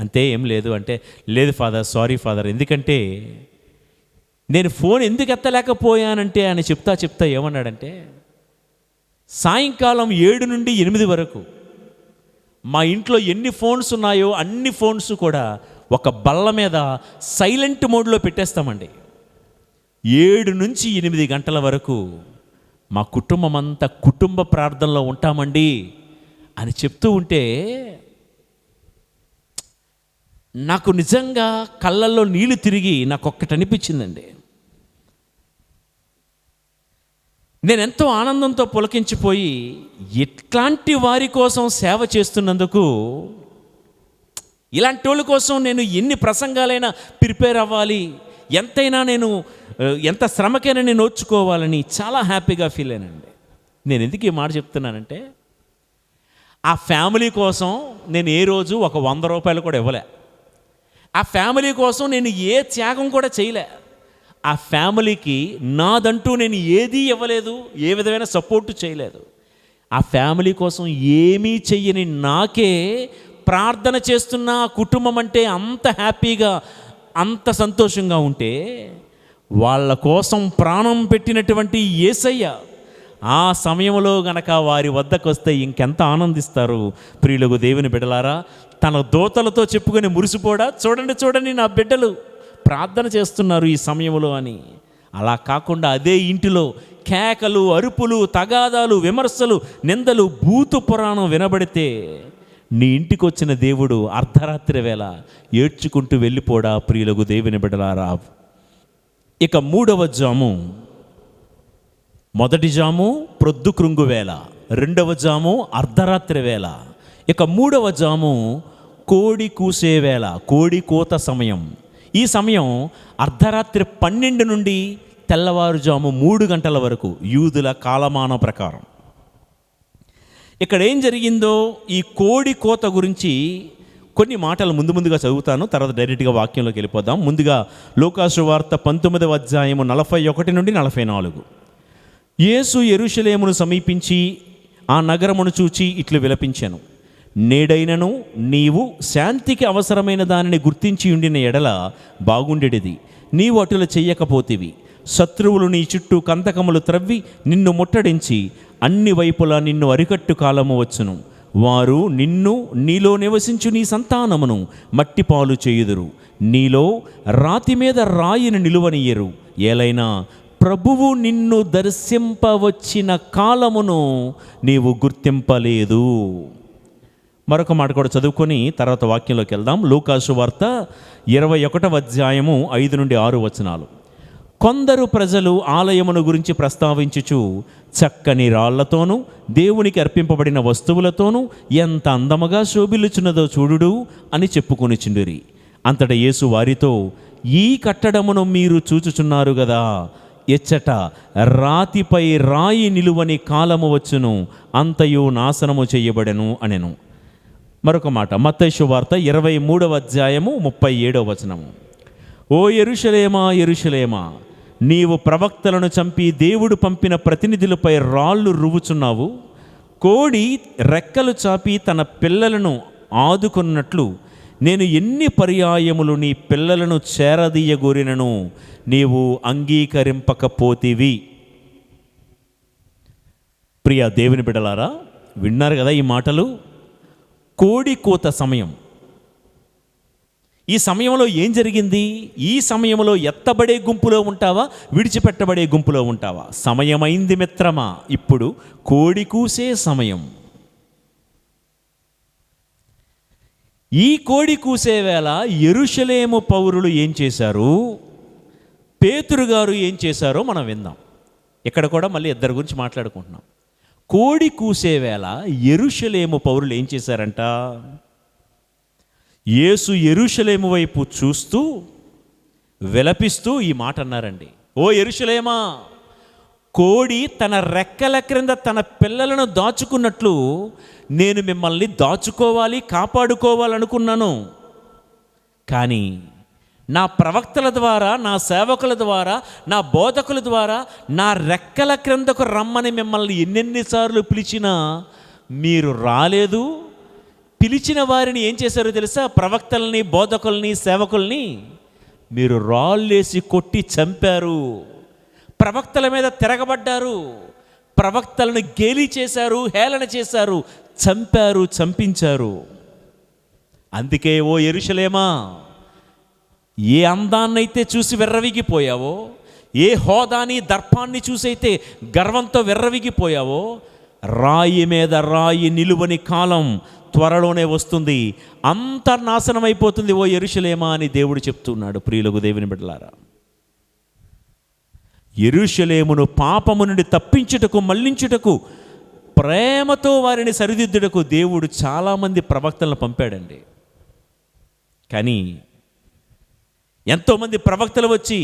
అంతే, ఏం లేదు అంటే, లేదు ఫాదర్, సారీ ఫాదర్, ఎందుకంటే నేను ఫోన్ ఎందుకు ఎత్తలేకపోయానంటే అని చెప్తా ఏమన్నాడంటే, సాయంకాలం 7 నుండి 8 వరకు మా ఇంట్లో ఎన్ని ఫోన్స్ ఉన్నాయో అన్ని ఫోన్స్ కూడా ఒక బల్ల మీద సైలెంట్ మోడ్లో పెట్టేస్తామండి. 7 నుంచి 8 గంటల వరకు మా కుటుంబం అంతా కుటుంబ ప్రార్థనలో ఉంటామండి అని చెప్తూ ఉంటే నాకు నిజంగా కళ్ళల్లో నీళ్లు తిరిగి నాకు ఒక్కటి అనిపించిందండి. నేనెంతో ఆనందంతో పులకించిపోయి, ఇట్లాంటి వారి కోసం సేవ చేస్తున్నందుకు, ఇలాంటి వాళ్ళ కోసం నేను ఎన్ని ప్రసంగాలైనా ప్రిపేర్ అవ్వాలి, ఎంత శ్రమకైనా నేను ఓర్చుకోవాలని చాలా హ్యాపీగా ఫీల్ అయినండి. నేను ఎందుకు ఈ మాట చెప్తున్నానంటే, ఆ ఫ్యామిలీ కోసం నేను ఏ రోజు ఒక 100 రూపాయలు కూడా ఇవ్వలే. ఆ ఫ్యామిలీ కోసం నేను ఏ త్యాగం కూడా చేయలే. ఆ ఫ్యామిలీకి నాదంటూ నేను ఏదీ ఇవ్వలేదు, ఏ విధమైన సపోర్టు చేయలేదు. ఆ ఫ్యామిలీ కోసం ఏమీ చెయ్యని నాకే ప్రార్థన చేస్తున్న కుటుంబం అంటే అంత హ్యాపీగా, అంత సంతోషంగా ఉంటే, వాళ్ళ కోసం ప్రాణం పెట్టినటువంటి యేసయ్య ఆ సమయంలో గనక వారి వద్దకు వస్తే ఇంకెంత ఆనందిస్తారు. ప్రియులకు దేవుని బిడ్డలారా, తన దూతలతో చెప్పుకొని మురిసిపోడా, చూడండి నా బిడ్డలు ప్రార్థన చేస్తున్నారు ఈ సమయంలో అని. అలా కాకుండా అదే ఇంటిలో కేకలు, అరుపులు, తగాదాలు, విమర్శలు, నిందలు, భూతు పురాణం వినబడితే నీ ఇంటికి వచ్చిన దేవుడు అర్ధరాత్రి వేళ ఏడ్చుకుంటూ వెళ్ళిపోడా. ప్రియులకు దేవుని బిడ్డలారా, ఇక 3వ జాము, మొదటి జాము ప్రొద్దు కృంగు వేళ, 2వ జాము అర్ధరాత్రి వేళ, ఇక 3వ జాము కోడి కూసే వేళ, కోడి కోత సమయం. ఈ సమయం అర్ధరాత్రి 12 నుండి తెల్లవారుజాము 3 గంటల వరకు యూదుల కాలమాన ప్రకారం. ఇక్కడ ఏం జరిగిందో ఈ కోడి కోత గురించి కొన్ని మాటలు ముందుగా చదువుతాను, తర్వాత డైరెక్ట్గా వాక్యంలోకి వెళ్ళిపోదాం. ముందుగా లూకాసు వార్త 19వ అధ్యాయము 41 నుండి 44. యేసు యెరూషలేమును సమీపించి ఆ నగరమును చూచి ఇట్లు విలపించెను, నేడైనను నీవు శాంతికి అవసరమైన దానిని గుర్తించి ఉండిన ఎడల బాగుండేది. నీవు అటులు చెయ్యకపోతివి. శత్రువులు నీ చుట్టూ కందకములు త్రవ్వి నిన్ను ముట్టడించి అన్ని వైపులా నిన్ను అరికట్టు కాలము వచ్చును. వారు నిన్ను, నీలో నివసించు నీ సంతానమును మట్టిపాలు చేయుదురు. నీలో రాతి మీద రాయిని నిలువనియ్యరు. ఏలైనా ప్రభువు నిన్ను దర్శింపవచ్చిన కాలమును నీవు గుర్తింపలేదు. మరొక మాట కూడా చదువుకొని తర్వాత వాక్యంలోకి వెళ్దాం. లూకాసు వార్త 21వ అధ్యాయము 5 నుండి 6 వచనాలు. కొందరు ప్రజలు ఆలయమును గురించి ప్రస్తావించుచు చక్కని రాళ్లతోనూ దేవునికి అర్పింపబడిన వస్తువులతోనూ ఎంత అందముగా శోభిల్లుచున్నదో చూడుడు అని చెప్పుకొనిచుండిరి. అంతట యేసు వారితో, ఈ కట్టడమును మీరు చూచుచున్నారు గదా, ఎచ్చట రాతిపై రాయి నిలువని కాలము వచ్చును, అంతయు నాశనము చేయబడెను అనెను. మరొక మాట మత్తయి సువార్త 23వ అధ్యాయము 37వ వచనము. ఓ యెరూషలేమా యెరూషలేమా, నీవు ప్రవక్తలను చంపి దేవుడు పంపిన ప్రతినిధులపై రాళ్ళు రువ్వుచున్నావు. కోడి రెక్కలు చాపి తన పిల్లలను ఆదుకున్నట్లు నేను ఎన్ని పర్యాయములు నీ పిల్లలను చేరదీయగోరినను నీవు అంగీకరింపకపోతివి. ప్రియ దేవుని బిడ్డలారా, విన్నారు కదా ఈ మాటలు. కోడి కూత సమయం. ఈ సమయంలో ఏం జరిగింది? ఈ సమయంలో ఎత్తబడే గుంపులో ఉంటావా, విడిచిపెట్టబడే గుంపులో ఉంటావా? సమయమైంది మిత్రమా, ఇప్పుడు కోడి కూసే సమయం. ఈ కోడి కూసే వేళ యెరూషలేము పౌరులు ఏం చేశారు, పేతురు గారు ఏం చేశారో మనం విందాం. ఇక్కడ కూడా మళ్ళీ ఇద్దరి గురించి మాట్లాడుకుంటున్నాం. కోడి కూసే వేళ యెరూషలేము పౌరులు ఏం చేశారంట? యేసు యెరూషలేము వైపు చూస్తూ విలపిస్తూ ఈ మాట అన్నారండి. ఓ యెరూషలేమా, కోడి తన రెక్కల క్రింద తన పిల్లలను దాచుకున్నట్లు నేను మిమ్మల్ని దాచుకోవాలి, కాపాడుకోవాలనుకున్నాను. కానీ నా ప్రవక్తల ద్వారా, నా సేవకుల ద్వారా, నా బోధకుల ద్వారా నా రెక్కల క్రిందకు రమ్మని మిమ్మల్ని ఎన్నెన్నిసార్లు పిలిచినా మీరు రాలేదు. పిలిచిన వారిని ఏం చేశారో తెలుసా? ప్రవక్తల్ని, బోధకుల్ని, సేవకుల్ని మీరు రాళ్ళేసి కొట్టి చంపారు. ప్రవక్తల మీద తిరగబడ్డారు. ప్రవక్తలను గేలి చేశారు, హేళన చేశారు, చంపారు, చంపించారు. అందుకే ఓ యెరూషలేమా, ఏ అందాన్నైతే చూసి వెర్రవిగిపోయావో, ఏ హోదాని దర్పాన్ని చూసైతే గర్వంతో వెర్రవిగిపోయావో, రాయి మీద రాయి నిలువని కాలం త్వరలోనే వస్తుంది. అంత నాశనం అయిపోతుంది ఓ యెరూషలేమా అని దేవుడు చెప్తున్నాడు. ప్రియులకు దేవుని బిడ్డలారా, యెరూషలేమును పాపము నుండి తప్పించుటకు, మళ్ళించుటకు, ప్రేమతో వారిని సరిదిద్దుటకు దేవుడు చాలామంది ప్రవక్తలను పంపాడండి. కానీ ఎంతోమంది ప్రవక్తలు వచ్చి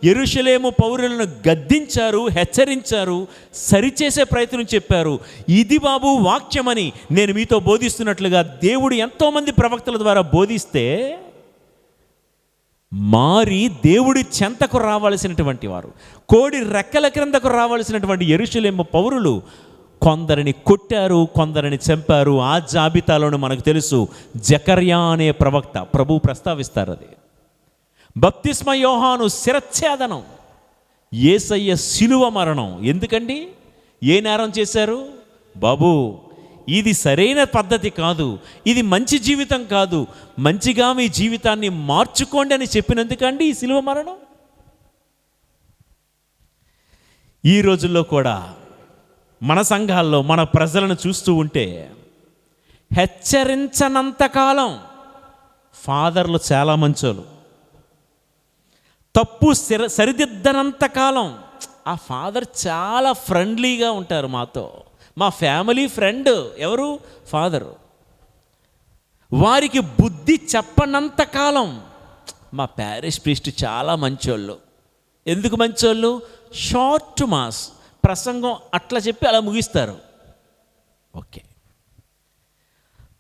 యెరూషలేము పౌరులను గద్దించారు, హెచ్చరించారు, సరిచేసే ప్రయత్నం చెప్పారు. ఇది బాబు వాక్యమని నేను మీతో బోధిస్తున్నట్లుగా దేవుడు ఎంతోమంది ప్రవక్తల ద్వారా బోధిస్తే మారి దేవుడి చెంతకు రావాల్సినటువంటి వారు, కోడి రెక్కల క్రిందకు రావాల్సినటువంటి యెరూషలేము పౌరులు కొందరిని కొట్టారు, కొందరిని చంపారు. ఆ జాబితాలోనే మనకు తెలుసు జకర్యా అనే ప్రవక్త, ప్రభు ప్రస్తావిస్తారు. అది బప్తిస్మ యోహాను శిరచ్ఛేదనం, యేసయ్య శిలువ మరణం. ఎందుకండి? ఏ నేరం చేశారు? బాబు, ఇది సరైన పద్ధతి కాదు, ఇది మంచి జీవితం కాదు, మంచిగా మీ జీవితాన్ని మార్చుకోండి అని చెప్పినందుకండి ఈ శిలువ మరణం. ఈ రోజుల్లో కూడా మన సంఘాల్లో మన ప్రజలను చూస్తూ ఉంటే హెచ్చరించనంతకాలం ఫాదర్లు చాలా మంచోళ్ళు, తప్పు సరిదిద్దనంతకాలం ఆ ఫాదర్ చాలా ఫ్రెండ్లీగా ఉంటారు మాతో. మా ఫ్యామిలీ ఫ్రెండ్ ఎవరు? ఫాదరు. వారికి బుద్ధి చెప్పనంతకాలం మా ప్యారిష్ ప్రీస్ట్ చాలా మంచోళ్ళు. ఎందుకు మంచోళ్ళు? షార్ట్ మాస్ ప్రసంగం అట్లా చెప్పి అలా ముగిస్తారు. ఓకే.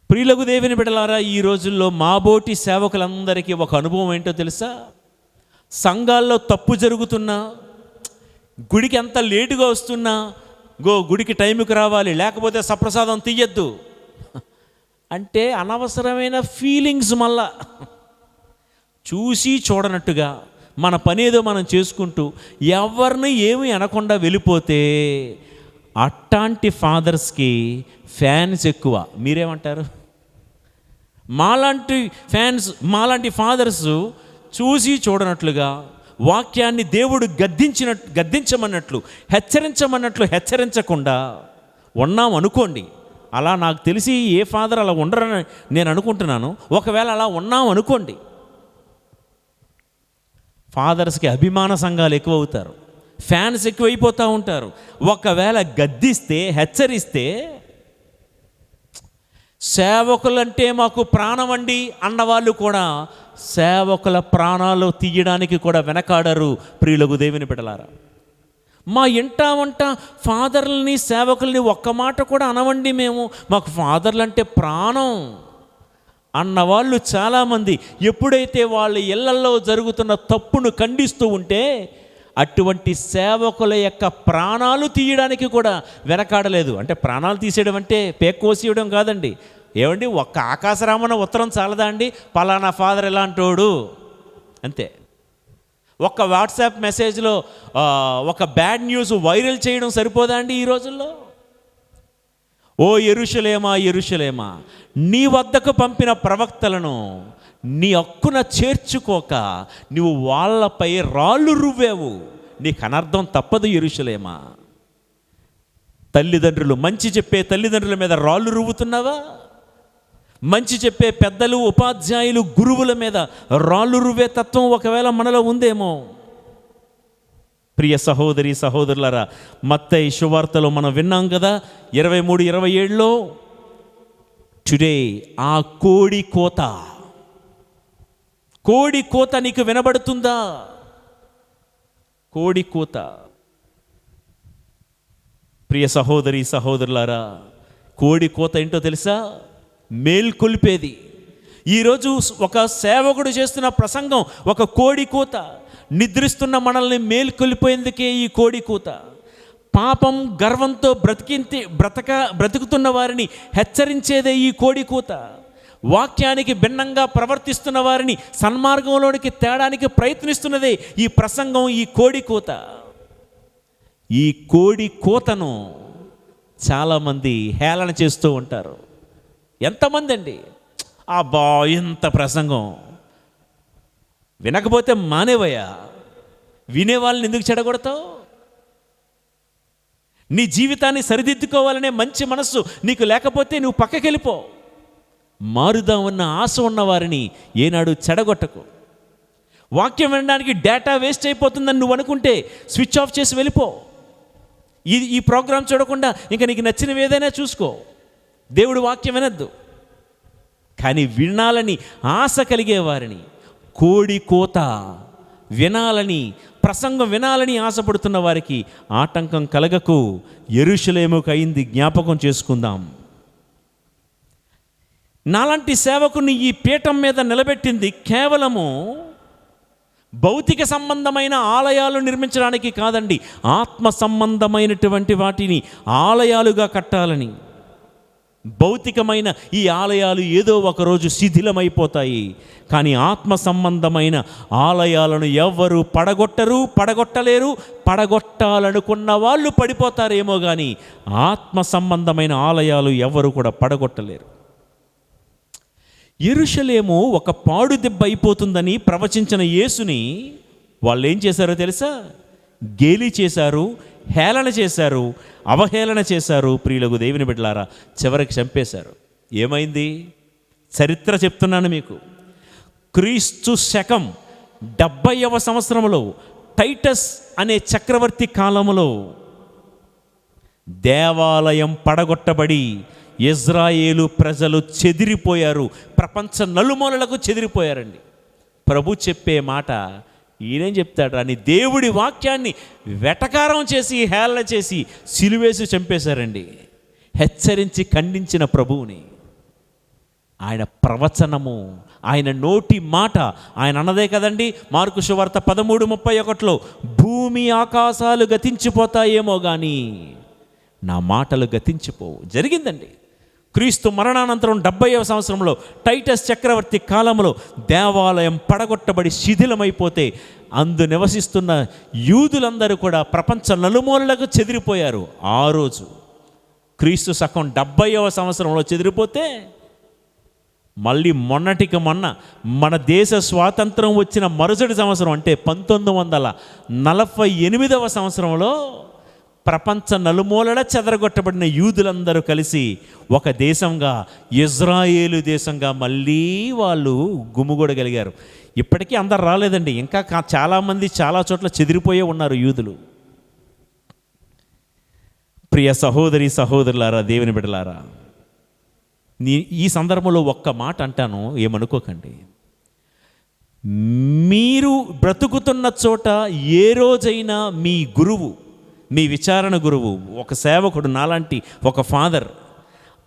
ప్రియులకు దేవుని బిడ్డలారా, ఈ రోజుల్లో మాబోటి సేవకులందరికీ ఒక అనుభవం ఏంటో తెలుసా? సంఘాల్లో తప్పు జరుగుతున్నా, గుడికి ఎంత లేటుగా వస్తున్నా, గుడికి టైంకి రావాలి, లేకపోతే సప్రసాదం తీయద్దు అంటే అనవసరమైన ఫీలింగ్స్. మళ్ళా చూసి చూడనట్టుగా మన పనేదో మనం చేసుకుంటూ ఎవరిని ఏమీ అనకుండా వెళ్ళిపోతే అట్లాంటి ఫాదర్స్కి ఫ్యాన్స్ ఎక్కువ. మీరేమంటారు? మాలాంటి ఫాదర్స్ చూసి చూడనట్లుగా వాక్యాన్ని దేవుడు గద్దించమన్నట్లు, హెచ్చరించకుండా ఉన్నాం అనుకోండి. అలా నాకు తెలిసి ఏ ఫాదర్ అలా ఉండరని నేను అనుకుంటున్నాను. ఒకవేళ అలా ఉన్నాం అనుకోండి, ఫాదర్స్కి అభిమాన సంఘాలు ఎక్కువ అవుతారు, ఫ్యాన్స్ ఎక్కువైపోతూ ఉంటారు. ఒకవేళ గద్దిస్తే, హెచ్చరిస్తే, సేవకులంటే మాకు ప్రాణం అండి అన్నవాళ్ళు కూడా సేవకుల ప్రాణాలు తీయడానికి కూడా వెనకాడరు. ప్రియులకు దేవుని బిడ్డలారా, మా ఇంట వంట ఫాదర్లని, సేవకుల్ని ఒక్క మాట కూడా అనవండి మేము, మాకు ఫాదర్లు అంటే ప్రాణం అన్నవాళ్ళు చాలామంది ఎప్పుడైతే వాళ్ళ ఇళ్లలో జరుగుతున్న తప్పును ఖండిస్తూ ఉంటే అటువంటి సేవకుల యొక్క ప్రాణాలు తీయడానికి కూడా వెనకాడలేదు. అంటే ప్రాణాలు తీసేయడం అంటే పేక్కోసేయడం కాదండి. ఏమండి, ఒక్క ఆకాశరామన ఉత్తరం చాలదా అండి, పలానా ఫాదర్ ఎలాంటోడు అంతే. ఒక్క వాట్సాప్ మెసేజ్లో ఒక బ్యాడ్ న్యూస్ వైరల్ చేయడం సరిపోదా అండి ఈ రోజుల్లో? ఓ యెరూషలేమా యెరూషలేమా, నీ వద్దకు పంపిన ప్రవక్తలను నీ హక్కున చేర్చుకోక నువ్వు వాళ్ళపై రాళ్ళు రువ్వావు, నీకు అనర్థం తప్పదు యెరూషలేమా. తల్లిదండ్రులు, మంచి చెప్పే తల్లిదండ్రుల మీద రాళ్ళు రువ్వుతున్నావా? మంచి చెప్పే పెద్దలు, ఉపాధ్యాయులు, గురువుల మీద రాళ్ళు రువ్వే తత్వం ఒకవేళ మనలో ఉందేమో. ప్రియ సహోదరి సహోదరులారా, మత్తయి శువార్తలో మనం విన్నాం కదా 23-27లో, టుడే ఆ కోడి కోత నీకు వినబడుతుందా? కోడి కోత. ప్రియ సహోదరి సహోదరులారా, కోడి కోత ఏంటో తెలుసా? మేల్కొల్పేది. ఈరోజు ఒక సేవకుడు చేస్తున్న ప్రసంగం ఒక కోడి కూత. నిద్రిస్తున్న మనల్ని మేల్కొల్పోయేందుకే ఈ కోడి కూత. పాపం గర్వంతో బ్రతుకుతున్న వారిని హెచ్చరించేదే ఈ కోడి కూత. వాక్యానికి భిన్నంగా ప్రవర్తిస్తున్న వారిని సన్మార్గంలోనికి తేడానికి ప్రయత్నిస్తున్నదే ఈ ప్రసంగం, ఈ కోడి కూత. ఈ కోడి కూతను చాలామంది హేళన చేస్తూ ఉంటారు. ఎంతమంది అండి, అబ్బా ఇంత ప్రసంగం, వినకపోతే మానేవయ్యా, వినేవాళ్ళని ఎందుకు చెడగొడతావు? నీ జీవితాన్ని సరిదిద్దుకోవాలనే మంచి మనస్సు నీకు లేకపోతే నువ్వు పక్కకి వెళ్ళిపో. మారుదామన్న ఆశ ఉన్న వారిని ఏనాడు చెడగొట్టకు. వాక్యం వినడానికి డేటా వేస్ట్ అయిపోతుందని నువ్వు అనుకుంటే స్విచ్ ఆఫ్ చేసి వెళ్ళిపో. ఈ ప్రోగ్రాం చూడకుండా ఇంకా నీకు నచ్చినవి ఏదైనా చూసుకో. దేవుడు వాక్యం వినద్దు. కానీ వినాలని ఆశ కలిగే వారిని, కోడి కోత వినాలని, ప్రసంగం వినాలని ఆశపడుతున్న వారికి ఆటంకం కలగకు. యెరూషలేముకు అయింది జ్ఞాపకం చేసుకుందాం. నాలాంటి సేవకుని ఈ పీఠం మీద నిలబెట్టింది కేవలము భౌతిక సంబంధమైన ఆలయాలు నిర్మించడానికి కాదండి, ఆత్మ సంబంధమైనటువంటి వాటిని ఆలయాలుగా కట్టాలని. భౌతికమైన ఈ ఆలయాలు ఏదో ఒకరోజు శిథిలమైపోతాయి, కానీ ఆత్మ సంబంధమైన ఆలయాలను ఎవ్వరూ పడగొట్టలేరు. పడగొట్టాలనుకున్న వాళ్ళు పడిపోతారేమో కానీ ఆత్మ సంబంధమైన ఆలయాలు ఎవరు కూడా పడగొట్టలేరు. యెరూషలేము ఒక పాడు దెబ్బ అయిపోతుందని ప్రవచించిన యేసుని వాళ్ళు ఏం చేశారో తెలుసా? గేలి చేశారు, హేళన చేశారు, అవహేళన చేశారు. ప్రియులకు దేవుని బిడ్డలారా, చివరికి చంపేశారు. ఏమైంది? చరిత్ర చెప్తున్నాను మీకు. క్రీస్తు శకం 70వ సంవత్సరంలో టైటస్ అనే చక్రవర్తి కాలంలో దేవాలయం పడగొట్టబడి ఇజ్రాయేలు ప్రజలు చెదిరిపోయారు. ప్రపంచ నలుమూలలకు చెదిరిపోయారండి. ప్రభు చెప్పే మాట ఈయనేం చెప్తాడు అని దేవుడి వాక్యాన్ని వెటకారం చేసి, హేళన చేసి, సిలువేసి చంపేశారండి. హెచ్చరించి ఖండించిన ప్రభువుని, ఆయన ప్రవచనము, ఆయన నోటి మాట, ఆయన అన్నదే కదండి మార్కు సువార్త 13:31లో, భూమి ఆకాశాలు గతించిపోతాయేమో కానీ నా మాటలు గతించిపోవు. జరిగిందండి. క్రీస్తు మరణానంతరం 70వ సంవత్సరంలో టైటస్ చక్రవర్తి కాలంలో దేవాలయం పడగొట్టబడి శిథిలమైపోతే అందు నివసిస్తున్న యూదులందరూ కూడా ప్రపంచ నలుమూలలకు చెదిరిపోయారు. ఆ రోజు క్రీస్తు శకం 70వ సంవత్సరంలో చెదిరిపోతే మళ్ళీ మొన్నటికి మొన్న మన దేశ స్వాతంత్రం వచ్చిన మరుసటి సంవత్సరం అంటే 1948వ సంవత్సరంలో ప్రపంచ నలుమూలల చెదరగొట్టబడిన యూదులందరూ కలిసి ఒక దేశంగా, ఇజ్రాయేలు దేశంగా మళ్ళీ వాళ్ళు గుమిగూడగలిగారు. ఇప్పటికీ అందరు రాలేదండి, ఇంకా చాలామంది చాలా చోట్ల చెదిరిపోయే ఉన్నారు యూదులు. ప్రియ సహోదరి సహోదరులారా, దేవుని బిడ్డలారా, ఈ సందర్భంలో ఒక్క మాట అంటాను, ఏమనుకోకండి. మీరు బ్రతుకుతున్న చోట ఏ రోజైనా మీ గురువు, మీ విచారణ గురువు, ఒక సేవకుడు, నాలాంటి ఒక ఫాదర్,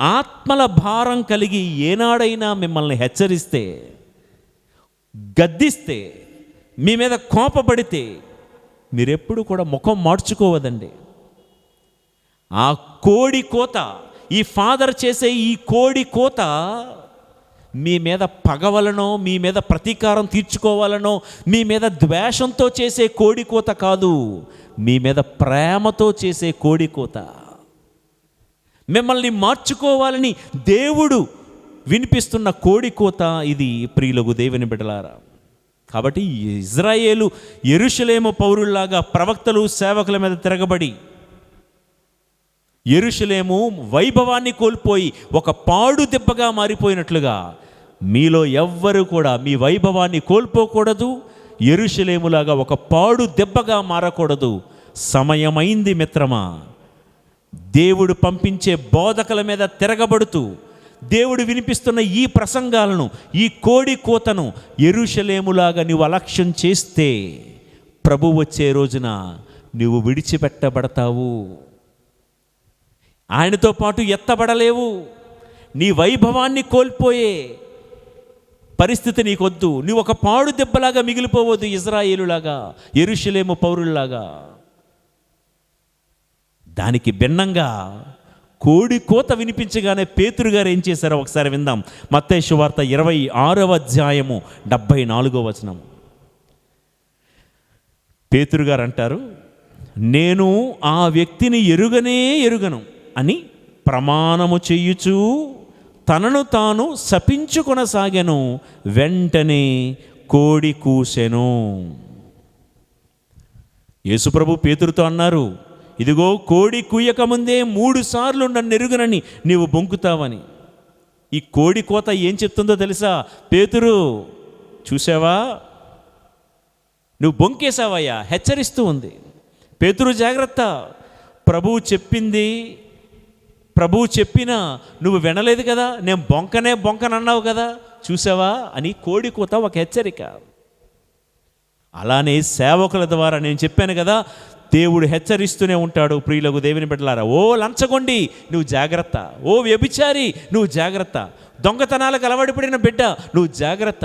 ఆత్మల భారం కలిగి ఏనాడైనా మిమ్మల్ని హెచ్చరిస్తే, గద్దిస్తే, మీ మీద కోపపడితే మీరెప్పుడు కూడా ముఖం మార్చుకోవద్దండి. ఆ కోడి కోత, ఈ ఫాదర్ చేసే ఈ కోడి కోత మీ మీద పగవలనో, మీ మీద ప్రతీకారం తీర్చుకోవాలనో, మీ మీద ద్వేషంతో చేసే కోడి కోత కాదు, మీ మీద ప్రేమతో చేసే కోడి కోత. మిమ్మల్ని మార్చుకోవాలని దేవుడు వినిపిస్తున్న కోడి కోత ఇది, ప్రియులకు దేవుని బిడ్డలారా. కాబట్టి ఇజ్రాయేలు యెరూషలేము పౌరుల్లాగా ప్రవక్తలు సేవకుల మీద తిరగబడి యెరూషలేము వైభవాన్ని కోల్పోయి ఒక పాడు దెబ్బగా మారిపోయినట్లుగా మీలో ఎవ్వరూ కూడా మీ వైభవాన్ని కోల్పోకూడదు, యెరూషలేములాగా ఒక పాడు దెబ్బగా మారకూడదు. సమయమైంది మిత్రమా. దేవుడు పంపించే బోధకుల మీద తిరగబడుతూ దేవుడు వినిపిస్తున్న ఈ ప్రసంగాలను, ఈ కోడి కోతను యెరూషలేములాగా నువ్వు అలక్ష్యం చేస్తే ప్రభు వచ్చే రోజున నువ్వు విడిచిపెట్టబడతావు, ఆయనతో పాటు ఎత్తబడలేవు. నీ వైభవాన్ని కోల్పోయే పరిస్థితి నీకొద్దు. నువ్వు ఒక పాడు దెబ్బలాగా మిగిలిపోవద్దు, ఇజ్రాయేలులాగా, యెరూషలేము పౌరుల్లాగా. దానికి భిన్నంగా కోడి కోత వినిపించగానే పేతురు గారు ఏం చేశారో ఒకసారి విందాం. మత్తయి సువార్త 26వ అధ్యాయము 74వ వచనం. పేతురు గారు అంటారు, నేను ఆ వ్యక్తిని ఎరుగను అని ప్రమాణము చెయ్యుచు తనను తాను శపించుకొనసాగెను. వెంటనే కోడి కూసెను. యేసుప్రభు పేతురుతో అన్నారు, ఇదిగో కోడి కూయకముందే 3 సార్లు నన్ను ఎరుగనని నీవు బొంకుతావని. ఈ కోడి కోత ఏం చెప్తుందో తెలుసా? పేతురు, చూసావా, నువ్వు బొంకేశావయ్యా, హెచ్చరిస్తూ ఉంది. పేతురు జాగ్రత్త, ప్రభువు చెప్పినా నువ్వు వినలేదు కదా, నేను బొంకనన్నావు కదా, చూసావా అని కోడి కోత ఒక హెచ్చరిక. అలానే సేవకుల ద్వారా నేను చెప్పాను కదా, దేవుడు హెచ్చరిస్తూనే ఉంటాడు. ప్రియులకు దేవుని బిడ్డలారా, ఓ లంచగొండి నువ్వు జాగ్రత్త, ఓ వ్యభిచారి నువ్వు జాగ్రత్త, దొంగతనాలకు అలవాటుపడిన బిడ్డ నువ్వు జాగ్రత్త,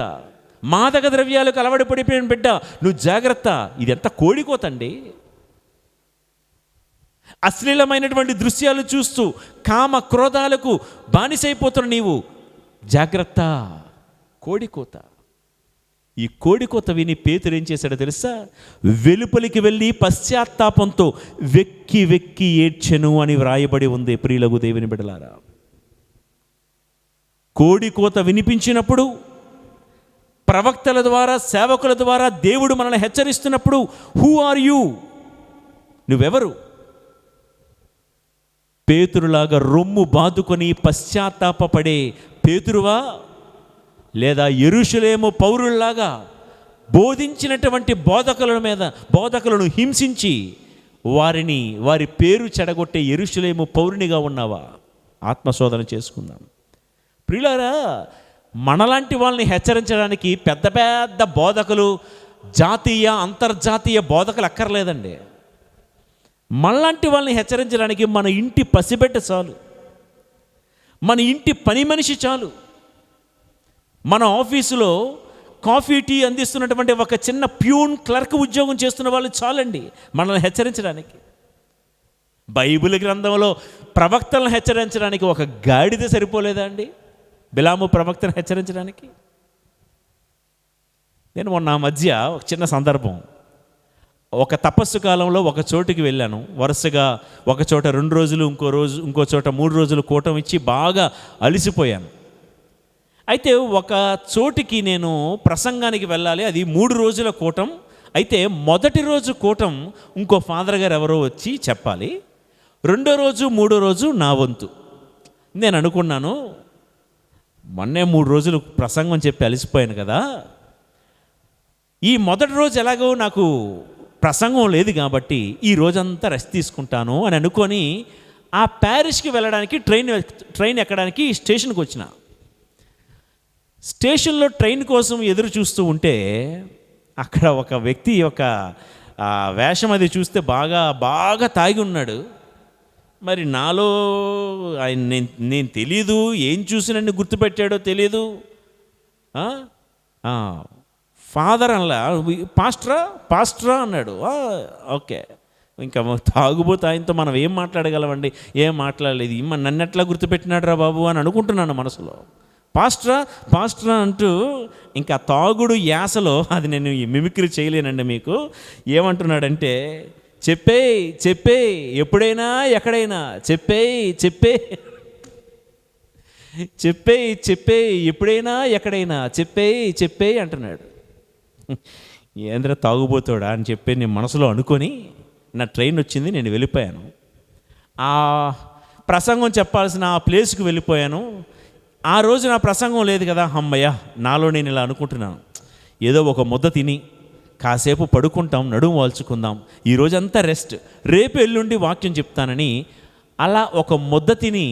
మాదక ద్రవ్యాలకు అలవాటుపడిపోయిన బిడ్డ నువ్వు జాగ్రత్త. ఇదంతా కోడికోతండి. అశ్లీలమైనటువంటి దృశ్యాలు చూస్తూ కామ క్రోధాలకు బానిసైపోతున్న నీవు జాగ్రత్త, కోడికోత. ఈ కోడికోత విని పేతురు ఏం చేశాడో తెలుసా? వెలుపలికి వెళ్ళి పశ్చాత్తాపంతో వెక్కి వెక్కి ఏడ్చెను అని వ్రాయబడి ఉంది. ప్రియులకు దేవుని బిడ్డలారా, కోడికోత వినిపించినప్పుడు, ప్రవక్తల ద్వారా, సేవకుల ద్వారా దేవుడు మనల్ని హెచ్చరిస్తున్నప్పుడు, హూ ఆర్ యూ, నువ్వెవరు? పేతురులాగా రొమ్ము బాదుకొని పశ్చాత్తాపపడే పేతురువా, లేదా యెరూషలేము పౌరుల్లాగా బోధించినటువంటి బోధకులను హింసించి వారి పేరు చెడగొట్టే యెరూషలేము పౌరునిగా ఉన్నావా? ఆత్మశోధన చేసుకుందాం. ప్రియులారా, మనలాంటి వాళ్ళని హెచ్చరించడానికి పెద్ద పెద్ద బోధకులు, జాతీయ అంతర్జాతీయ బోధకులు అక్కర్లేదండి. మనలాంటి వాళ్ళని హెచ్చరించడానికి మన ఇంటి పసిబిడ్డ చాలు, మన ఇంటి పని మనిషి చాలు, మన ఆఫీసులో కాఫీ టీ అందిస్తున్నటువంటి ఒక చిన్న ప్యూన్ క్లర్క్ ఉద్యోగం చేస్తున్న వాళ్ళు చాలండి మనల్ని హెచ్చరించడానికి. బైబిల్ గ్రంథంలో ప్రవక్తలను హెచ్చరించడానికి ఒక గాడిద సరిపోలేదా అండి? బిలాము ప్రవక్తను హెచ్చరించడానికి. నేను మొన్న మధ్య ఒక చిన్న సందర్భం, ఒక తపస్సు కాలంలో ఒక చోటుకి వెళ్ళాను. వరుసగా ఒక చోట 2 రోజులు, ఇంకో చోట 3 రోజులు కూటం ఇచ్చి బాగా అలసిపోయాను. అయితే ఒక చోటికి నేను ప్రసంగానికి వెళ్ళాలి, అది 3 రోజుల కూటం. అయితే మొదటి రోజు కూటం ఇంకో ఫాదర్ గారు ఎవరో వచ్చి చెప్పాలి, 2వ రోజు 3వ రోజు నా వంతు. నేను అనుకున్నాను, మొన్నే 3 రోజులు ప్రసంగం చెప్పి అలసిపోయాను కదా, ఈ మొదటి రోజు ఎలాగో నాకు ప్రసంగం లేదు కాబట్టి ఈ రోజంతా రెస్ట్ తీసుకుంటాను అని అనుకొని ఆ ప్యారిస్కి వెళ్ళడానికి ట్రైన్ ఎక్కడానికి స్టేషన్కి వచ్చిన. స్టేషన్లో ట్రైన్ కోసం ఎదురు చూస్తూ ఉంటే అక్కడ ఒక వ్యక్తి యొక్క వేషం అది చూస్తే బాగా తాగి ఉన్నాడు. మరి నాలో ఆయన నేను తెలీదు, ఏం చూసి నన్ను గుర్తుపెట్టాడో తెలీదు. ఫాదర్ అనలా, పాస్టరా అన్నాడు. ఓకే, ఇంకా తాగుబోతే ఆయనతో మనం ఏం మాట్లాడగలమండి? ఏం మాట్లాడలేదు. నన్ను ఎట్లా గుర్తుపెట్టినాడు రా బాబు అని అనుకుంటున్నాను మనసులో. పాస్టరా అంటూ ఇంకా తాగుడు యాసలో, అది నేను మిమిక్రీ చేయలేనండి మీకు, ఏమంటున్నాడంటే, చెప్పే ఎప్పుడైనా ఎక్కడైనా చెప్పే ఎప్పుడైనా ఎక్కడైనా చెప్పే అంటున్నాడు. ఏంద్ర తాగుబోతాడా అని చెప్పి నేను మనసులో అనుకొని నా ట్రైన్ వచ్చింది, నేను వెళ్ళిపోయాను. ఆ ప్రసంగం చెప్పాల్సిన ఆ ప్లేస్కి వెళ్ళిపోయాను. ఆ రోజు నా ప్రసంగం లేదు కదా. అమ్మయ్య, నాలో నేను ఇలా అనుకుంటున్నాను, ఏదో ఒక ముద్ద తిని కాసేపు పడుకుంటాం, నడుము వాల్చుకుందాం, ఈరోజంతా రెస్ట్, రేపు ఎల్లుండి వాక్యం చెప్తానని అలా ఒక ముద్ద తిని,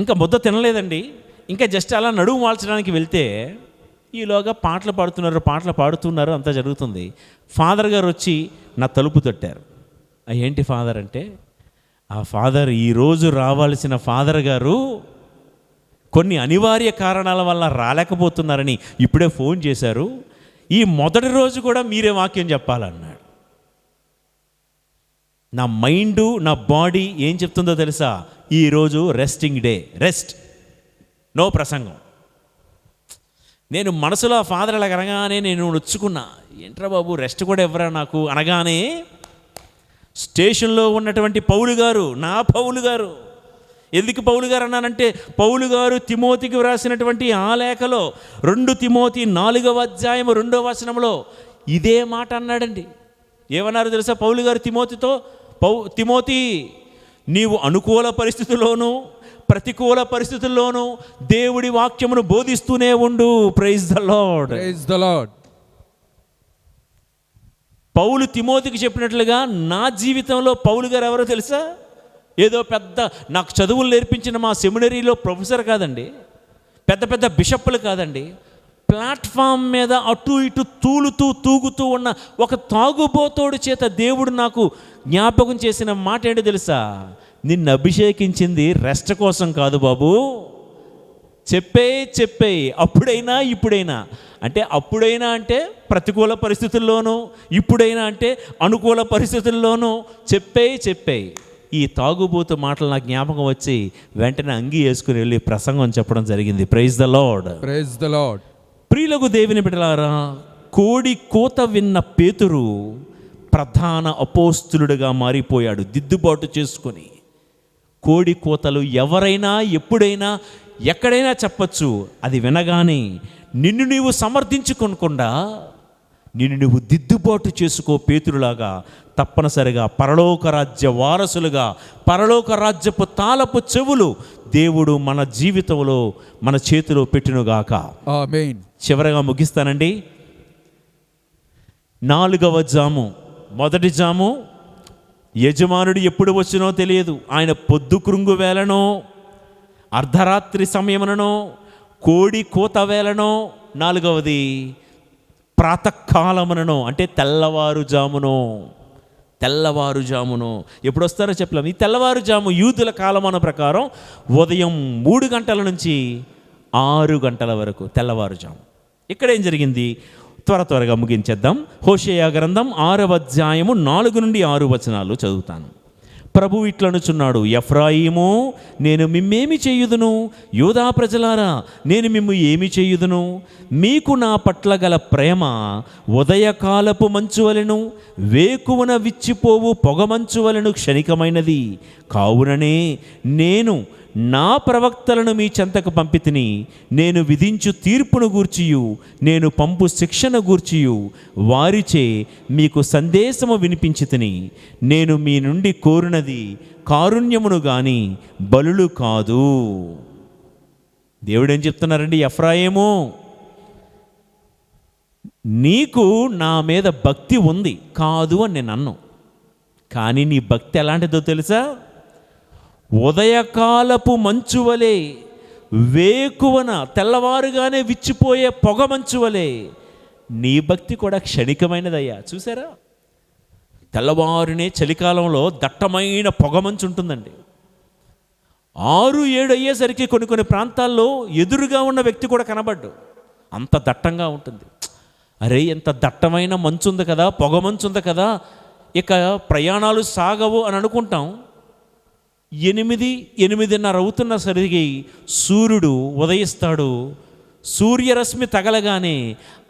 ఇంకా ముద్ద తినలేదండి, ఇంకా జస్ట్ అలా నడుము వాల్చడానికి వెళ్తే ఈలోగా పాటలు పాడుతున్నారు, అంతా జరుగుతుంది. ఫాదర్ గారు వచ్చి నా తలుపు తట్టారు. ఏంటి ఫాదర్ అంటే, ఆ ఫాదర్ ఈరోజు రావాల్సిన ఫాదర్ గారు కొన్ని అనివార్య కారణాల వల్ల రాలేకపోతున్నారని ఇప్పుడే ఫోన్ చేశారు, ఈ మొదటి రోజు కూడా మీరే వాక్యం చెప్పాలన్నాడు. నా మైండు, నా బాడీ ఏం చెప్తుందో తెలుసా? ఈరోజు రెస్టింగ్ డే, రెస్ట్, నో ప్రసంగం. నేను మనసులో ఆ ఫాదర్ అలా అనగానే నేను నొచ్చుకున్నా, ఏంట్రా బాబు రెస్ట్ కూడా ఇవ్వరా నాకు అనగానే, స్టేషన్లో ఉన్నటువంటి పౌలు గారు, నా పౌలు గారు, ఎందుకు పౌలు గారు అన్నానంటే, పౌలు గారు తిమోతికి వ్రాసినటువంటి ఆ లేఖలో 2 తిమోతి 4వ అధ్యాయం 2వ వచనంలో ఇదే మాట అన్నాడండి. ఏమన్నారు తెలుసా పౌలు గారు తిమోతితో? తిమోతి, నీవు అనుకూల పరిస్థితుల్లోనూ ప్రతికూల పరిస్థితుల్లోనూ దేవుడి వాక్యమును బోధిస్తూనే ఉండు. Praise the lord, praise the Lord. పౌలు తిమోతికి చెప్పినట్లుగా నా జీవితంలో పౌలు గారు ఎవరో తెలుసా? ఏదో పెద్ద నాకు చదువులు నేర్పించిన మా సెమినరీలో ప్రొఫెసర్ కాదండి, పెద్ద బిషప్పులు కాదండి, ప్లాట్ఫామ్ మీద అటు ఇటు తూగుతూ ఉన్న ఒక తాగుబోతోడు చేత దేవుడు నాకు జ్ఞాపకం చేసిన మాట ఏంటో తెలుసా? నిన్ను అభిషేకించింది రెస్ట్ కోసం కాదు బాబు, చెప్పే అప్పుడైనా ఇప్పుడైనా. అంటే అప్పుడైనా అంటే ప్రతికూల పరిస్థితుల్లోనూ, ఇప్పుడైనా అంటే అనుకూల పరిస్థితుల్లోనూ చెప్పే. ఈ తాగుబోతు మాటలు నాకు జ్ఞాపకం వచ్చి వెంటనే అంగీ వేసుకుని వెళ్ళి ప్రసంగం చెప్పడం జరిగింది. Praise the lord, praise the lord. ప్రియులకు దేవుని బిడ్డలారా, కోడి కూత విన్న పేతురు ప్రధాన అపోస్తులుడిగా మారిపోయాడు, దిద్దుబాటు చేసుకొని. కోడి కూతలు ఎవరైనా ఎప్పుడైనా ఎక్కడైనా చెప్పచ్చు. అది వినగానే నిన్ను నీవు సమర్థించుకోకుండా నిన్ను నువ్వు దిద్దుబాటు చేసుకో. పేతురులాగా తప్పనిసరిగా పరలోక రాజ్య వారసులుగా, పరలోక రాజ్యపు తాళపు చెవులు దేవుడు మన జీవితంలో మన చేతిలో పెట్టునుగాక. ఆమేన్. చివరగా ముగిస్తానండి. 4వ జాము, మొదటి జాము, యజమానుడు ఎప్పుడు వచ్చినో తెలియదు. ఆయన పొద్దు కృంగు వేళనో, అర్ధరాత్రి సమయమునో, కోడి కూత వేళనో, 4వది ప్రాతకాలమునో అంటే తెల్లవారుజామునో. ఎప్పుడు వస్తారో చెప్పలేము. ఈ తెల్లవారుజాము యూదుల కాలమాన ప్రకారం ఉదయం 3 గంటల నుంచి 6 గంటల వరకు తెల్లవారుజాము. ఇక్కడ ఏం జరిగింది త్వరగా ముగించేద్దాం. హోషేయ గ్రంథం 6వ అధ్యాయము 4 నుండి 6 వచనాలు చదువుతాను. ప్రభువు ఇట్లనుచున్నాడు, ఎఫ్రాయిము, నేను మిమ్మేమి చేయుదును? యూదా ప్రజలారా, నేను మిమ్ము ఏమి చేయుదును? మీకు నా పట్ల గల ప్రేమ ఉదయకాలపు మంచువలెను, వేకువన విచ్చిపోవు పొగమంచువలెను క్షణికమైనది. కావుననే నేను నా ప్రవక్తలను మీ చెంతకు పంపితిని. నేను విధించు తీర్పును గూర్చియు నేను పంపు శిక్షను గూర్చియు వారిచే మీకు సందేశము వినిపించితిని. నేను మీ నుండి కోరినది కారుణ్యమును గాని బలులు కాదు. దేవుడు ఏం చెప్తున్నారండి? ఎఫ్రాయిము, నీకు నా మీద భక్తి ఉంది కాదు అని నేను అన్నాను. కానీ నీ భక్తి ఎలాంటిదో తెలుసా? ఉదయకాలపు మంచువలే, వేకువన తెల్లవారుగానే విచ్చిపోయే పొగ మంచువలే. నీ భక్తి కూడా క్షణికమైనదయ్యా. చూసారా? తెల్లవారునే చలికాలంలో దట్టమైన పొగమంచు ఉంటుందండి. 6-7 అయ్యేసరికి కొన్ని ప్రాంతాల్లో ఎదురుగా ఉన్న వ్యక్తి కూడా కనబడ్డు, అంత దట్టంగా ఉంటుంది. అరే, ఎంత దట్టమైన మంచు ఉంది కదా, పొగ మంచు ఉంది కదా, ఇక ప్రయాణాలు సాగవు అని అనుకుంటాం. 8-8:30 అవుతున్న సరికి సూర్యుడు ఉదయిస్తాడు. సూర్యరశ్మి తగలగానే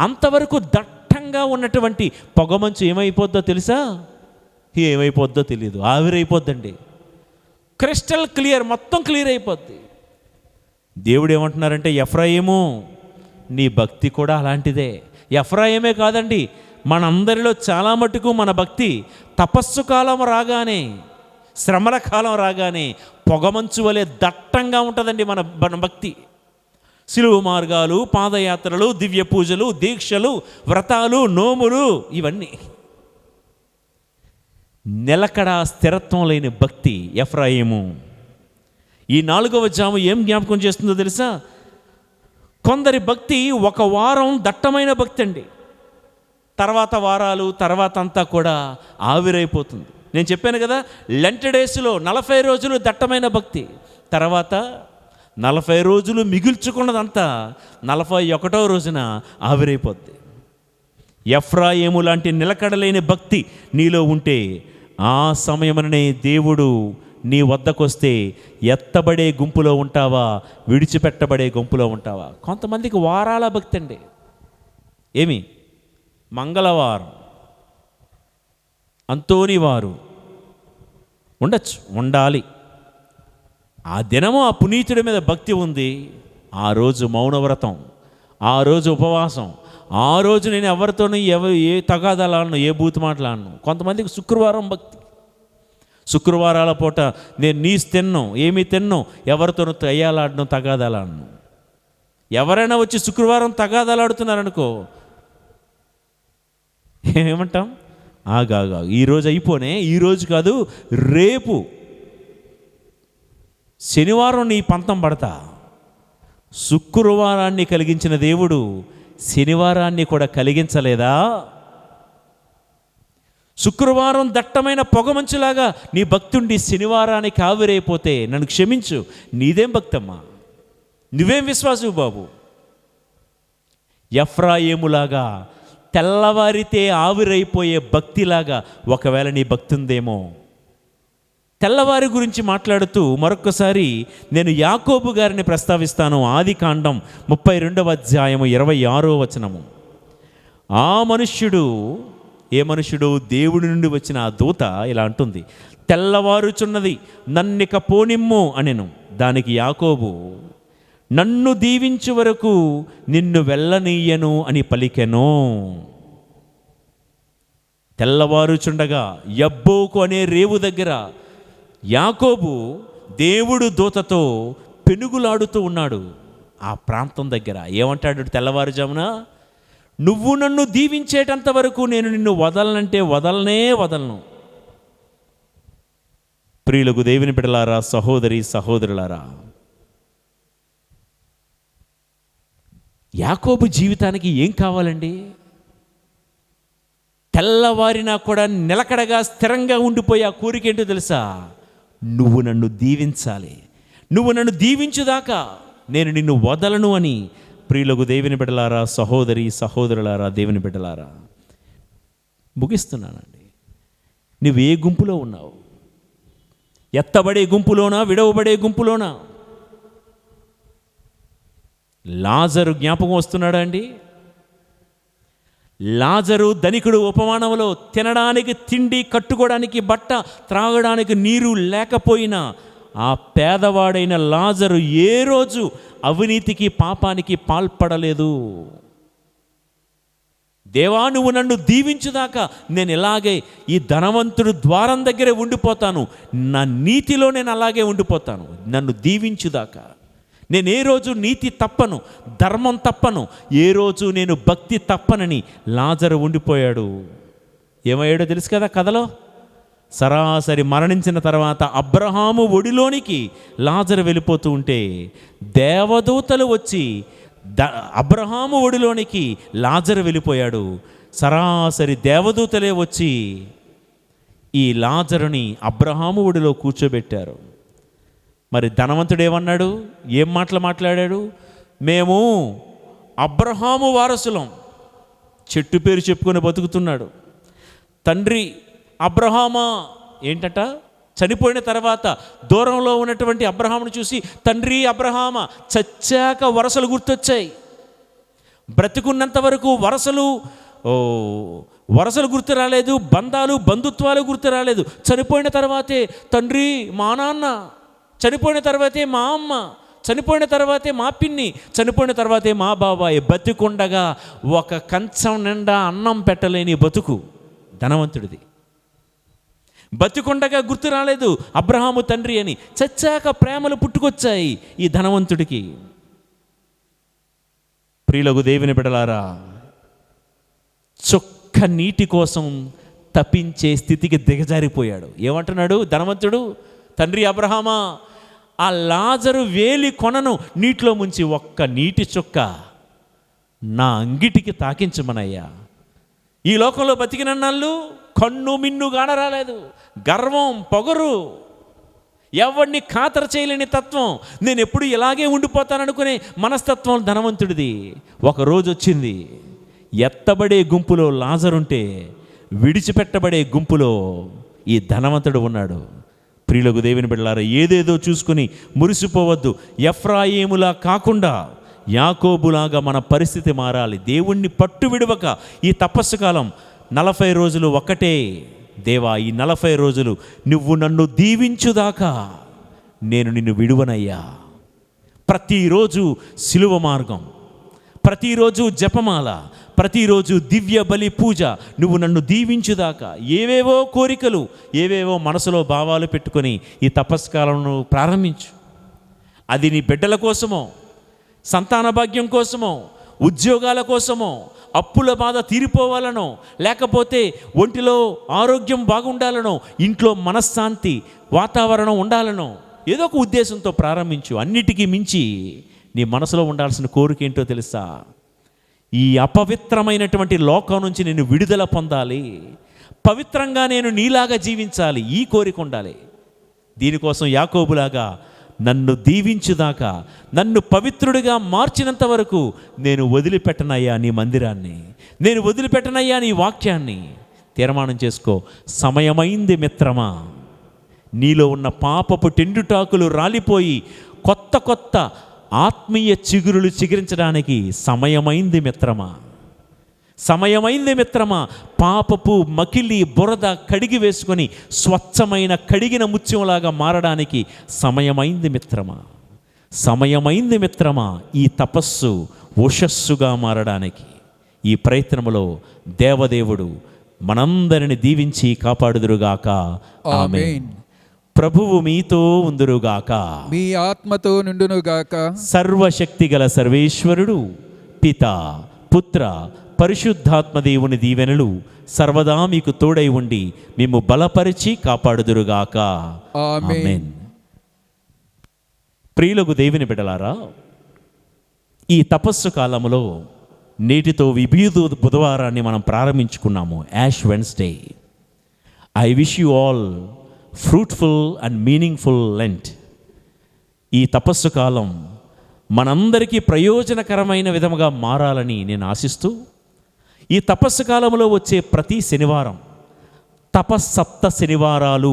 అంతవరకు దట్టంగా ఉన్నటువంటి పొగమంచు ఏమైపోద్దో తెలుసా? ఏమైపోద్దో తెలియదు, ఆవిరైపోద్దండి. క్రిస్టల్ క్లియర్, మొత్తం క్లియర్ అయిపోద్ది. దేవుడు ఏమంటున్నారంటే, ఎఫ్రాయిము, నీ భక్తి కూడా అలాంటిదే. ఎఫ్రాయిమే కాదండి, మనందరిలో చాలా మటుకు మన భక్తి తపస్సు కాలం రాగానే, శ్రమల కాలం రాగానే పొగమంచు వలె దట్టంగా ఉంటుందండి మన భక్తి. సిలువ మార్గాలు, పాదయాత్రలు, దివ్య పూజలు, దీక్షలు, వ్రతాలు, నోములు, ఇవన్నీ నిలకడ స్థిరత్వం లేని భక్తి ఎఫ్రాయిము. ఈ 4వ జాము ఏం జ్ఞాపకం చేస్తుందో తెలుసా? కొందరి భక్తి 1 వారం దట్టమైన భక్తి అండి, తర్వాత వారాలు, తర్వాత అంతా కూడా ఆవిరైపోతుంది. నేను చెప్పాను కదా, లెంట్ డేస్లో 40 రోజులు దట్టమైన భక్తి, తర్వాత 40 రోజులు మిగుల్చుకున్నదంతా 41వ రోజున ఆవిరైపోద్ది. ఎఫ్రాయిము లాంటి నిలకడలేని భక్తి నీలో ఉంటే ఆ సమయమనే దేవుడు నీ వద్దకొస్తే ఎత్తబడే గుంపులో ఉంటావా, విడిచిపెట్టబడే గుంపులో ఉంటావా? కొంతమందికి వారాల భక్తి అండి. ఏమి మంగళవారం, అంతోని వారు ఉండొచ్చు, ఉండాలి. ఆ దినము ఆ పునీతుడి మీద భక్తి ఉంది, ఆ రోజు మౌనవ్రతం, ఆ రోజు ఉపవాసం, ఆ రోజు నేను ఎవరితోనూ ఏ తగాదాలను, ఏ బూతు మాట్లాడను. కొంతమందికి శుక్రవారం భక్తి, శుక్రవారాల పూట నేను నీసు తిన్నాను, ఏమీ తిన్నాను, ఎవరితోనూ తయ్యాలాడను, తగాదాలాడను. ఎవరైనా వచ్చి శుక్రవారం తగాదాలాడుతున్నారనుకో, ఏమంటాం? ఆగా, ఈరోజు అయిపోనే, ఈరోజు కాదు రేపు శనివారం నీ పంతం పడతా. శుక్రవారాన్ని కలిగించిన దేవుడు శనివారాన్ని కూడా కలిగించలేదా? శుక్రవారం దట్టమైన పొగమంచులాగా నీ భక్తుండి శనివారానికి ఆవిరైపోతే నన్ను క్షమించు, నీదేం భక్తమ్మా, నువ్వేం విశ్వాసు బాబు? ఎఫ్రాయిములాగా తెల్లవారితే ఆవిరైపోయే భక్తిలాగా ఒకవేళ నీ భక్తి ఉందేమో. తెల్లవారి గురించి మాట్లాడుతూ మరొకసారి నేను యాకోబు గారిని ప్రస్తావిస్తాను. ఆదికాండం 32వ అధ్యాయము 26వ వచనము. ఆ మనుష్యుడు, ఏ మనుష్యుడు? దేవుడి నుండి వచ్చిన ఆ దూత ఇలా అంటుంది, తెల్లవారుచున్నది, నన్నిక పోనిమ్ము అనెను. దానికి యాకోబు, నన్ను దీవించు వరకు నిన్ను వెళ్ళనీయను అని పలికెను. తెల్లవారుచుండగా యబ్బోకు అనే రేవు దగ్గర యాకోబు దేవుడు దూతతో పెనుగులాడుతూ ఉన్నాడు. ఆ ప్రాంతం దగ్గర ఏమంటాడు తెల్లవారుజామున? నువ్వు నన్ను దీవించేటంత వరకు నేను నిన్ను వదలనంటే వదలను. ప్రియులకు దేవుని బిడ్డలారా, సహోదరి సహోదరులారా, యాకోబు జీవితానికి ఏం కావాలండి? తెల్లవారినా కూడా నిలకడగా స్థిరంగా ఉండిపోయే ఆ కోరిక ఏంటో తెలుసా? నువ్వు నన్ను దీవించాలి, నువ్వు నన్ను దీవించుదాకా నేను నిన్ను వదలను అని. ప్రియులకు దేవుని బిడ్డలారా, సహోదరి సహోదరులారా, దేవుని బిడ్డలారా, ముగిస్తున్నానండి. నువ్వు ఏ గుంపులో ఉన్నావు? ఎత్తబడే గుంపులోనా, విడవబడే గుంపులోనా? లాజరు జ్ఞాపకం వస్తున్నాడా అండి? లాజరు ధనికుడు ఉపమానంలో తినడానికి తిండి, కట్టుకోవడానికి బట్ట, త్రాగడానికి నీరు లేకపోయినా ఆ పేదవాడైన లాజరు ఏ రోజు అవినీతికి, పాపానికి పాల్పడలేదు. దేవా, నువ్వు నన్ను దీవించుదాకా నేను ఇలాగే ఈ ధనవంతుడు ద్వారం దగ్గరే ఉండిపోతాను, నా నీతిలో నేను అలాగే ఉండిపోతాను, నన్ను దీవించుదాకా. నేను ఏ రోజు నీతి తప్పను, ధర్మం తప్పను, ఏ రోజు నేను భక్తి తప్పనని లాజరు ఉండిపోయాడు. ఏమయ్యాడో తెలుసు కదా కథలో? సరాసరి మరణించిన తర్వాత అబ్రహాము ఒడిలోనికి లాజరు వెళ్ళిపోతూ ఉంటే దేవదూతలు వచ్చి అబ్రహాము ఒడిలోనికి లాజరు వెళ్ళిపోయాడు. సరాసరి దేవదూతలే వచ్చి ఈ లాజరుని అబ్రహాము ఒడిలో కూర్చోబెట్టారు. మరి ధనవంతుడు ఏమన్నాడు? ఏం మాటలు మాట్లాడాడు? మేము అబ్రహాము వారసులం. చెట్టు పేరు చెప్పుకొని బతుకుతున్నాడు. తండ్రి అబ్రహామా ఏంటట? చనిపోయిన తర్వాత దూరంలో ఉన్నటువంటి అబ్రహామును చూసి తండ్రి అబ్రహామా. చచ్చాక వరసలు గుర్తొచ్చాయి. బ్రతికున్నంత వరకు వరసలు గుర్తు రాలేదు, బంధాలు బంధుత్వాలు గుర్తు రాలేదు. చనిపోయిన తర్వాతే తండ్రి మా నాన్న, చనిపోయిన తర్వాతే మా అమ్మ, చనిపోయిన తర్వాతే మా పిన్ని, చనిపోయిన తర్వాతే మా బాబాయ్. బతికుండగా ఒక కంచం నిండా అన్నం పెట్టలేని బతుకు ధనవంతుడిది. బతికుండగా గుర్తు రాలేదు అబ్రహాము తండ్రి అని. చచ్చాక ప్రేమలు పుట్టుకొచ్చాయి ఈ ధనవంతుడికి. ప్రియులకు దేవుని బిడ్డలారా, చొక్క నీటి కోసం తప్పించే స్థితికి దిగజారిపోయాడు. ఏమంటున్నాడు ధనవంతుడు? తండ్రి అబ్రహామా, ఆ లాజరు వేలి కొనను నీటిలో ముంచి ఒక్క నీటి చుక్క నా అంగిటికి తాకించమనయ్యా. ఈ లోకంలో బతికినన్నాళ్ళు కన్ను మిన్ను కానరాలేదు. గర్వం, పొగరు, ఎవరిని ఖాతరు చేయలేని తత్వం, నేను ఎప్పుడు ఇలాగే ఉండిపోతాననుకునే మనస్తత్వం ధనవంతుడిది. ఒకరోజు వచ్చింది, ఎత్తబడే గుంపులో లాజరుంటే విడిచిపెట్టబడే గుంపులో ఈ ధనవంతుడు ఉన్నాడు. ప్రియులకు దేవుని బిడ్డలారా, ఏదేదో చూసుకుని మురిసిపోవద్దు. ఎఫ్రాయిములా కాకుండా యాకోబులాగా మన పరిస్థితి మారాలి. దేవుణ్ణి పట్టు విడవక ఈ తపస్సు కాలం 40 రోజులు ఒక్కటే. దేవా, ఈ 40 రోజులు నువ్వు నన్ను దీవించుదాకా నేను నిన్ను విడువనయ్యా. ప్రతిరోజు శిలువ మార్గం, ప్రతిరోజు జపమాల, ప్రతిరోజు దివ్య బలి పూజ, నువ్వు నన్ను దీవించుదాకా. ఏవేవో కోరికలు, ఏవేవో మనసులో భావాలు పెట్టుకొని ఈ తపస్కాలను ప్రారంభించు. అది నీ బిడ్డల కోసమో, సంతాన భాగ్యం కోసమో, ఉద్యోగాల కోసమో, అప్పుల బాధ తీరిపోవాలనో, లేకపోతే ఒంటిలో ఆరోగ్యం బాగుండాలనో, ఇంట్లో మనశ్శాంతి వాతావరణం ఉండాలనో, ఏదో ఒక ఉద్దేశంతో ప్రారంభించు. అన్నిటికీ మించి నీ మనసులో ఉండాల్సిన కోరిక ఏంటో తెలుసా? ఈ అపవిత్రమైనటువంటి లోకం నుంచి నేను విడుదల పొందాలి, పవిత్రంగా నేను నీలాగా జీవించాలి. ఈ కోరిక ఉండాలి. దీనికోసం యాకోబులాగా నన్ను దీవించుదాకా, నన్ను పవిత్రుడిగా మార్చినంత వరకు నేను వదిలిపెట్టనయ్యా నీ మందిరాన్ని, నేను వదిలిపెట్టనయ్యా నీ వాక్యాన్ని. తీర్మానం చేసుకో. సమయమైంది మిత్రమా, నీలో ఉన్న పాపపు టెండుటాకులు రాలిపోయి కొత్త కొత్త ఆత్మీయ చిగురులు చిగురించడానికి సమయమైంది మిత్రమా, సమయమైంది మిత్రమా. పాపపు మకిలి బురద కడిగి వేసుకొని స్వచ్ఛమైన కడిగిన ముత్యంలాగా మారడానికి సమయమైంది మిత్రమా, సమయమైంది మిత్రమా. ఈ తపస్సు ఉషస్సుగా మారడానికి ఈ ప్రయత్నములో దేవదేవుడు మనందరిని దీవించి కాపాడుదురుగాక. ఆమేన్. ప్రభువు మీతో ఉందురుగాక, మీ ఆత్మతో నుండునుగాక. సర్వశక్తి గల సర్వేశ్వరుడు పిత, పుత్ర, పరిశుద్ధాత్మ దేవుని దీవెనలు సర్వదా మీకు తోడై ఉండి మేము బలపరిచి కాపాడుదురుగాక. ఆమేన్. ప్రియులకు దేవుని బిడ్డలారా, ఈ తపస్సు కాలంలో నేటితో విభూదు బుధవారాన్ని మనం ప్రారంభించుకున్నాము, Ash Wednesday. I wish you all fruitful and meaningful Lent. ఈ తపస్సు కాలం మనందరికీ ప్రయోజనకరమైన విధముగా మారాలని నేను ఆశిస్తూ, ఈ తపస్సు కాలంలో వచ్చే ప్రతి శనివారం తపస్సప్త శనివారాలు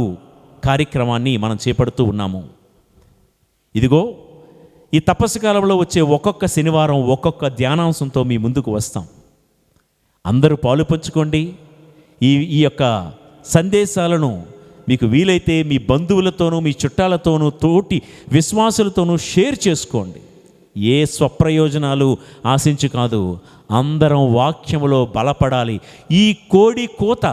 కార్యక్రమాన్ని మనం చేపడుతూ ఉన్నాము. ఇదిగో, ఈ తపస్సు కాలంలో వచ్చే ఒక్కొక్క శనివారం ఒక్కొక్క ధ్యానాంశంతో మీ ముందుకు వస్తాం. అందరూ పాలు పంచుకోండి. ఈ యొక్క సందేశాలను మీకు వీలైతే మీ బంధువులతోనూ, మీ చుట్టాలతోనూ, తోటి విశ్వాసులతోనూ షేర్ చేసుకోండి. ఏ స్వప్రయోజనాలు ఆశించి కాదు, అందరం వాక్యములో బలపడాలి. ఈ కోడి కోత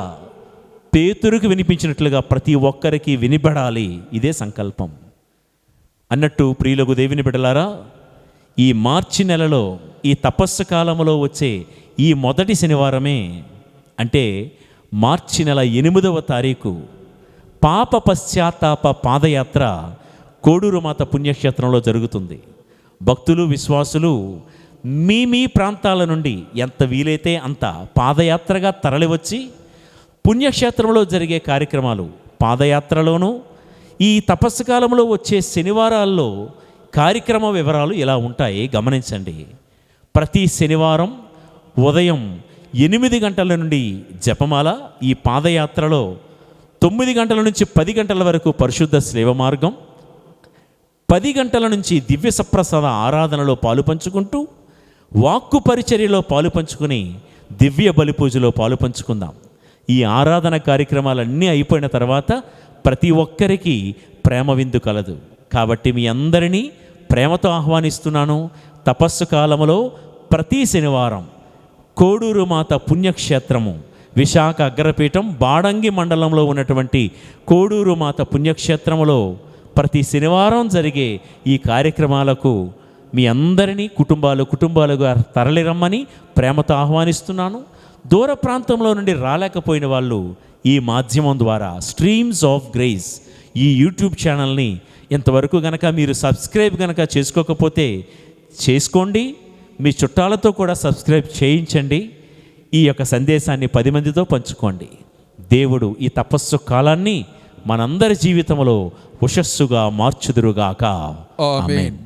పేతురుకు వినిపించినట్లుగా ప్రతి ఒక్కరికి వినిపడాలి. ఇదే సంకల్పం. అన్నట్టు ప్రియులకు దేవుని బిడ్డలారా, ఈ మార్చి నెలలో ఈ తపస్సు కాలంలో వచ్చే ఈ మొదటి శనివారమే, అంటే మార్చి నెల 8వ తారీఖు పాప పశ్చాత్తాప పాదయాత్ర కోడూరు మాత పుణ్యక్షేత్రంలో జరుగుతుంది. భక్తులు, విశ్వాసులు మీ ప్రాంతాల నుండి ఎంత వీలైతే అంత పాదయాత్రగా తరలివచ్చి పుణ్యక్షేత్రంలో జరిగే కార్యక్రమాలు పాదయాత్రలోనూ, ఈ తపస్సు కాలంలో వచ్చే శనివారాల్లో కార్యక్రమ వివరాలు ఇలా ఉంటాయి, గమనించండి. ప్రతి శనివారం ఉదయం 8 గంటల నుండి జపమాల, ఈ పాదయాత్రలో 9 గంటల నుంచి 10 గంటల వరకు పరిశుద్ధ సేవ మార్గం, 10 గంటల నుంచి దివ్య సప్రసాద ఆరాధనలో పాలు పంచుకుంటూ, వాక్కు పరిచర్యలో పాలు పంచుకుని దివ్య బలి పూజలో పాలు పంచుకుందాం. ఈ ఆరాధన కార్యక్రమాలన్నీ అయిపోయిన తర్వాత ప్రతి ఒక్కరికి ప్రేమ విందు కలదు. కాబట్టి మీ అందరినీ ప్రేమతో ఆహ్వానిస్తున్నాను. తపస్సు కాలంలో ప్రతి శనివారం కోడూరు మాత పుణ్యక్షేత్రము, విశాఖ అగ్రపీఠం బాడంగి మండలంలో ఉన్నటువంటి కోడూరు మాత పుణ్యక్షేత్రములో ప్రతి శనివారం జరిగే ఈ కార్యక్రమాలకు మీ అందరినీ కుటుంబాలుగా తరలిరమ్మని ప్రేమతో ఆహ్వానిస్తున్నాను. దూర ప్రాంతంలో నుండి రాలేకపోయిన వాళ్ళు ఈ మాధ్యమం ద్వారా స్ట్రీమ్స్ ఆఫ్ గ్రేస్ ఈ యూట్యూబ్ ఛానల్ని ఇంతవరకు గనక మీరు సబ్స్క్రైబ్ గనక చేసుకోకపోతే చేసుకోండి. మీ చుట్టాలతో కూడా సబ్స్క్రైబ్ చేయించండి. ఈ యొక్క సందేశాన్ని 10 మందితో పంచుకోండి. దేవుడు ఈ తపస్సు కాలాన్ని మనందరి జీవితంలో ఉషస్సుగా మార్చుదురుగాక. ఆమేన్.